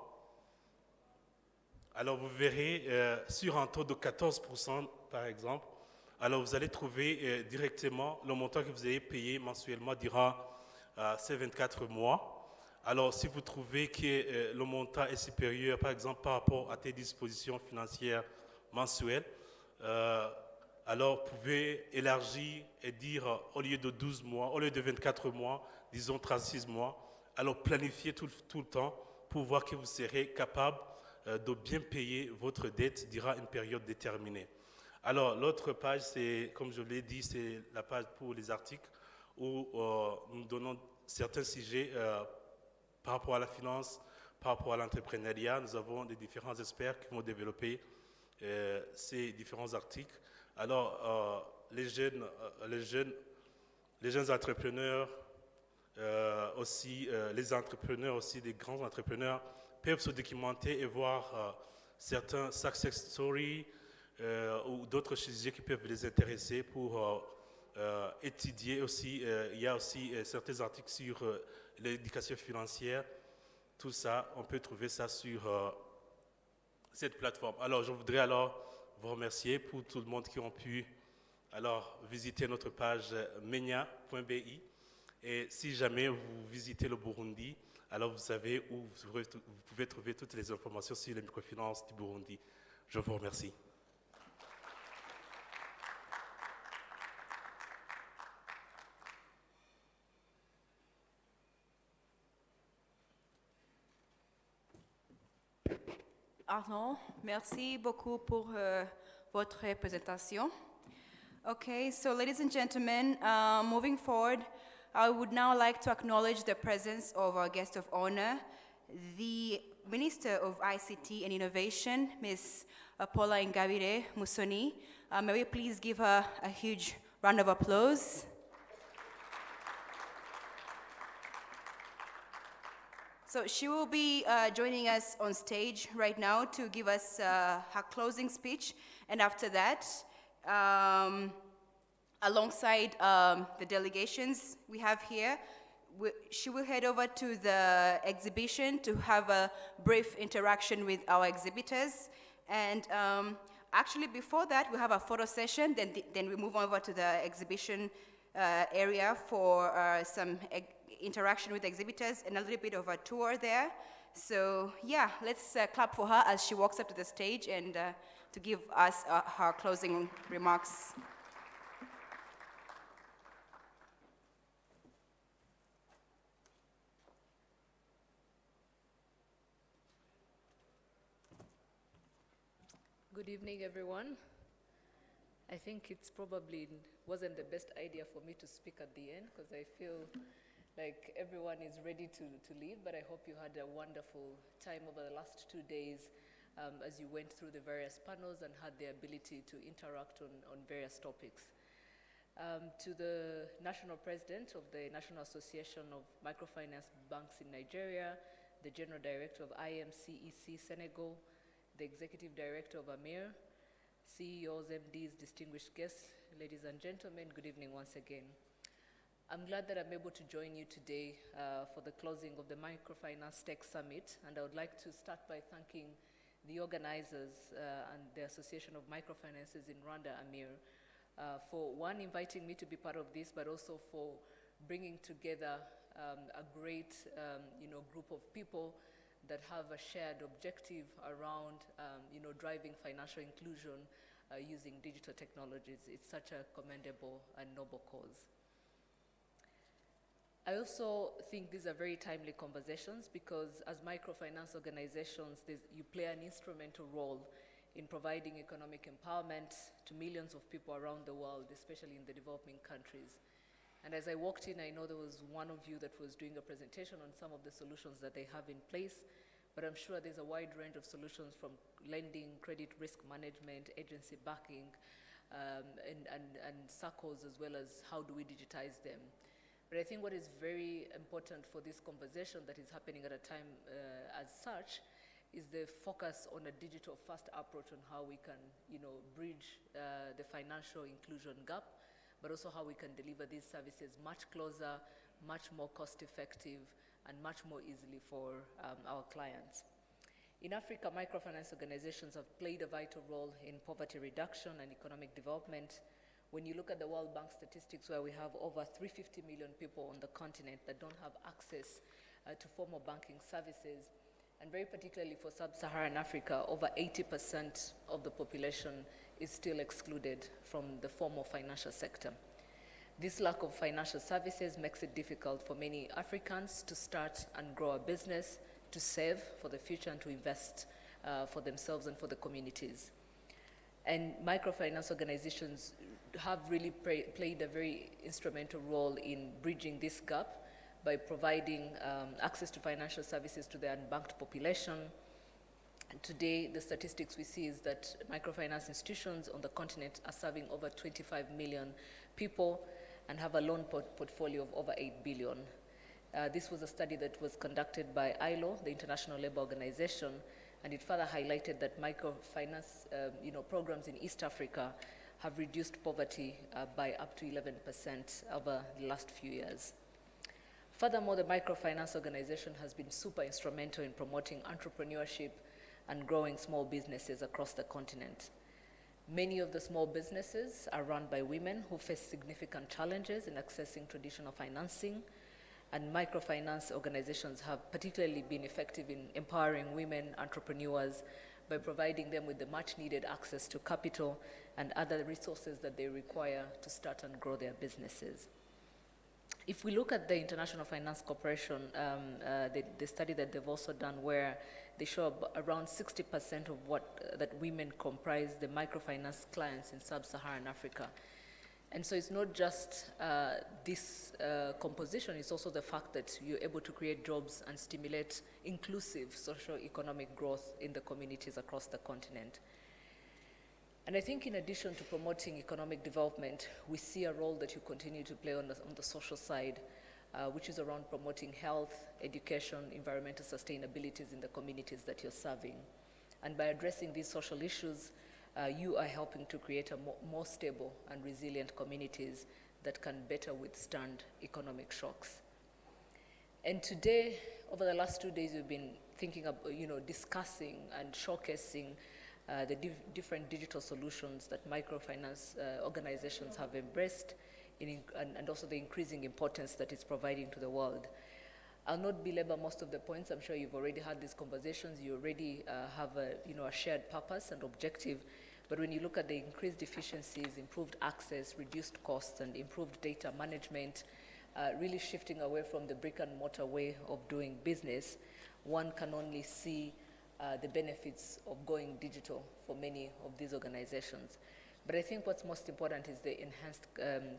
Alors, vous verrez sur un taux de 14%, par exemple, alors vous allez trouver directement le montant que vous allez payer mensuellement durant ces 24 mois. Alors, si vous trouvez que le montant est supérieur, par exemple, par rapport à tes dispositions financières mensuelles, alors vous pouvez élargir et dire, au lieu de 12 mois, au lieu de 24 mois, disons 36 mois, alors planifiez tout le temps pour voir que vous serez capable de bien payer votre dette durant une période déterminée. Alors, l'autre page, c'est, comme je l'ai dit, c'est la page pour les articles où nous donnons certains sujets par rapport à la finance, par rapport à l'entrepreneuriat. Nous avons des différents experts qui vont développer ces différents articles. Alors, les jeunes entrepreneurs, aussi, les entrepreneurs aussi, des grands entrepreneurs, peuvent se documenter et voir certains success stories ou d'autres sujets qui peuvent les intéresser pour étudier aussi. Il y a aussi certains articles sur l'éducation financière. Tout ça, on peut trouver ça sur cette plateforme. Alors, je voudrais alors vous remercier pour tout le monde qui ont pu alors visiter notre page menia.bi. Et si jamais vous visitez le Burundi, alors vous savez où vous pouvez trouver toutes les informations sur les microfinances du Burundi. Je vous remercie. Arnaud, merci beaucoup pour votre présentation. Okay, so ladies and gentlemen, moving forward, I would now like to acknowledge the presence of our guest of honor, the Minister of ICT and Innovation, Ms. Paula Ingabire Musoni. May we please give her a huge round of applause. So she will be joining us on stage right now to give us her closing speech. And after that, alongside the delegations we have here, she will head over to the exhibition to have a brief interaction with our exhibitors. And actually before that, we have a photo session, then we move over to the exhibition area for some interaction with exhibitors and a little bit of a tour there. So yeah, let's clap for her as she walks up to the stage and to give us her closing remarks. Good evening, everyone. I think it's probably wasn't the best idea for me to speak at the end because I feel like everyone is ready to leave, but I hope you had a wonderful time over the last 2 days as you went through the various panels and had the ability to interact on various topics. To the National President of the National Association of Microfinance Banks in Nigeria, the General Director of IMCEC Senegal, the Executive Director of AMIR, CEOs, MDs, distinguished guests, ladies and gentlemen, good evening once again. I'm glad that I'm able to join you today for the closing of the Microfinance Tech Summit, and I would like to start by thanking the organizers and the Association of Microfinances in Rwanda, AMIR, for one, inviting me to be part of this, but also for bringing together a great group of people that have a shared objective around driving financial inclusion using digital technologies. It's such a commendable and noble cause. I also think these are very timely conversations because as microfinance organizations, you play an instrumental role in providing economic empowerment to millions of people around the world, especially in the developing countries. And as I walked in, I know there was one of you that was doing a presentation on some of the solutions that they have in place, but I'm sure there's a wide range of solutions from lending, credit risk management, agency backing, and circles, as well as how do we digitize them. But I think what is very important for this conversation that is happening at a time as such is the focus on a digital-first approach on how we can, bridge the financial inclusion gap, but also how we can deliver these services much closer, much more cost-effective, and much more easily for our clients. In Africa, microfinance organizations have played a vital role in poverty reduction and economic development. When you look at the World Bank statistics, where we have over 350 million people on the continent that don't have access to formal banking services, and very particularly for sub-Saharan Africa, over 80% of the population is still excluded from the formal financial sector. This lack of financial services makes it difficult for many Africans to start and grow a business, to save for the future, and to invest for themselves and for the communities. And microfinance organizations have really played a very instrumental role in bridging this gap by providing access to financial services to the unbanked population. And today, the statistics we see is that microfinance institutions on the continent are serving over 25 million people and have a loan portfolio of over 8 billion. This was a study that was conducted by ILO, the International Labour Organization, and it further highlighted that microfinance programs in East Africa have reduced poverty by up to 11% over the last few years. Furthermore, the microfinance organization has been super instrumental in promoting entrepreneurship and growing small businesses across the continent. Many of the small businesses are run by women who face significant challenges in accessing traditional financing, and microfinance organizations have particularly been effective in empowering women entrepreneurs by providing them with the much needed access to capital and other resources that they require to start and grow their businesses. If we look at the International Finance Corporation, the study that they've also done, where they show around 60% of that women comprise the microfinance clients in sub-Saharan Africa. And so it's not just this composition, it's also the fact that you're able to create jobs and stimulate inclusive socio-economic growth in the communities across the continent. And I think in addition to promoting economic development, we see a role that you continue to play on the social side which is around promoting health, education, environmental sustainabilities in the communities that you're serving. And by addressing these social issues, you are helping to create a more stable and resilient communities that can better withstand economic shocks. And today, over the last 2 days, we've been thinking of, discussing and showcasing the different digital solutions that microfinance organizations have embraced, and also the increasing importance that it's providing to the world. I'll not belabor most of the points. I'm sure you've already had these conversations. You already have a shared purpose and objective. But when you look at the increased efficiencies, improved access, reduced costs, and improved data management, really shifting away from the brick and mortar way of doing business, one can only see the benefits of going digital for many of these organizations. But I think what's most important is the enhanced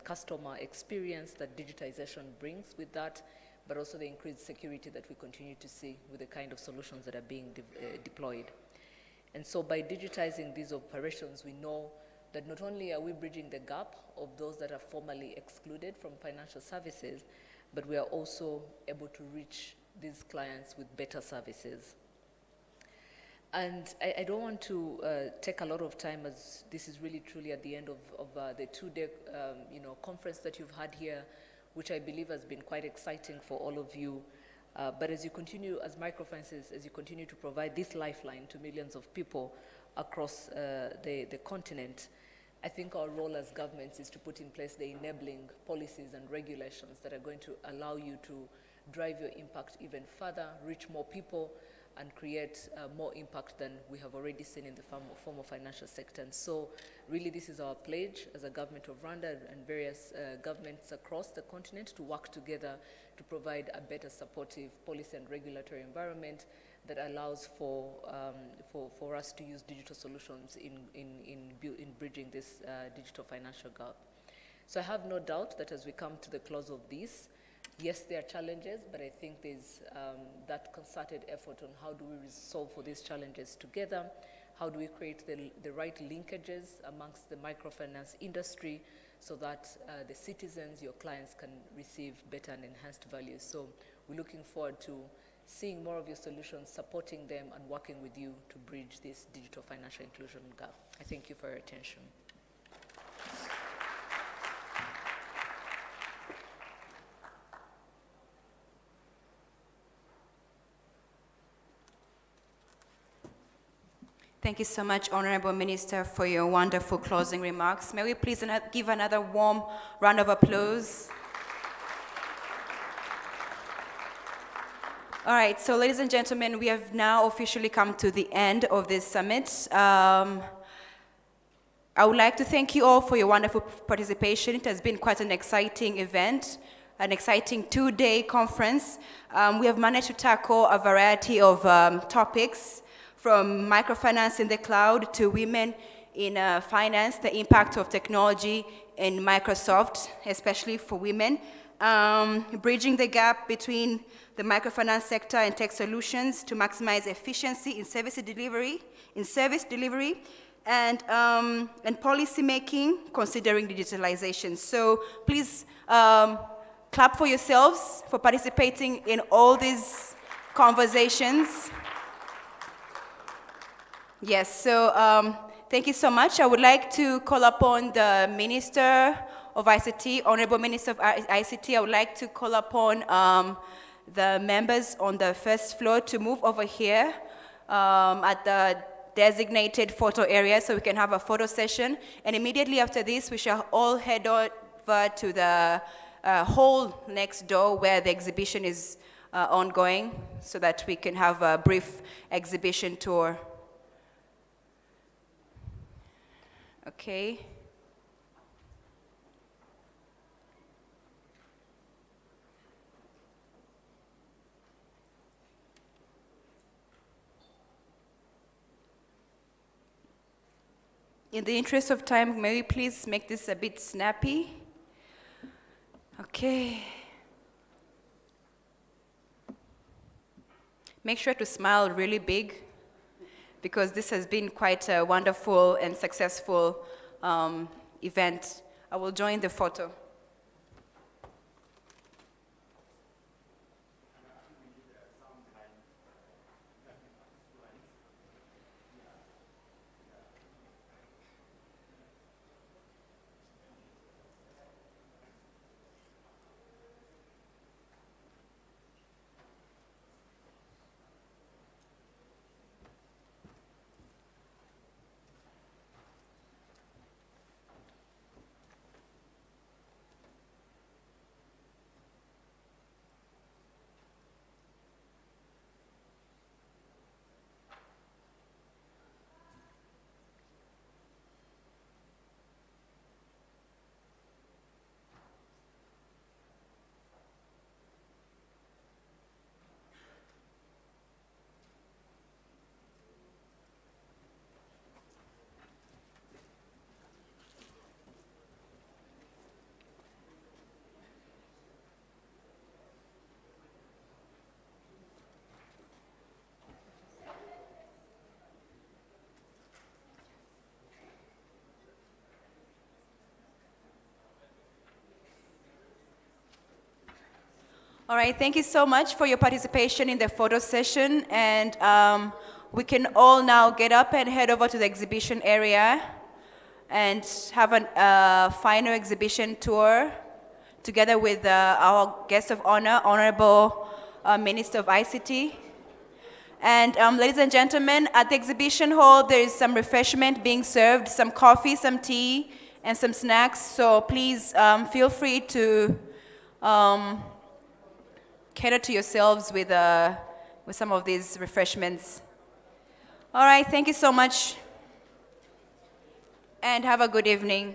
customer experience that digitization brings with that, but also the increased security that we continue to see with the kind of solutions that are being deployed. And so by digitizing these operations, we know that not only are we bridging the gap of those that are formerly excluded from financial services, but we are also able to reach these clients with better services. And I don't want to take a lot of time, as this is really truly at the end of the two-day conference that you've had here, which I believe has been quite exciting for all of you. But as you continue, as microfinances, as you continue to provide this lifeline to millions of people across the continent, I think our role as governments is to put in place the enabling policies and regulations that are going to allow you to drive your impact even further, reach more people, and create more impact than we have already seen in the form of financial sector. And so really this is our pledge as a government of Rwanda and various governments across the continent to work together to provide a better supportive policy and regulatory environment that allows for us to use digital solutions in bridging this digital financial gap. So I have no doubt that as we come to the close of this, yes, there are challenges, but I think there's that concerted effort on how do we solve for these challenges together, how do we create the right linkages amongst the microfinance industry so that the citizens, your clients, can receive better and enhanced value. So we're looking forward to seeing more of your solutions, supporting them, and working with you to bridge this digital financial inclusion gap. I thank you for your attention. Thank you so much, Honorable Minister, for your wonderful closing remarks. May we please give another warm round of applause? All right, so ladies and gentlemen, we have now officially come to the end of this summit. I would like to thank you all for your wonderful participation. It has been quite an exciting event, an exciting two-day conference. We have managed to tackle a variety of topics, from microfinance in the cloud to women in finance, the impact of technology in Microsoft, especially for women, bridging the gap between the microfinance sector and tech solutions to maximize efficiency in service delivery, and policy making, considering digitalization. So please clap for yourselves for participating in all these conversations. Yes, so thank you so much. I would like to call upon the Minister of ICT, Honorable Minister of ICT. I would like to call upon the members on the first floor to move over here at the designated photo area so we can have a photo session. And immediately after this, we shall all head over to the hall next door where the exhibition is ongoing so that we can have a brief exhibition tour. Okay. In the interest of time, may we please make this a bit snappy? Okay. Make sure to smile really big, because this has been quite a wonderful and successful event. I will join the photo. All right, thank you so much for your participation in the photo session. And we can all now get up and head over to the exhibition area and have a final exhibition tour together with our guest of honor, Honorable Minister of ICT. And ladies and gentlemen, at the exhibition hall, there is some refreshment being served, some coffee, some tea, and some snacks. So please feel free to cater to yourselves with some of these refreshments. All right, thank you so much, and have a good evening.